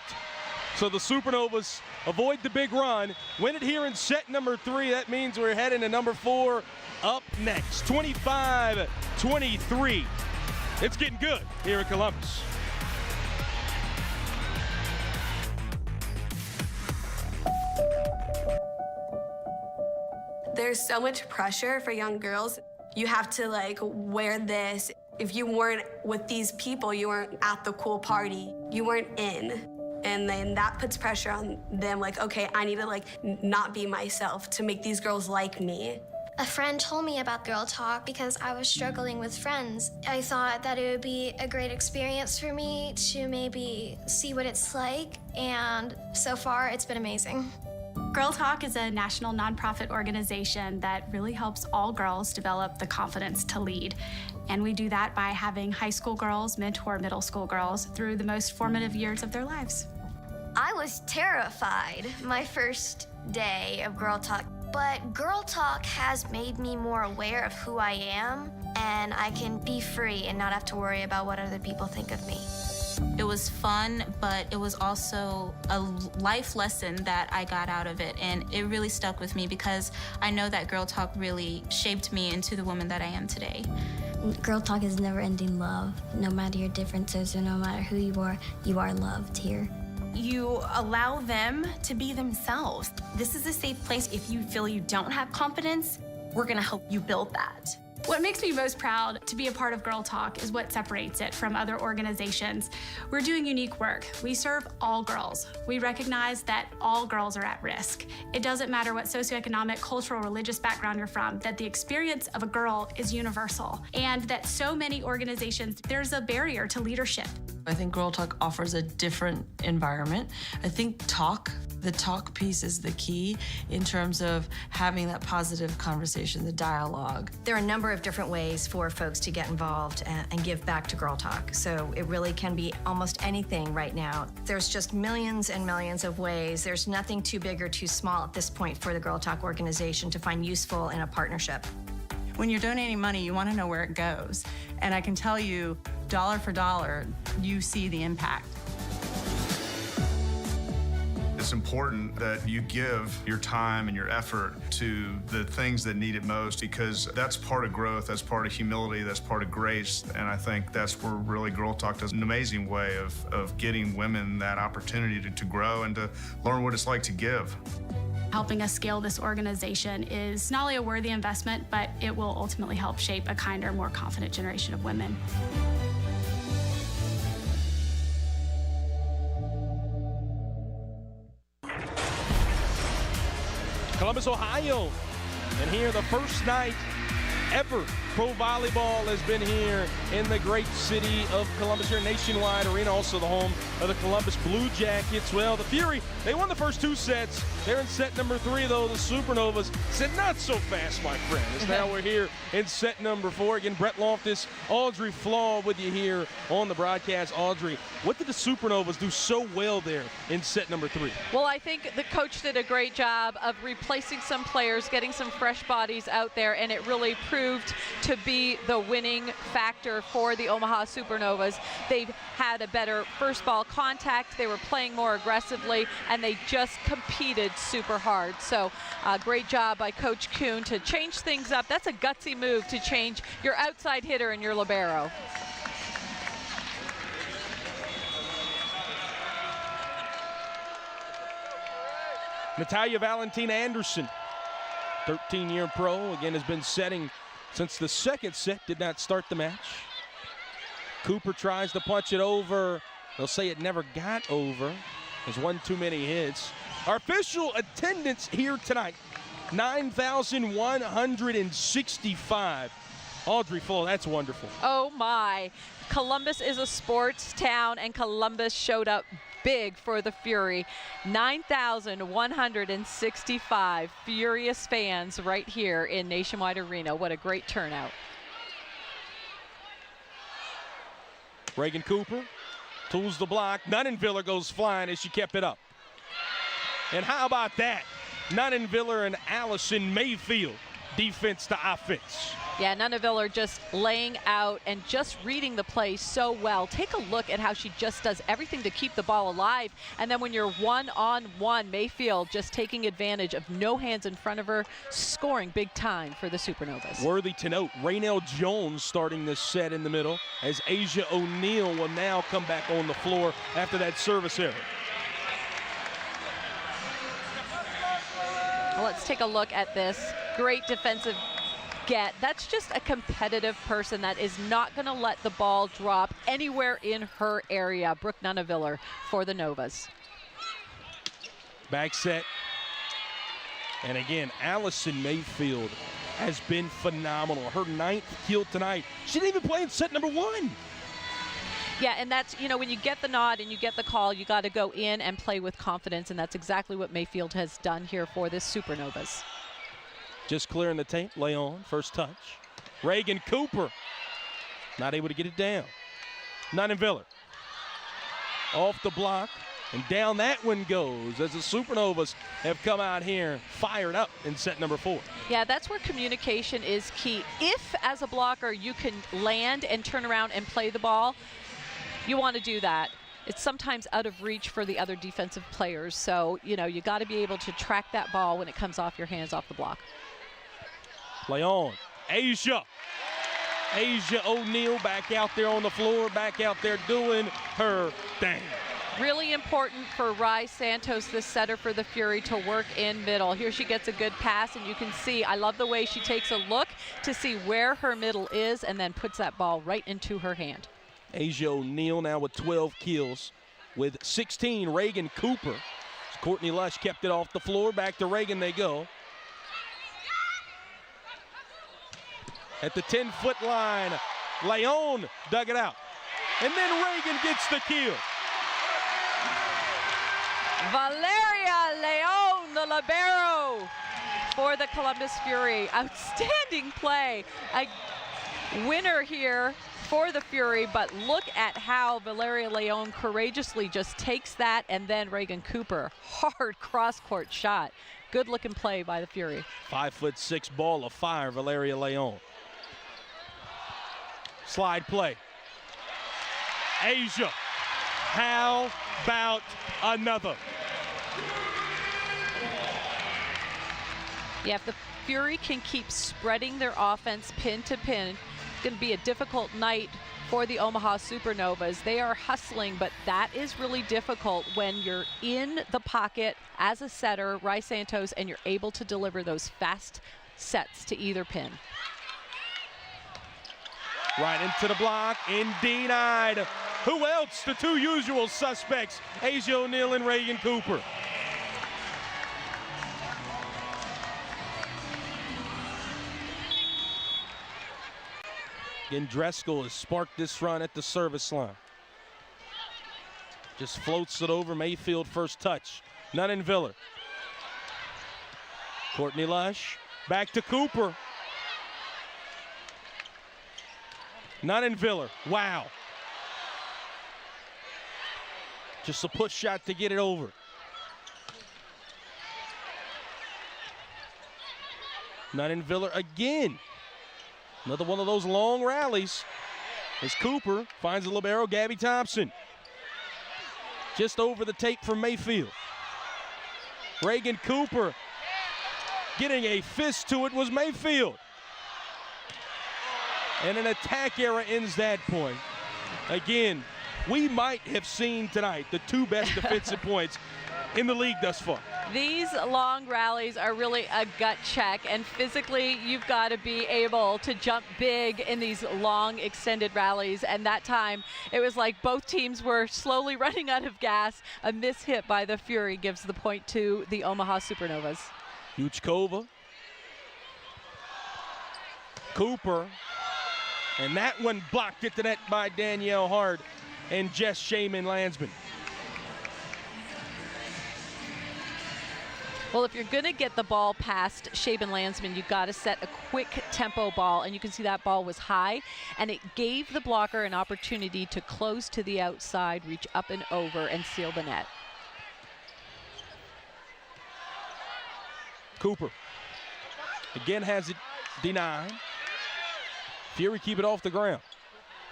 So the Supernovas avoid the big run, win it here in set number 3. That means we're heading to number 4 up next. 25-23. It's getting good here in Columbus. There's so much pressure for young girls. You have to like wear this. If you weren't with these people, you weren't at the cool party. You weren't in. And then that puts pressure on them, like, okay, I need to like not be myself to make these girls like me. A friend told me about Girl Talk because I was struggling with friends. I thought that it would be a great experience for me to maybe see what it's like, and so far it's been amazing. Girl Talk is a national nonprofit organization that really helps all girls develop the confidence to lead. And we do that by having high school girls mentor middle school girls through the most formative years of their lives. I was terrified my first day of Girl Talk, but Girl Talk has made me more aware of who I am, and I can be free and not have to worry about what other people think of me. It was fun, but it was also a life lesson that I got out of it, and it really stuck with me because I know that Girl Talk really shaped me into the woman that I am today. Girl Talk is never-ending love. No matter your differences or no matter who you are loved here. You allow them to be themselves. This is a safe place. If you feel you don't have confidence, we're gonna help you build that. What makes me most proud to be a part of Girl Talk is what separates it from other organizations. We're doing unique work. We serve all girls. We recognize that all girls are at risk. It doesn't matter what socioeconomic, cultural, religious background you're from, that the experience of a girl is universal, and that so many organizations, there's a barrier to leadership. I think Girl Talk offers a different environment. I think the talk piece is the key in terms of having that positive conversation, the dialogue. There are a number of different ways for folks to get involved and give back to Girl Talk. So it really can be almost anything right now. There's just millions and millions of ways. There's nothing too big or too small at this point for the Girl Talk organization to find useful in a partnership. When you're donating money, you want to know where it goes. And I can tell you, dollar for dollar, you see the impact. It's important that you give your time and your effort to the things that need it most, because that's part of growth, that's part of humility, that's part of grace. And I think that's where really Girl Talk does an amazing way of getting women that opportunity to grow and to learn what it's like to give. Helping us scale this organization is not only a worthy investment, but it will ultimately help shape a kinder, more confident generation of women. Columbus, Ohio, and here the first night ever Pro Volleyball has been here in the great city of Columbus, here Nationwide Arena, also the home of the Columbus Blue Jackets. Well, the Fury, they won the first 2 sets. They're in set number 3, though. The Supernovas said, not so fast, my friend. As now we're here in set number 4. Again, Brett Loftus, Audrey Flaw with you here on the broadcast. Audrey, what did the Supernovas do so well there in set number 3? Well, I think the coach did a great job of replacing some players, getting some fresh bodies out there, and it really proved to be the winning factor for the Omaha Supernovas. They've had a better first ball contact, they were playing more aggressively, and they just competed super hard. So great job by Coach Kuhn to change things up. That's a gutsy move to change your outside hitter and your libero. Natalia Valentina Anderson, 13-year pro, again has been setting since the second set, did not start the match. Cooper tries to punch it over. They'll say it never got over. There's one too many hits. Our official attendance here tonight, 9,165. Audrey Full, that's wonderful. Oh my. Columbus is a sports town, and Columbus showed up big for the Fury. 9,165 furious fans right here in Nationwide Arena. What a great turnout. Reagan Cooper tools the block. Nunnenviller goes flying as she kept it up. And how about that? Nunnenviller and Allison Mayfield, defense to offense. Yeah, Nunaviller just laying out and just reading the play so well. Take a look at how she just does everything to keep the ball alive. And then when you're one-on-one, Mayfield just taking advantage of no hands in front of her, scoring big time for the Supernovas. Worthy to note, Raynell Jones starting this set in the middle as Asia O'Neal will now come back on the floor after that service error. Well, let's take a look at this. Great defensive get. That's just a competitive person that is not going to let the ball drop anywhere in her area. Brooke Nunaviller for the Novas. Back set. And again, Allison Mayfield has been phenomenal. Her 9th kill tonight. She didn't even play in set number 1. Yeah, and that's, you know, when you get the nod and you get the call, you got to go in and play with confidence, and that's exactly what Mayfield has done here for this Supernovas. Just clearing the tape, lay on, first touch. Reagan Cooper, not able to get it down. Nunaviller, off the block, and down that one goes as the Supernovas have come out here fired up in set number 4. Yeah, that's where communication is key. If, as a blocker, you can land and turn around and play the ball, you want to do that. It's sometimes out of reach for the other defensive players, so, you know, you got to be able to track that ball when it comes off your hands off the block. Play on. Asia O'Neal back out there on the floor, back out there doing her thing. Really important for Rai Santos, the setter for the Fury, to work in middle. Here she gets a good pass, and you can see, I love the way she takes a look to see where her middle is and then puts that ball right into her hand. Asia O'Neal now with 12 kills. With 16, Reagan Cooper. Courtney Lush kept it off the floor. Back to Reagan they go. At the 10-foot line, Leon dug it out. And then Reagan gets the kill. Valeria Leon, the libero for the Columbus Fury. Outstanding play. A winner here for the Fury, but look at how Valeria Leon courageously just takes that, and then Reagan Cooper, hard cross-court shot. Good looking play by the Fury. 5'6" ball of fire, Valeria Leon. Slide play. Asia, how about another? Yeah, if the Fury can keep spreading their offense pin to pin, it's going to be a difficult night for the Omaha Supernovas. They are hustling, but that is really difficult when you're in the pocket as a setter, Rai Santos, and you're able to deliver those fast sets to either pin. Right into the block and denied. Who else? The two usual suspects, Asia O'Neal and Reagan Cooper. Again, Dreskel has sparked this run at the service line. Just floats it over. Mayfield first touch. Nunaviller. Courtney Lush. Back to Cooper. Nunaviller. Wow. Just a push shot to get it over. Nunaviller again. Another one of those long rallies as Cooper finds the libero, Gabby Thompson. Just over the tape from Mayfield. Reagan Cooper getting a fist to it was Mayfield. And an attack era ends that point. Again, we might have seen tonight the two best defensive points in the league thus far. These long rallies are really a gut check, and physically you've got to be able to jump big in these long extended rallies, and that time it was like both teams were slowly running out of gas. A miss hit by the Fury gives the point to the Omaha Supernovas. Yuchkova. Cooper. And that one blocked it to net by Danielle Hard and Jess Shaman-Landsman. Well, if you're going to get the ball past Shaban-Landsman, you've got to set a quick tempo ball, and you can see that ball was high, and it gave the blocker an opportunity to close to the outside, reach up and over, and seal the net. Cooper again has it denied. Fury keep it off the ground.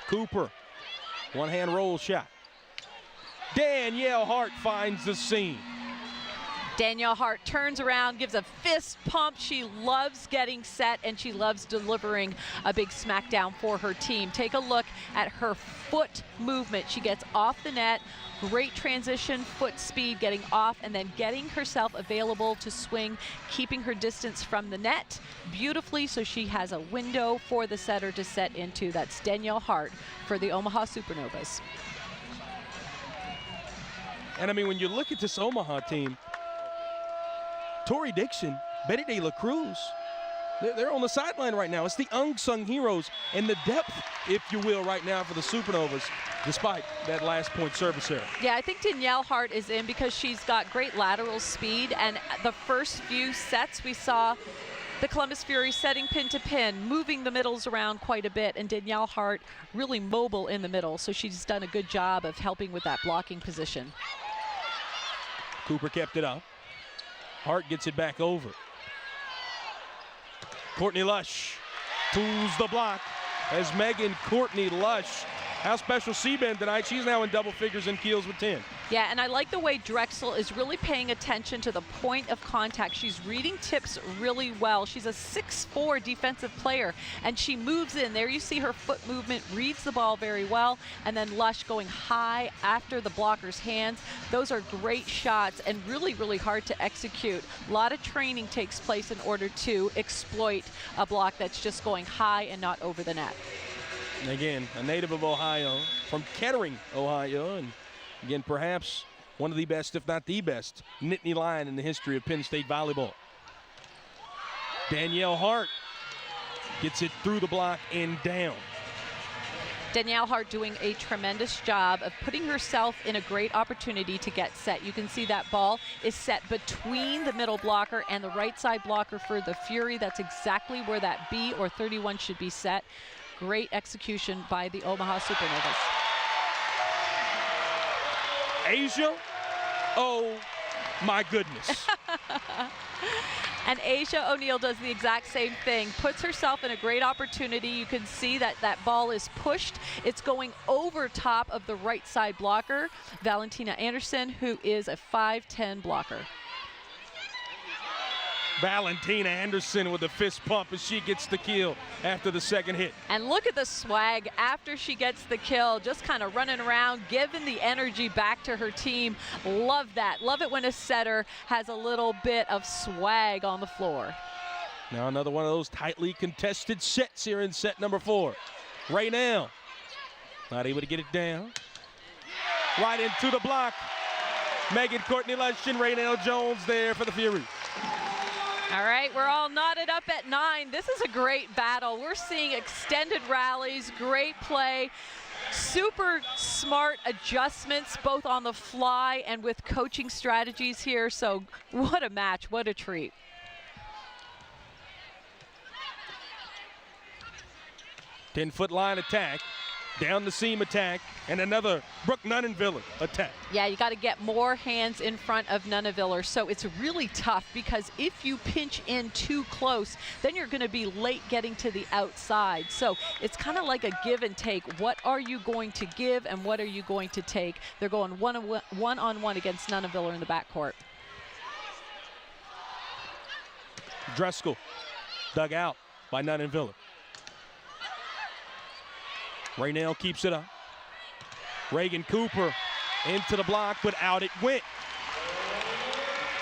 Cooper, one-hand roll shot. Danielle Hart finds the seam. Danielle Hart turns around, gives a fist pump. She loves getting set, and she loves delivering a big smackdown for her team. Take a look at her foot movement. She gets off the net, great transition, foot speed, getting off, and then getting herself available to swing, keeping her distance from the net beautifully, so she has a window for the setter to set into. That's Danielle Hart for the Omaha Supernovas. And I mean, when you look at this Omaha team, Tori Dixon, Betty De La Cruz, they're on the sideline right now. It's the unsung heroes and the depth, if you will, right now for the Supernovas, despite that last point service error. Yeah, I think Danielle Hart is in because she's got great lateral speed, and the first few sets we saw the Columbus Fury setting pin to pin, moving the middles around quite a bit, and Danielle Hart really mobile in the middle, so she's done a good job of helping with that blocking position. Cooper kept it up. Hart gets it back over. Courtney Lush tools the block as Megan Courtney Lush. How special she been tonight? She's now in double figures in kills with 10. Yeah, and I like the way Drexel is really paying attention to the point of contact. She's reading tips really well. She's a 6'4" defensive player, and she moves in. There you see her foot movement, reads the ball very well, and then Lush going high after the blocker's hands. Those are great shots and really, really hard to execute. A lot of training takes place in order to exploit a block that's just going high and not over the net. And again, a native of Ohio, from Kettering, Ohio, and again, perhaps one of the best, if not the best, Nittany Lion in the history of Penn State volleyball. Danielle Hart gets it through the block and down. Danielle Hart doing a tremendous job of putting herself in a great opportunity to get set. You can see that ball is set between the middle blocker and the right side blocker for the Fury. That's exactly where that B or 31 should be set. Great execution by the Omaha Supernovas. Asia, oh my goodness. And Asia O'Neal does the exact same thing, puts herself in a great opportunity. You can see that that ball is pushed. It's going over top of the right side blocker, Valentina Anderson, who is a 5'10" blocker. Valentina Anderson with a fist pump as she gets the kill after the second hit. And look at the swag after she gets the kill, just kind of running around, giving the energy back to her team. Love that. Love it when a setter has a little bit of swag on the floor. Now another one of those tightly contested sets here in set number 4. Raynell not able to get it down. Right into the block. Megan Courtney Lush and Raynell Jones there for the Fury. All right, we're all knotted up at 9. This is a great battle. We're seeing extended rallies, great play, super smart adjustments, both on the fly and with coaching strategies here. So what a match, what a treat. Ten-foot line attack, down the seam attack, and another Brooke Nunenviller attack. Yeah, you got to get more hands in front of Nunenviller. So it's really tough because if you pinch in too close, then you're going to be late getting to the outside. So it's kind of like a give and take. What are you going to give and what are you going to take? They're going one-on-one against Nunenviller in the backcourt. Driscoll dug out by Nunenviller. Raynell keeps it up. Reagan Cooper into the block, but out it went.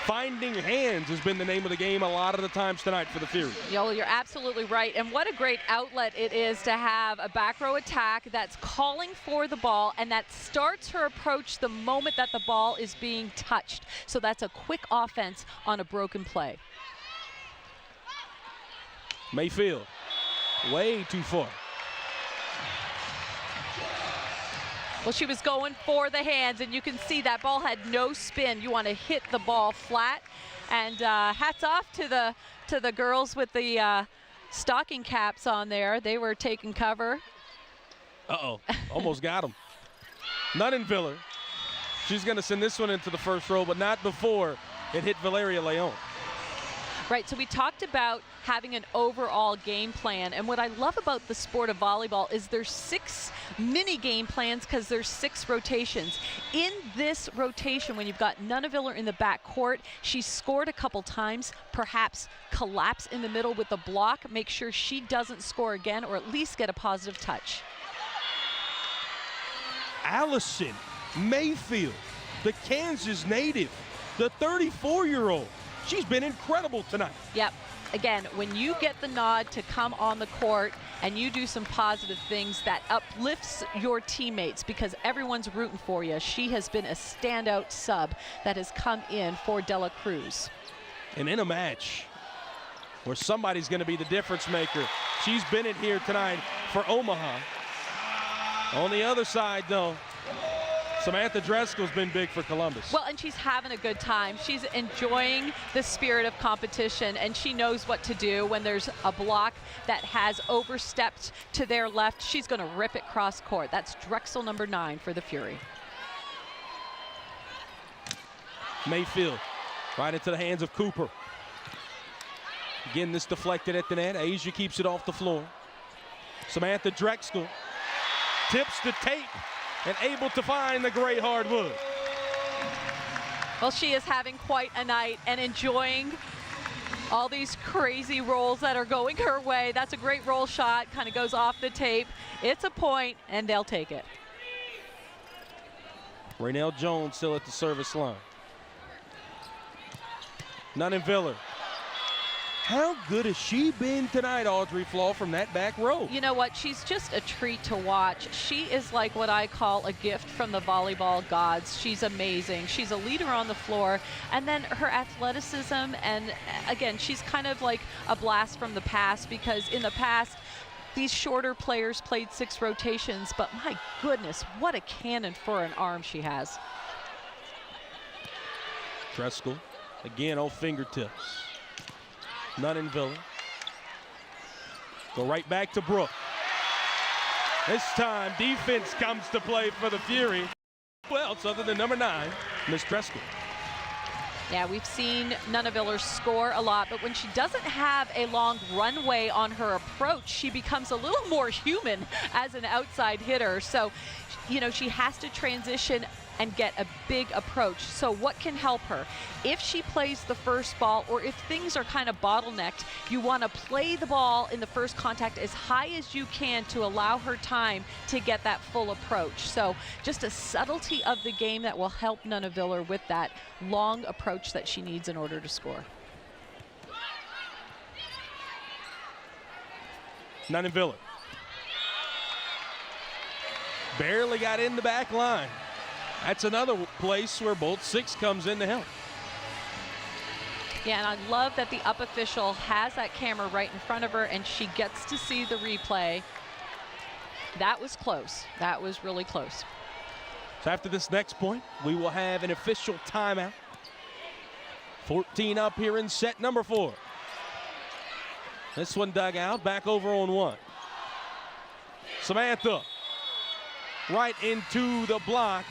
Finding hands has been the name of the game a lot of the times tonight for the Fury. You're absolutely right. And what a great outlet it is to have a back row attack that's calling for the ball and that starts her approach the moment that the ball is being touched. So that's a quick offense on a broken play. Mayfield, way too far. Well, she was going for the hands, and you can see that ball had no spin. You want to hit the ball flat. And hats off to the girls with the stocking caps on there. They were taking cover. Uh-oh, almost got him. Nunenviller, she's going to send this one into the first row, but not before it hit Valeria Leon. Right, so we talked about having an overall game plan. And what I love about the sport of volleyball is there's 6 mini game plans because there's 6 rotations. In this rotation, when you've got Nunaviller in the back court, she's scored a couple times, perhaps collapse in the middle with the block, make sure she doesn't score again or at least get a positive touch. Allison Mayfield, the Kansas native, the 34-year-old. She's been incredible tonight. Yep. Again, when you get the nod to come on the court and you do some positive things, that uplifts your teammates because everyone's rooting for you. She has been a standout sub that has come in for Dela Cruz. And in a match where somebody's going to be the difference maker, she's been in here tonight for Omaha. On the other side, though, Samantha Dreskel's been big for Columbus. Well, and she's having a good time. She's enjoying the spirit of competition, and she knows what to do when there's a block that has overstepped to their left. She's going to rip it cross court. That's Drexel number 9 for the Fury. Mayfield right into the hands of Cooper. Again, this deflected at the net. Asia keeps it off the floor. Samantha Drexel tips the tape and able to find the gray hardwood. Well, she is having quite a night and enjoying all these crazy rolls that are going her way. That's a great roll shot, kind of goes off the tape. It's a point, and they'll take it. Raynell Jones still at the service line. Nunaviller. How good has she been tonight, Audrey Flaw, from that back row? You know what? She's just a treat to watch. She is like what I call a gift from the volleyball gods. She's amazing. She's a leader on the floor. And then her athleticism, and again, she's kind of like a blast from the past because in the past, these shorter players played 6 rotations, but my goodness, what a cannon for an arm she has. Dreskel, again, on fingertips. Nunaviller. Go right back to Brooke. This time, defense comes to play for the Fury. Who else other than number 9, Miss Dreskel? Yeah, we've seen Nunaviller score a lot, but when she doesn't have a long runway on her approach, she becomes a little more human as an outside hitter. So, you know, she has to transition and get a big approach. So what can help her? If she plays the first ball or if things are kind of bottlenecked, you want to play the ball in the first contact as high as you can to allow her time to get that full approach. So just a subtlety of the game that will help Nunaviller with that long approach that she needs in order to score. Nunaviller. Barely got in the back line. That's another place where both 6 comes in to help. Yeah, and I love that the up official has that camera right in front of her and she gets to see the replay. That was close. That was really close. So after this next point, we will have an official timeout. 14 up here in set number 4. This one dug out, back over on 1. Samantha right into the block.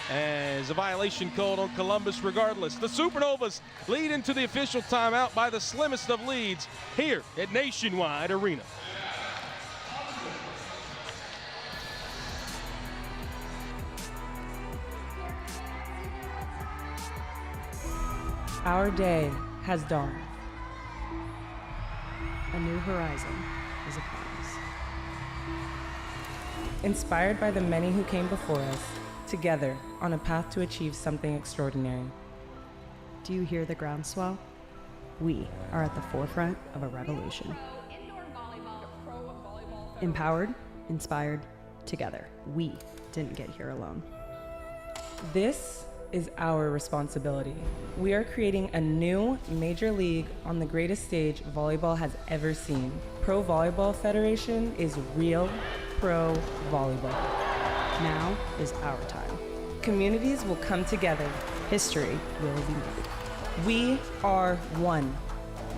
As a violation called on Columbus regardless. The Supernovas lead into the official timeout by the slimmest of leads here at Nationwide Arena. Our day has dawned. A new horizon is upon us. Inspired by the many who came before us, together on a path to achieve something extraordinary. Do you hear the groundswell? We are at the forefront of a revolution. Empowered, inspired, together. We didn't get here alone. This is our responsibility. We are creating a new major league on the greatest stage volleyball has ever seen. Pro Volleyball Federation is real pro volleyball. Now is our time. Communities will come together. History will be made. We are one.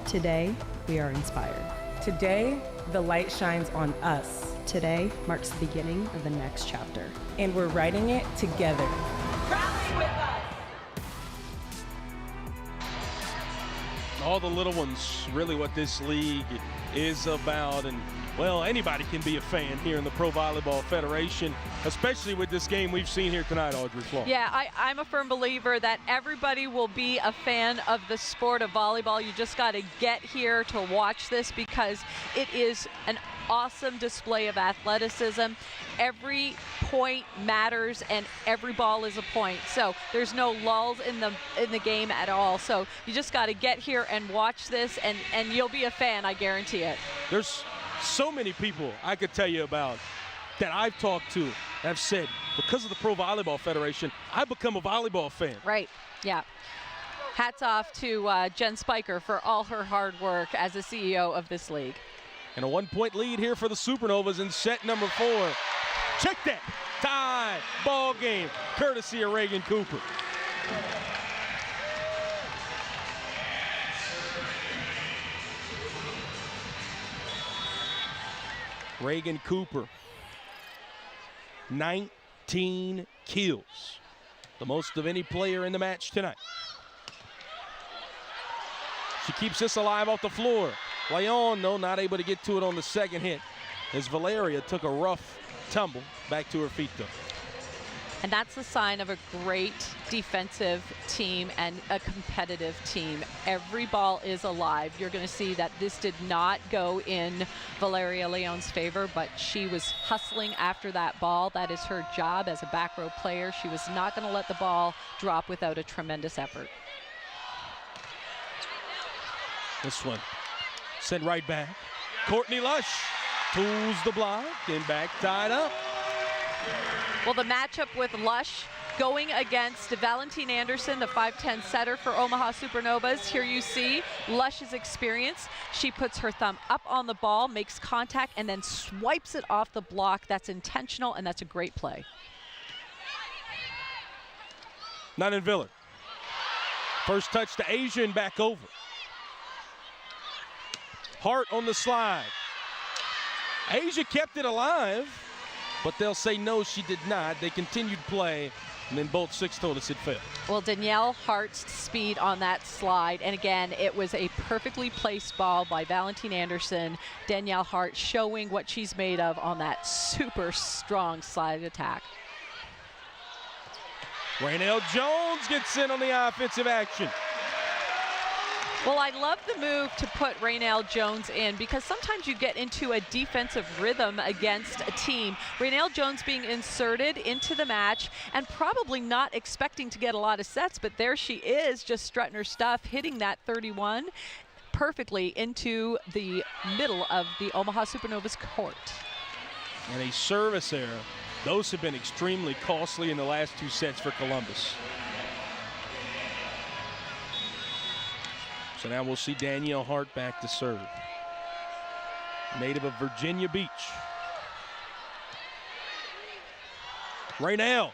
Today, we are inspired. Today, the light shines on us. Today marks the beginning of the next chapter. And we're writing it together. Rally with us! all the little ones, really what this league is about. And, well, anybody can be a fan here in the Pro Volleyball Federation, especially with this game we've seen here tonight, Audrey Flaw. Yeah, I'm a firm believer that everybody will be a fan of the sport of volleyball. You just got to get here to watch this because it is an awesome display of athleticism. Every point matters and every ball is a point. So there's no lulls in the game at all. So you just got to get here and watch this and you'll be a fan, I guarantee it. There's so many people I could tell you about that I've talked to have said, because of the Pro Volleyball Federation, I've become a volleyball fan. Right, yeah. Hats off to Jen Spiker for all her hard work as the CEO of this league. And a 1-point lead here for the Supernovas in set number 4. Check that. Tie ball game, courtesy of Reagan Cooper. Reagan Cooper, 19 kills, the most of any player in the match tonight. She keeps this alive off the floor. Leon, though, not able to get to it on the second hit as Valeria took a rough tumble back to her feet, though. And that's a sign of a great defensive team and a competitive team. Every ball is alive. You're going to see that this did not go in Valeria Leon's favor, but she was hustling after that ball. That is her job as a back row player. She was not going to let the ball drop without a tremendous effort. This one sent right back. Courtney Lush tools the block and back tied up. Well, the matchup with Lush going against Valentine Anderson, the 5'10" setter for Omaha Supernovas. Here you see Lush's experience. She puts her thumb up on the ball, makes contact, and then swipes it off the block. That's intentional, and that's a great play. Not in Villard. First touch to Asia and back over. Hart on the slide. Asia kept it alive, but they'll say no, she did not. They continued play, and then both six told us it failed. Well, Danielle Hart's speed on that slide, and again, it was a perfectly placed ball by Valentine Anderson. Danielle Hart showing what she's made of on that super strong slide attack. Raynell Jones gets in on the offensive action. Well, I love the move to put Raynell Jones in because sometimes you get into a defensive rhythm against a team. Raynell Jones being inserted into the match and probably not expecting to get a lot of sets, but there she is just strutting her stuff, hitting that 31 perfectly into the middle of the Omaha Supernovas court. And a service error. Those have been extremely costly in the last two sets for Columbus. So now we'll see Danielle Hart back to serve. Native of Virginia Beach. Raynell.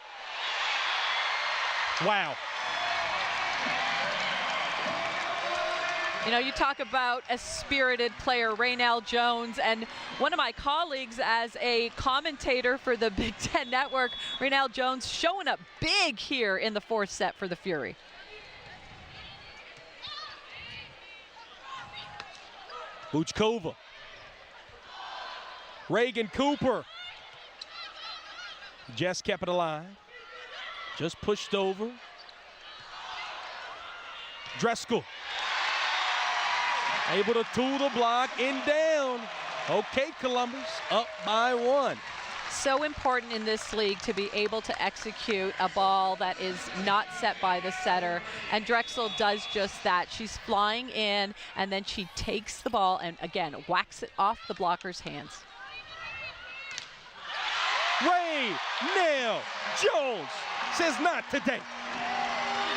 Wow. You know, you talk about a spirited player, Raynell Jones, and one of my colleagues as a commentator for the Big Ten Network, Raynell Jones showing up big here in the fourth set for the Fury. Buchkova. Reagan Cooper. Jess kept it alive. Just pushed over. Dreskel. Able to tool the block and down. Okay, Columbus, up by 1. So important in this league to be able to execute a ball that is not set by the setter, and Drexel does just that. She's flying in, and then she takes the ball and, again, whacks it off the blocker's hands. Raynell Jones says not today.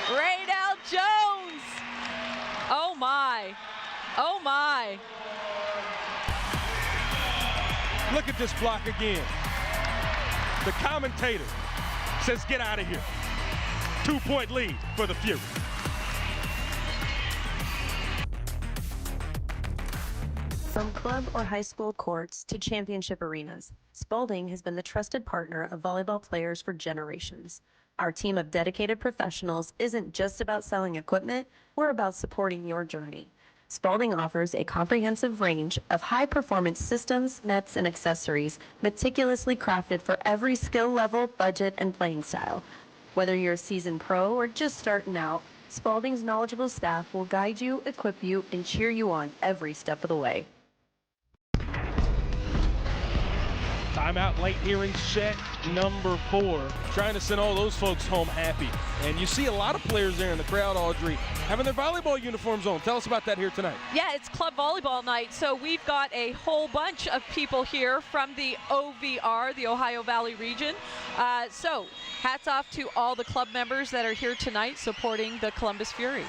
Raynell Jones! Oh, my. Oh, my. Look at this block again. The commentator says get out of here. 2-point lead for the Fury. From club or high school courts to championship arenas, Spalding has been the trusted partner of volleyball players for generations. Our team of dedicated professionals isn't just about selling equipment, we're about supporting your journey. Spalding offers a comprehensive range of high-performance systems, nets, and accessories meticulously crafted for every skill level, budget, and playing style. Whether you're a seasoned pro or just starting out, Spalding's knowledgeable staff will guide you, equip you, and cheer you on every step of the way. Timeout late here in set number 4. Trying to send all those folks home happy. And you see a lot of players there in the crowd, Audrey, having their volleyball uniforms on. Tell us about that here tonight. Yeah, it's club volleyball night, so we've got a whole bunch of people here from the OVR, the Ohio Valley region. So hats off to all the club members that are here tonight supporting the Columbus Fury.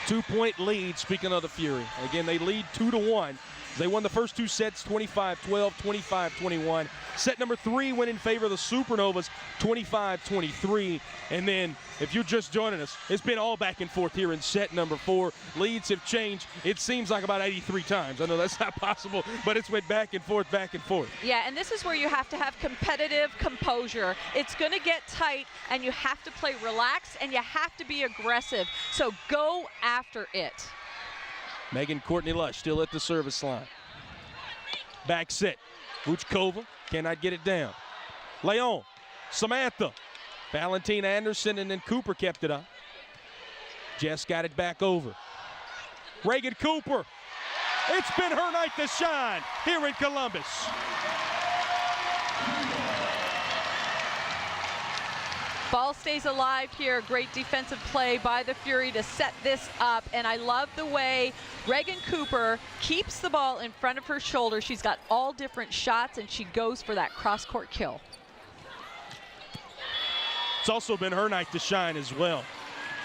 2-point lead, speaking of the Fury. Again, they lead 2-1. They won the first 2 sets, 25-12, 25-21. Set number 3 went in favor of the Supernovas, 25-23. And then, if you're just joining us, it's been all back and forth here in set number 4. Leads have changed, it seems like about 83 times. I know that's not possible, but it's went back and forth, back and forth. Yeah, and this is where you have to have competitive composure. It's going to get tight, and you have to play relaxed, and you have to be aggressive. So go after it. Megan Courtney Lush still at the service line. Back set. Vuchkova cannot get it down. Leon, Samantha, Valentine Anderson, and then Cooper kept it up. Jess got it back over. Reagan Cooper. It's been her night to shine here in Columbus. Ball stays alive here. Great defensive play by the Fury to set this up. And I love the way Reagan Cooper keeps the ball in front of her shoulder. She's got all different shots, and she goes for that cross-court kill. It's also been her night to shine as well.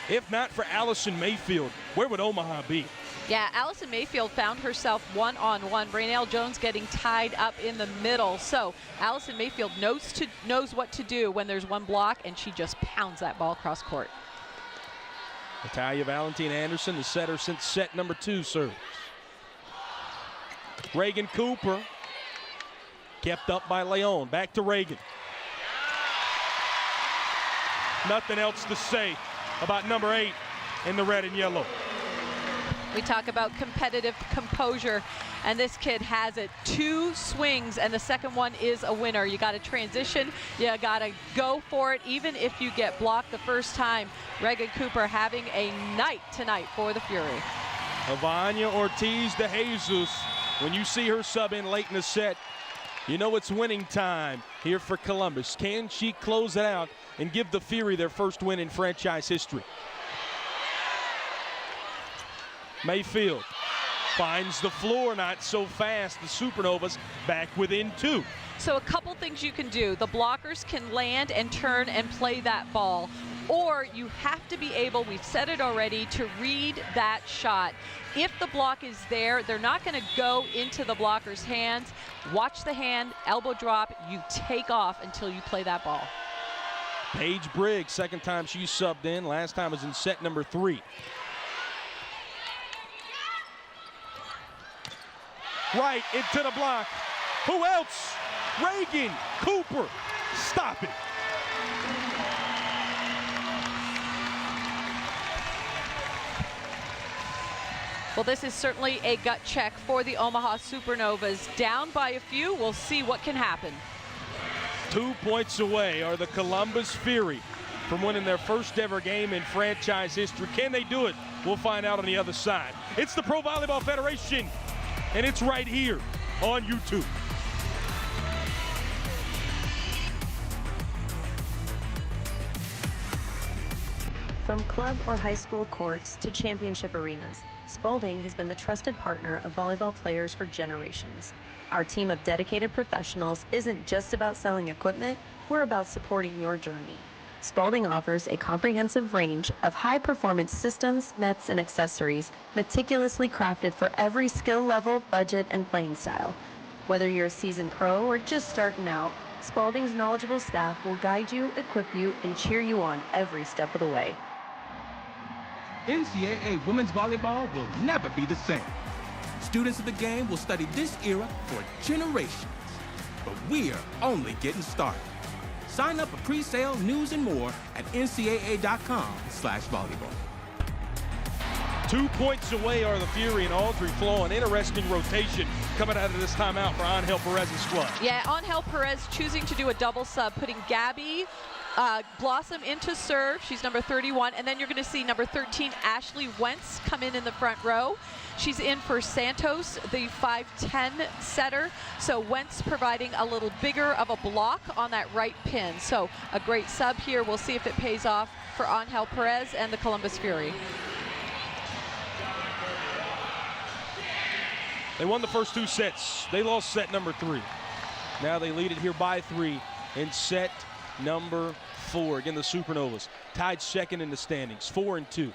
If not for Allison Mayfield, where would Omaha be? Yeah, Allison Mayfield found herself one-on-one. Brainelle Jones getting tied up in the middle. So Allison Mayfield knows what to do when there's one block, and she just pounds that ball across court. Natalia Valentine Anderson, the setter since set number 2 serves. Reagan Cooper, kept up by Leon. Back to Reagan. Nothing else to say about number 8 in the red and yellow. We talk about competitive composure, and this kid has it. 2 swings, and the second one is a winner. You got to transition. You got to go for it, even if you get blocked the first time. Reagan Cooper having a night tonight for the Fury. Ivania Ortiz de Jesus, when you see her sub in late in the set, you know it's winning time here for Columbus. Can she close it out and give the Fury their first win in franchise history? Mayfield finds the floor, not so fast. The Supernovas back within 2. So a couple things you can do. The blockers can land and turn and play that ball. Or you have to be able, we've said it already, to read that shot. If the block is there, they're not going to go into the blocker's hands. Watch the hand, elbow drop, you take off until you play that ball. Paige Briggs, second time she subbed in. Last time was in set number 3. Right into the block. Who else? Reagan Cooper. Stop it. Well, this is certainly a gut check for the Omaha Supernovas. Down by a few, we'll see what can happen. 2 points away are the Columbus Fury from winning their first ever game in franchise history. Can they do it? We'll find out on the other side. It's the Pro Volleyball Federation, and it's right here on YouTube. From club or high school courts to championship arenas, Spalding has been the trusted partner of volleyball players for generations. Our team of dedicated professionals isn't just about selling equipment, we're about supporting your journey. Spalding offers a comprehensive range of high-performance systems, nets, and accessories meticulously crafted for every skill level, budget, and playing style. Whether you're a seasoned pro or just starting out, Spalding's knowledgeable staff will guide you, equip you, and cheer you on every step of the way. NCAA women's volleyball will never be the same. Students of the game will study this era for generations. But we're only getting started. Sign up for pre-sale, news, and more at ncaa.com/volleyball. 2 points away are the Fury and Audrey Flaw. An interesting rotation coming out of this timeout for Angel Perez's squad. Yeah, Angel Perez choosing to do a double sub, putting Gabby Blossom into serve. She's number 31. And then you're going to see number 13, Ashley Wentz, come in the front row. She's in for Santos, the 5'10 setter. So Wentz providing a little bigger of a block on that right pin. So a great sub here. We'll see if it pays off for Angel Perez and the Columbus Fury. They won the first 2 sets. They lost set number 3. Now they lead it here by 3 in set number 4. Again, the Supernovas tied second in the standings, 4-2.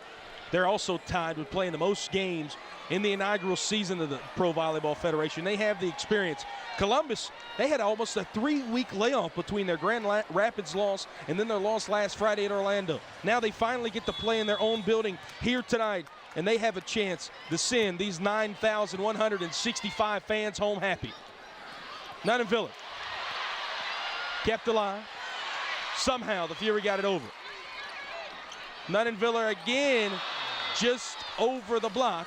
They're also tied with playing the most games in the inaugural season of the Pro Volleyball Federation. They have the experience. Columbus, they had almost a 3-week layoff between their Grand Rapids loss and then their loss last Friday in Orlando. Now they finally get to play in their own building here tonight, and they have a chance to send these 9,165 fans home happy. Nunavilla kept alive. Somehow the Fury got it over. Nunavilla again just over the block,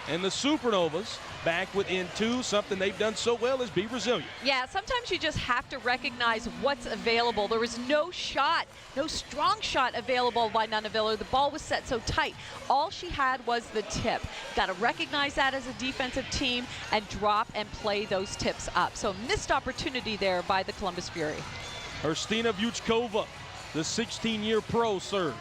and the Supernovas back within 2. Something they've done so well is be resilient. Yeah, sometimes you just have to recognize what's available. There was no shot, no strong shot available by Nunavilla. The ball was set so tight. All she had was the tip. Got to recognize that as a defensive team and drop and play those tips up. So missed opportunity there by the Columbus Fury. Erstina Vuchkova, the 16-year pro, serves.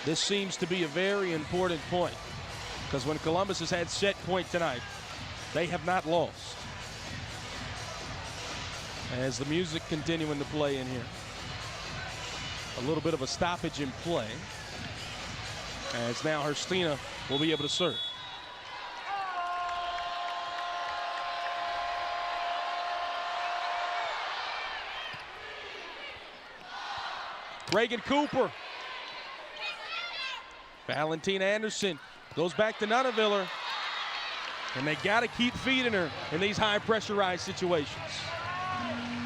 This seems to be a very important point because when Columbus has had set point tonight, they have not lost. As the music continuing to play in here. A little bit of a stoppage in play as now Erstina will be able to serve. Reagan Cooper. Valentina Anderson goes back to Nunavilla, and they got to keep feeding her in these high pressurized situations.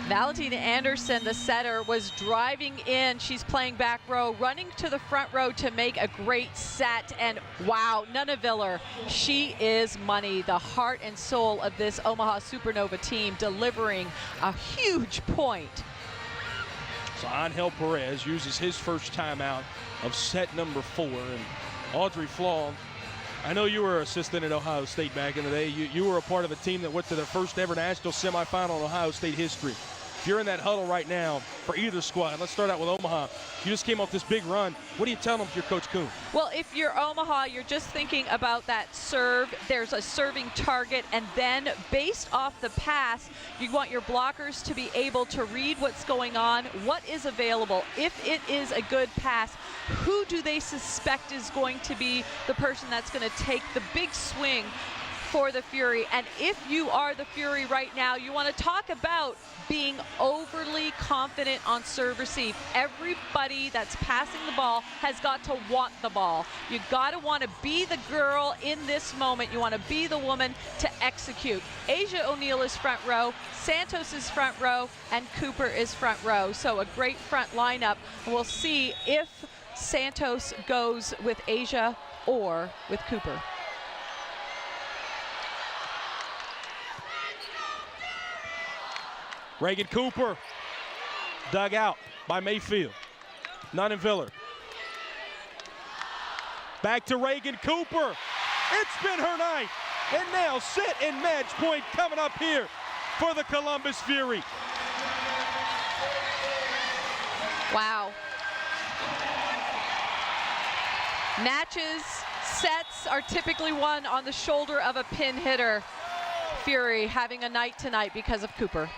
Valentina Anderson, the setter, was driving in. She's playing back row, running to the front row to make a great set. And wow, Nunavilla, she is money. The heart and soul of this Omaha Supernova team, delivering a huge point. So Angel Perez uses his first timeout of set number 4. And Audrey Flaw, I know you were an assistant at Ohio State back in the day. You were a part of a team that went to their first ever national semifinal in Ohio State history. If you're in that huddle right now for either squad, let's start out with Omaha. You just came off this big run. What do you tell them if you're Coach Kuhn? Well, if you're Omaha, you're just thinking about that serve. There's a serving target, and then based off the pass, you want your blockers to be able to read what's going on, what is available. If it is a good pass, who do they suspect is going to be the person that's going to take the big swing for the Fury? And if you are the Fury right now, you want to talk about being overly confident on serve receive. Everybody that's passing the ball has got to want the ball. You got to want to be the girl in this moment. You want to be the woman to execute. Asia O'Neal is front row, Santos is front row, and Cooper is front row. So a great front lineup. We'll see if Santos goes with Asia or with Cooper. Reagan Cooper dug out by Mayfield. Nunavilla. Back to Reagan Cooper. It's been her night. And now set and match point coming up here for the Columbus Fury. Wow. Matches, sets are typically won on the shoulder of a pin hitter. Fury having a night tonight because of Cooper.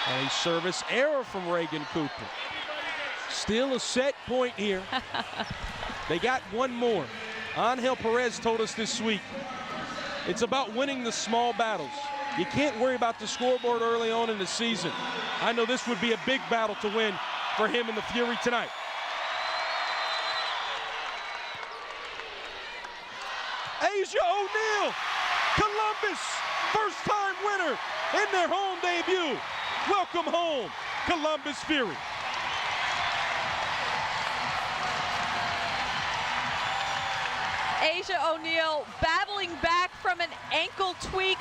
And a service error from Reagan Cooper. Still a set point here. They got one more. Angel Perez told us this week, it's about winning the small battles. You can't worry about the scoreboard early on in the season. I know this would be a big battle to win for him and the Fury tonight. Asia O'Neal, Columbus, first-time winner in their home debut. Welcome home, Columbus Fury. Asia O'Neal battling back from an ankle tweak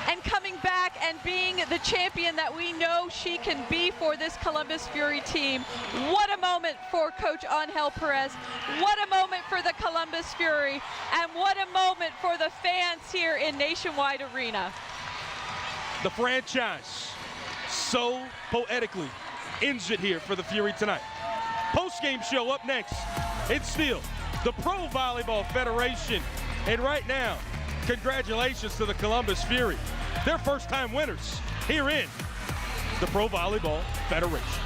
and coming back and being the champion that we know she can be for this Columbus Fury team. What a moment for Coach Angel Perez. What a moment for the Columbus Fury. And what a moment for the fans here in Nationwide Arena. The franchise so poetically ends it here for the Fury tonight. Post-game show up next. It's still the Pro Volleyball Federation. And right now, congratulations to the Columbus Fury. They're first-time winners here in the Pro Volleyball Federation.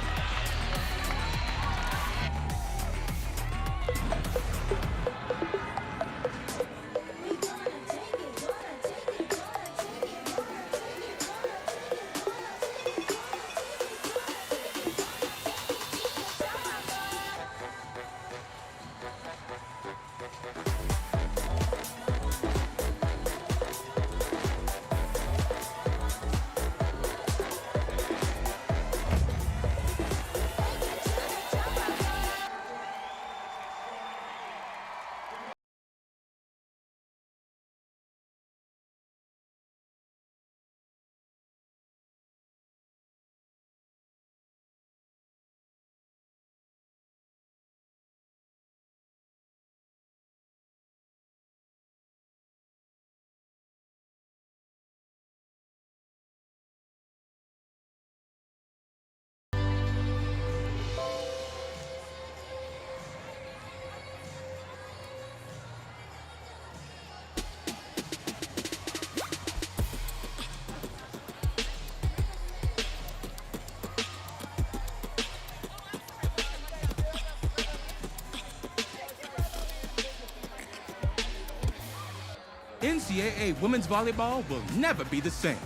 NCAA women's volleyball will never be the same.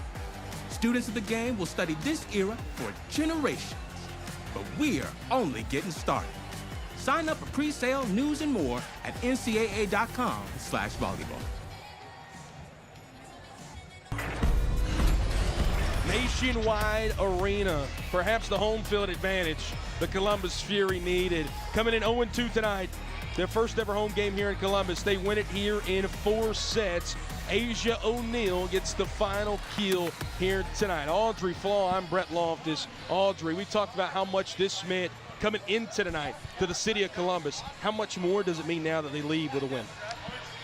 Students of the game will study this era for generations. But we're only getting started. Sign up for pre-sale news and more at ncaa.com/volleyball. Nationwide Arena, perhaps the home field advantage the Columbus Fury needed. Coming in 0-2 tonight, their first ever home game here in Columbus. They win it here in 4 sets. Asia O'Neal gets the final kill here tonight. Audrey Flaw, I'm Brett Loftus. Audrey, we talked about how much this meant coming into tonight to the city of Columbus. How much more does it mean now that they leave with a win?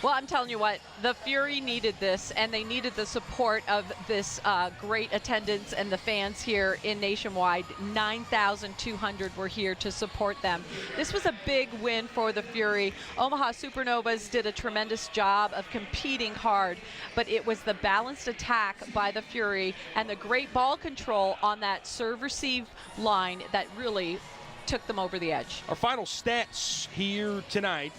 Well, I'm telling you what, the Fury needed this, and they needed the support of this great attendance and the fans here in Nationwide. 9,200 were here to support them. This was a big win for the Fury. Omaha Supernovas did a tremendous job of competing hard, but it was the balanced attack by the Fury and the great ball control on that serve-receive line that really took them over the edge. Our final stats here tonight.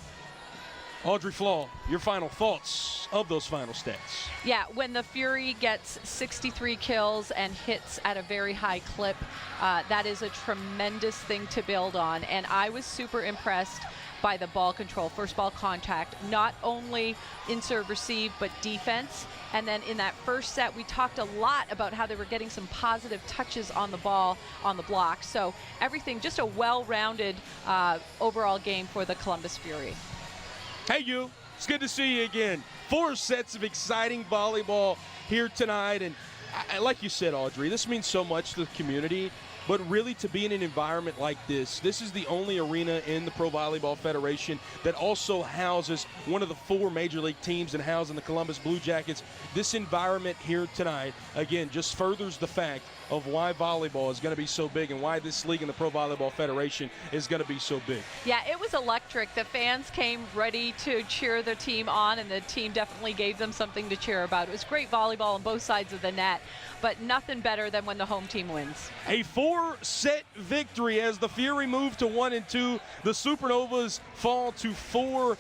Audrey Flaw, your final thoughts of those final stats? Yeah, when the Fury gets 63 kills and hits at a very high clip, that is a tremendous thing to build on. And I was super impressed by the ball control, first ball contact, not only in serve receive, but defense. And then in that first set, we talked a lot about how they were getting some positive touches on the ball, on the block. So everything, just a well-rounded overall game for the Columbus Fury. Hey, you. It's good to see you again. 4 sets of exciting volleyball here tonight. And like you said, Audrey, this means so much to the community. But really, to be in an environment like this is the only arena in the Pro Volleyball Federation that also houses one of the 4 major league teams and housing the Columbus Blue Jackets. This environment here tonight, again, just furthers the fact of why volleyball is going to be so big and why this league in the Pro Volleyball Federation is going to be so big. Yeah, it was electric. The fans came ready to cheer their team on, and the team definitely gave them something to cheer about. It was great volleyball on both sides of the net, but nothing better than when the home team wins. A 4-set victory as the Fury move to 1-2. The Supernovas fall to 4-3.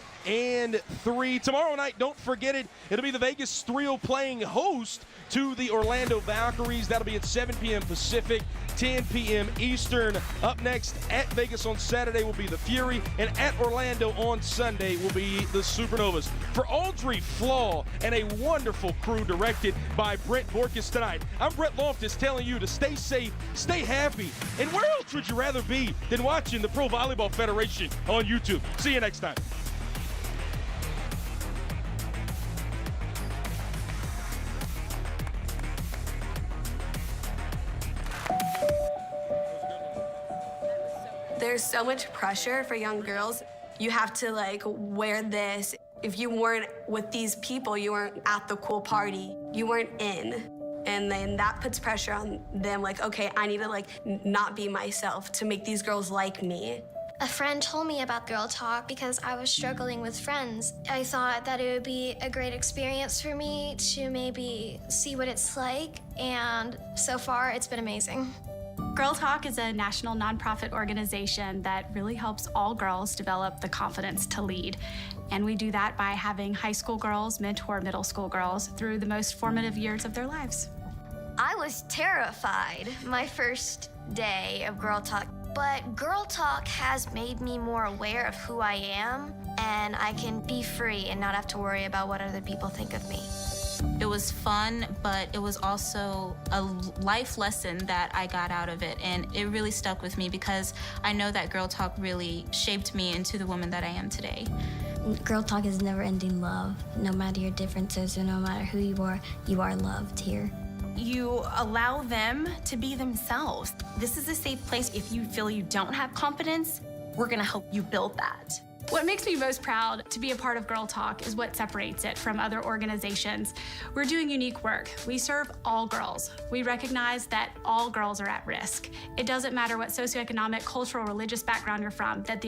Tomorrow night, don't forget it, it'll be the Vegas Thrill playing host to the Orlando Valkyries. That'll be at 7 p.m. Pacific, 10 p.m. Eastern. Up next at Vegas on Saturday will be the Fury, and at Orlando on Sunday will be the Supernovas. For Audrey Flaw and a wonderful crew directed by Brent Borkus tonight, I'm Brett Loftus telling you to stay safe, stay happy, and where else would you rather be than watching the Pro Volleyball Federation on YouTube? See you next time. There's so much pressure for young girls. You have to like wear this. If you weren't with these people, you weren't at the cool party. You weren't in. And then that puts pressure on them, like, okay, I need to like not be myself to make these girls like me. A friend told me about Girl Talk because I was struggling with friends. I thought that it would be a great experience for me to maybe see what it's like, and so far it's been amazing. Girl Talk is a national nonprofit organization that really helps all girls develop the confidence to lead. And we do that by having high school girls mentor middle school girls through the most formative years of their lives. I was terrified my first day of Girl Talk, but Girl Talk has made me more aware of who I am, and I can be free and not have to worry about what other people think of me. It was fun, but it was also a life lesson that I got out of it, and it really stuck with me because I know that Girl Talk really shaped me into the woman that I am today. Girl Talk is never-ending love. No matter your differences or no matter who you are loved here. You allow them to be themselves. This is a safe place. If you feel you don't have confidence, we're gonna help you build that. What makes me most proud to be a part of Girl Talk is what separates it from other organizations. We're doing unique work. We serve all girls. We recognize that all girls are at risk. It doesn't matter what socioeconomic, cultural, religious background you're from, that the